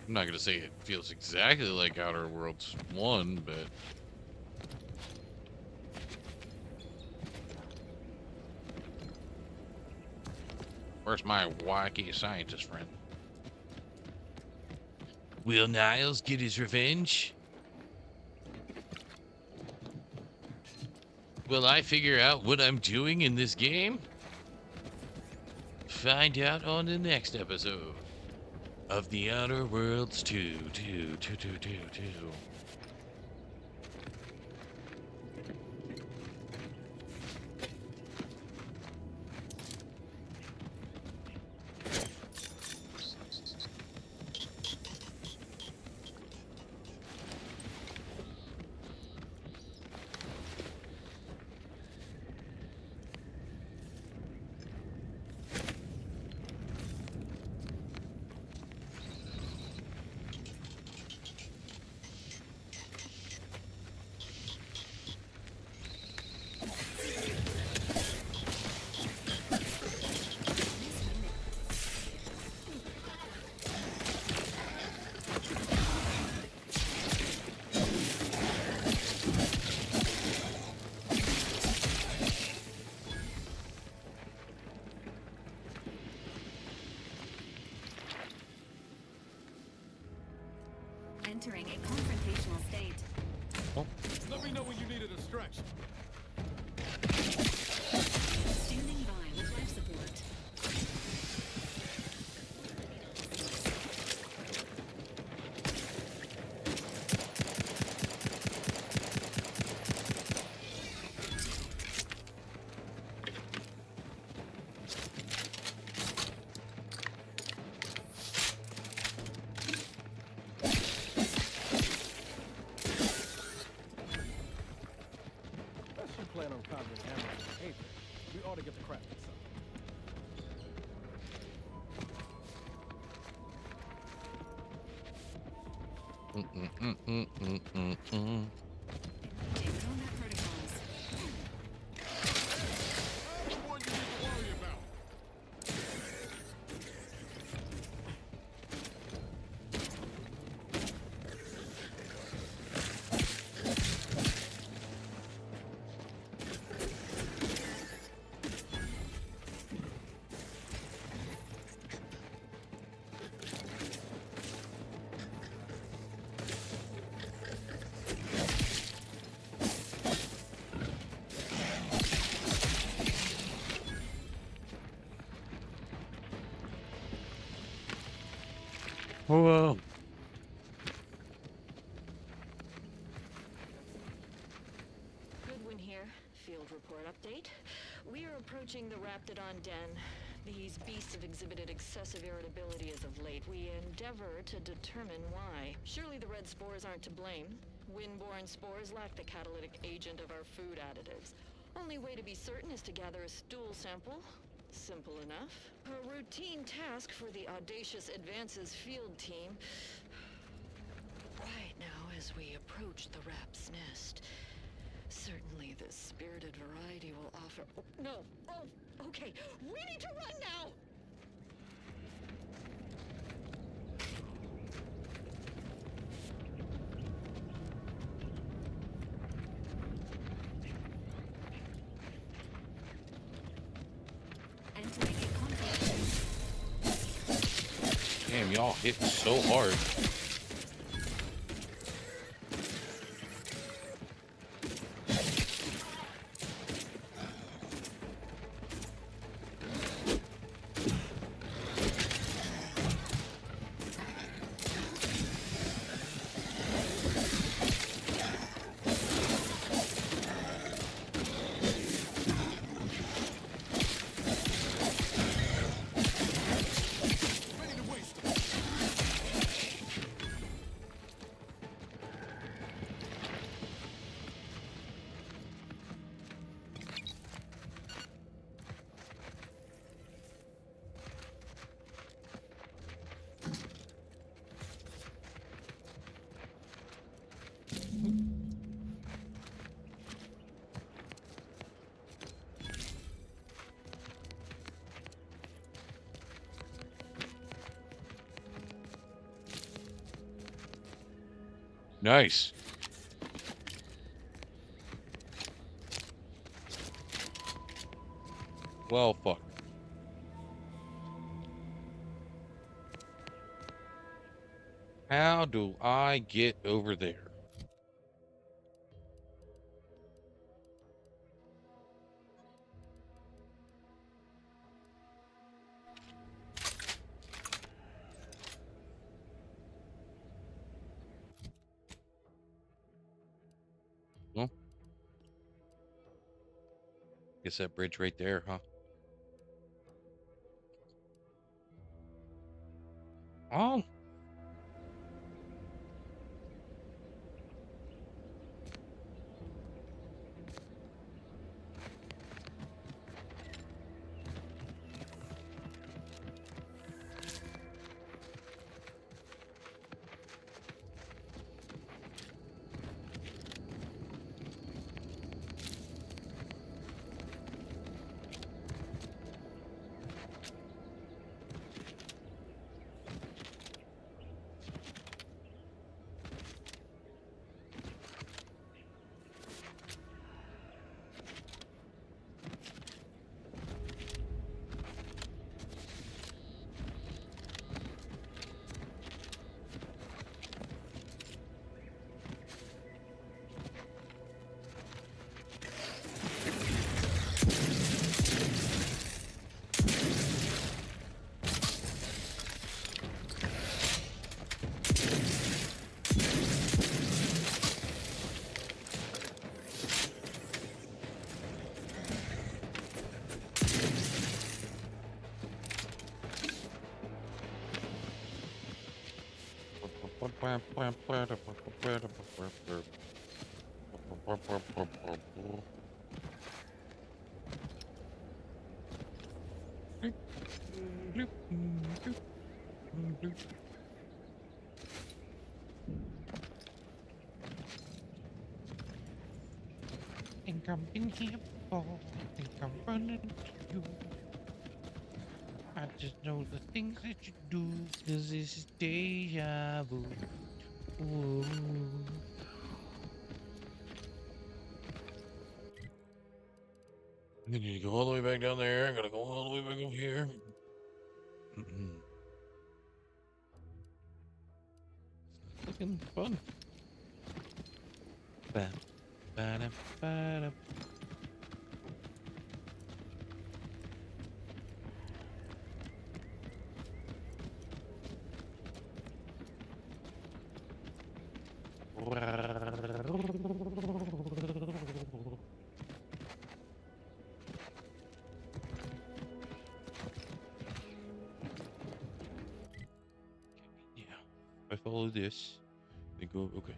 I'm not gonna say it feels exactly like Outer Worlds 1, but where's my wacky scientist friend? Will Niles get his revenge? Will I figure out what I'm doing in this game? Find out on the next episode of The Outer Worlds 2. Entering a confrontational state. Oh. Let me know when you need a distraction. Standing by with life support. Unless you plan on conjuring animals and behavior, we ought to get the crap this up. Combat protocols. What you need to worry about? Whoa. here. Field report update. We are approaching the Raptidon den. These beasts have exhibited excessive irritability as of late. We endeavor to determine why. Surely the red spores aren't to blame. Windborne spores lack the catalytic agent of our food additives. Only way to be certain is to gather a stool sample. Simple enough. A routine task for the Audacious Advances field team. Right now, as we approach the rap's nest, certainly the spirited variety will offer... Oh, no! Oh, okay. We need to run now! Damn, y'all hit so hard. Nice. Well, fuck. How do I get over there? Well, guess that bridge right there, huh? Oh. Think I'm in here before, think I'm running to you. I just know the things that you do, cause this is deja vu. Ooh. I need to go all the way back down there. I gotta go all the way back up here. Looking fun. Ba, ba, da, ba, da. follow this. Then go. Okay.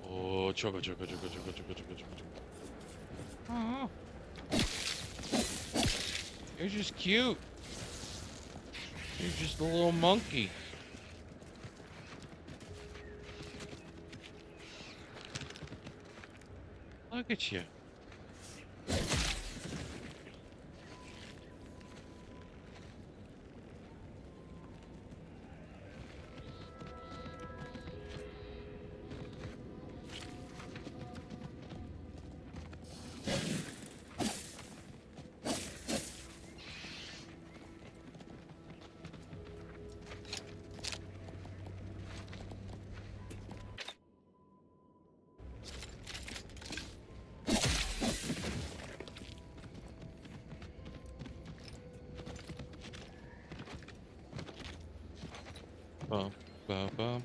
Oh, chugga, chugga, chugga, chugga, chugga, chugga, chugga. Oh. You're just cute. You're just a little monkey. Look at you. Bum, bum, bum.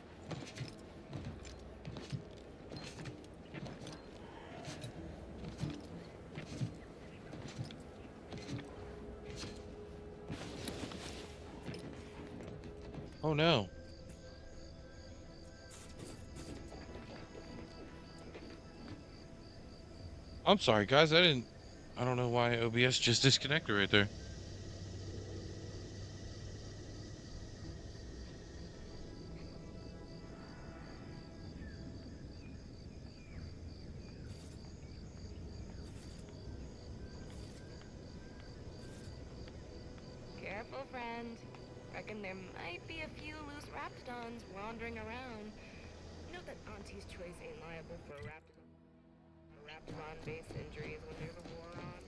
Oh no. I'm sorry, guys. I don't know why OBS just disconnected right there. Careful, friend. Reckon there might be a few loose raptidons wandering around. Note that Auntie's choice ain't liable for raptidon-based injuries when there's a war on.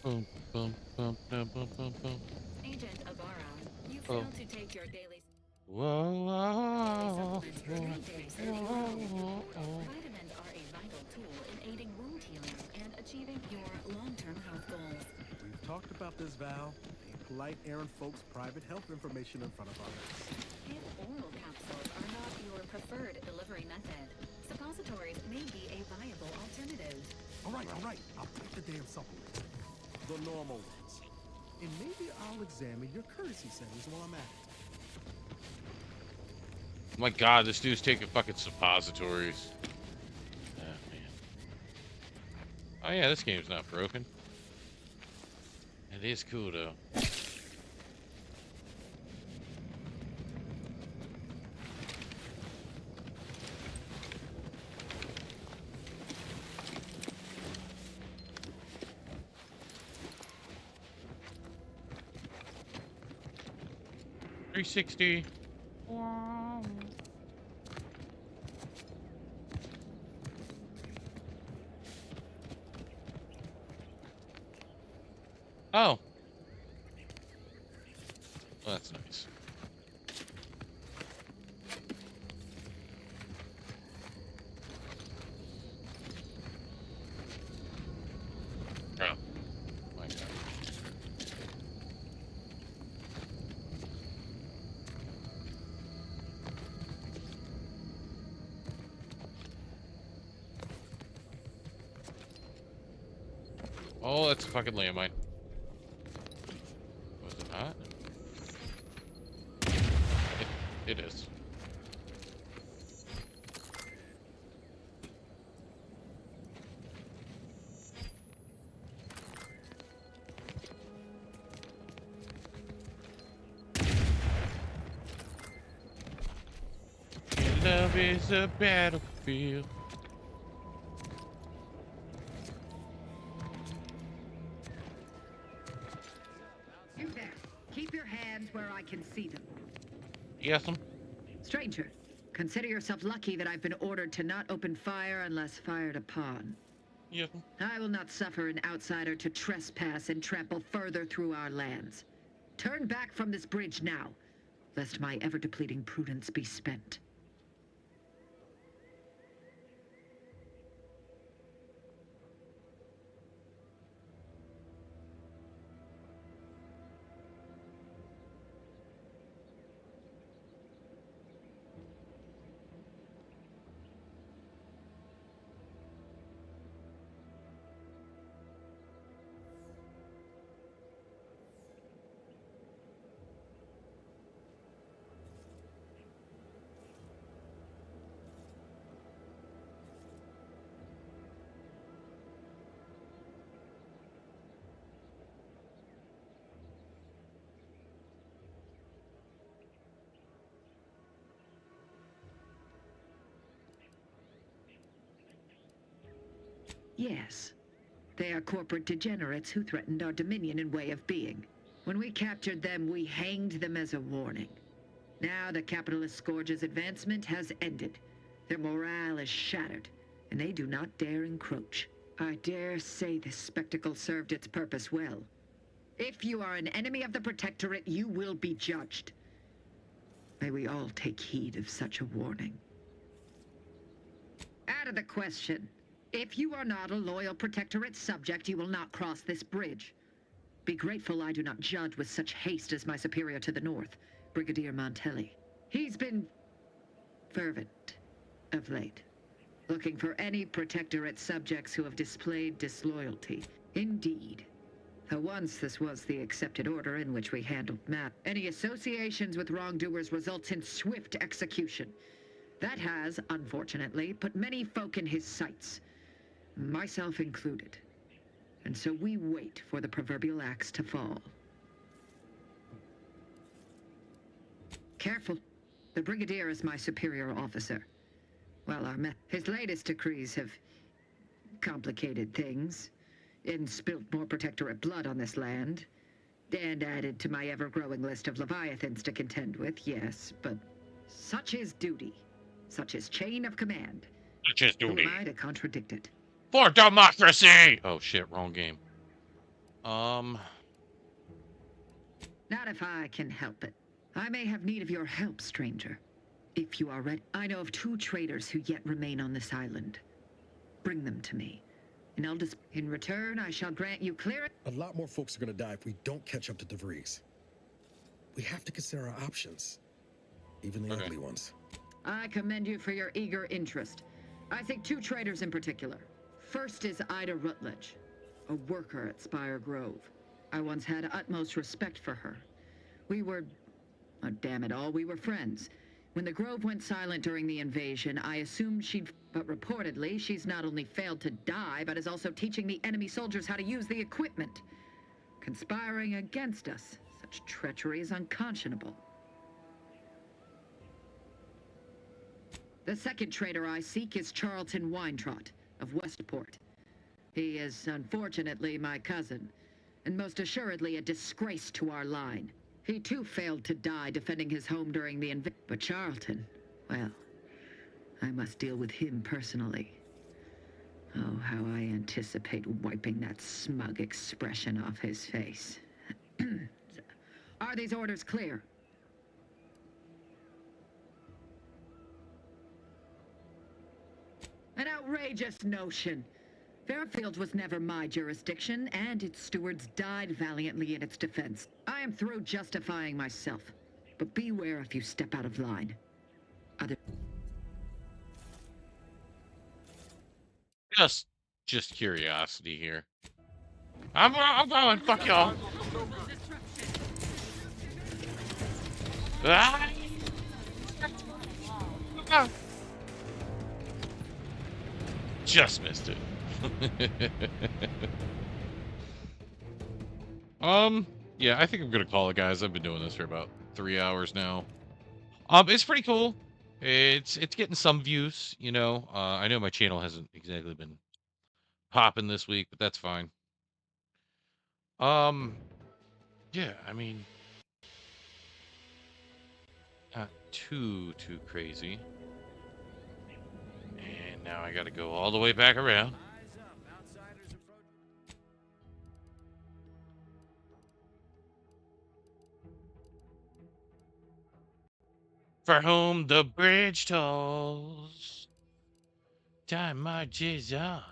Bum, bum, bum, bum, bum, bum, bum. Agent Ibarra, you Oh. failed to take your daily Whoa. supplements for 3 days in a row. Vitamins are a vital tool in aiding wound healing and achieving your long-term health goals. We've talked about this, Val. Ain't polite airing folks' private health information in front of others. If oral capsules are not your preferred delivery method, suppositories may be a viable alternative. All right. I'll take the damn supplements. The normal ones. And maybe I'll examine your courtesy settings while I'm at it. My God, this dude's taking fucking suppositories. Oh, man. Oh, yeah, this game's not broken. It is cool, though. $360. Wow. Oh. Well, that's nice. Oh. My God. Oh, that's a fucking landmine. Was it not? It is. Love is a battlefield. You there. Keep your hands where I can see them. Yes, Stranger, consider yourself lucky that I've been ordered to not open fire unless fired upon. Yes. I will not suffer an outsider to trespass and trample further through our lands. Turn back from this bridge now, lest my ever-depleting prudence be spent. Yes. They are corporate degenerates who threatened our dominion and way of being. When we captured them, we hanged them as a warning. Now the capitalist scourge's advancement has ended. Their morale is shattered, and they do not dare encroach. I dare say this spectacle served its purpose well. If you are an enemy of the Protectorate, you will be judged. May we all take heed of such a warning. Out of the question. If you are not a loyal Protectorate subject, you will not cross this bridge. Be grateful I do not judge with such haste as my superior to the north, Brigadier Montelli. He's been fervent of late, looking for any Protectorate subjects who have displayed disloyalty. Indeed. Though once this was the accepted order in which we handled any associations with wrongdoers results in swift execution. That has, unfortunately, put many folk in his sights, myself included. And so we wait for the proverbial axe to fall. Careful. The Brigadier is my superior officer. Well, his latest decrees have complicated things, and spilt more Protectorate blood on this land, and added to my ever-growing list of Leviathans to contend with, yes, but such is duty. Such is chain of command. Such is duty. Who am I to contradict it? For democracy! Oh shit, wrong game. Not if I can help it. I may have need of your help, stranger. If you are ready. I know of 2 traitors who yet remain on this island. Bring them to me. And in return, I shall grant you clearance. A lot more folks are gonna die if we don't catch up to DeVries. We have to consider our options, even the ugly ones. I commend you for your eager interest. I think 2 traitors in particular. First is Ida Rutledge, a worker at Spire Grove. I once had utmost respect for her. We were, oh, damn it all, we were friends. When the Grove went silent during the invasion, I assumed but reportedly, she's not only failed to die, but is also teaching the enemy soldiers how to use the equipment. Conspiring against us. Such treachery is unconscionable. The second traitor I seek is Charlton Weintrot of Westport. He is, unfortunately, my cousin, and most assuredly a disgrace to our line. He too failed to die defending his home during the invasion. But Charlton, well, I must deal with him personally. Oh, how I anticipate wiping that smug expression off his face. Are these orders clear? An outrageous notion. Fairfield was never my jurisdiction, and its stewards died valiantly in its defense. I am through justifying myself, but beware if you step out of line. Just curiosity here. I'm going, fuck y'all. Ah! Just missed it. Yeah, I think I'm gonna call it, guys. I've been doing this for about 3 hours now. It's pretty cool. It's getting some views, you know. I know my channel hasn't exactly been popping this week, but that's fine. Yeah, I mean, not too crazy. And now I gotta go all the way back around. For whom the bridge tolls, time marches on.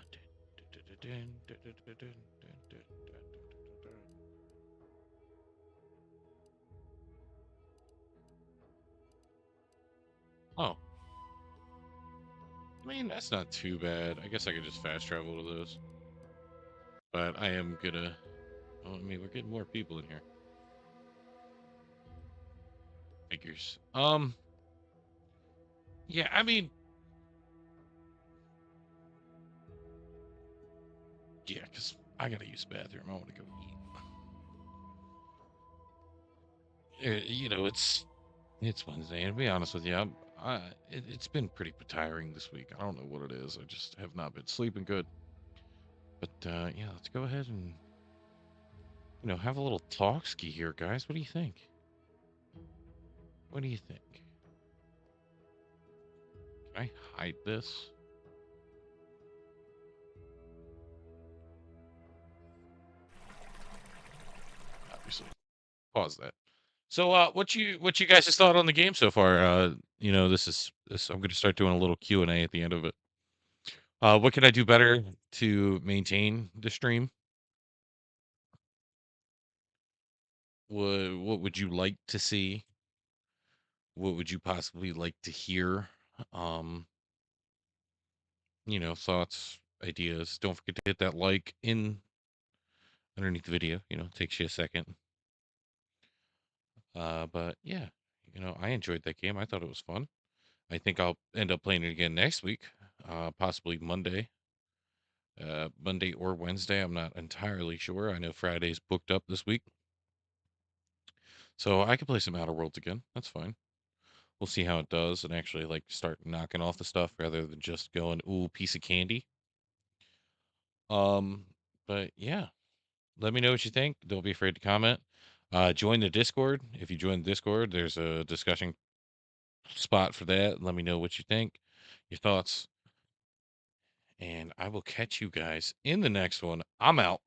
Oh. I mean, that's not too bad. I guess I could just fast travel to those. But I am gonna... Oh, I mean, we're getting more people in here. Figures. Yeah, I mean... Yeah, because I gotta use the bathroom. I want to go eat. You know, it's Wednesday, and to be honest with you, it's been pretty tiring this week. I don't know what it is. I just have not been sleeping good. But yeah, let's go ahead and have a little talk ski here, guys. What do you think? What do you think? Can I hide this? Obviously. Pause that. So what you guys just thought on the game so far? This I'm gonna start doing a little Q&A at the end of it. What can I do better to maintain the stream? What would you like to see? What would you possibly like to hear? Um, thoughts, ideas. Don't forget to hit that like in underneath the video. It takes you a second. But yeah, I enjoyed that game. I thought it was fun. I think I'll end up playing it again next week, possibly Monday. Monday or Wednesday. I'm not entirely sure. I know Friday's booked up this week. So I could play some Outer Worlds again. That's fine. We'll see how it does and actually like start knocking off the stuff rather than just going, ooh, piece of candy. Um, but yeah, let me know what you think. Don't be afraid to comment. Join the Discord. If you join the Discord, there's a discussion spot for that. Let me know what you think, your thoughts, and I will catch you guys in the next one. I'm out.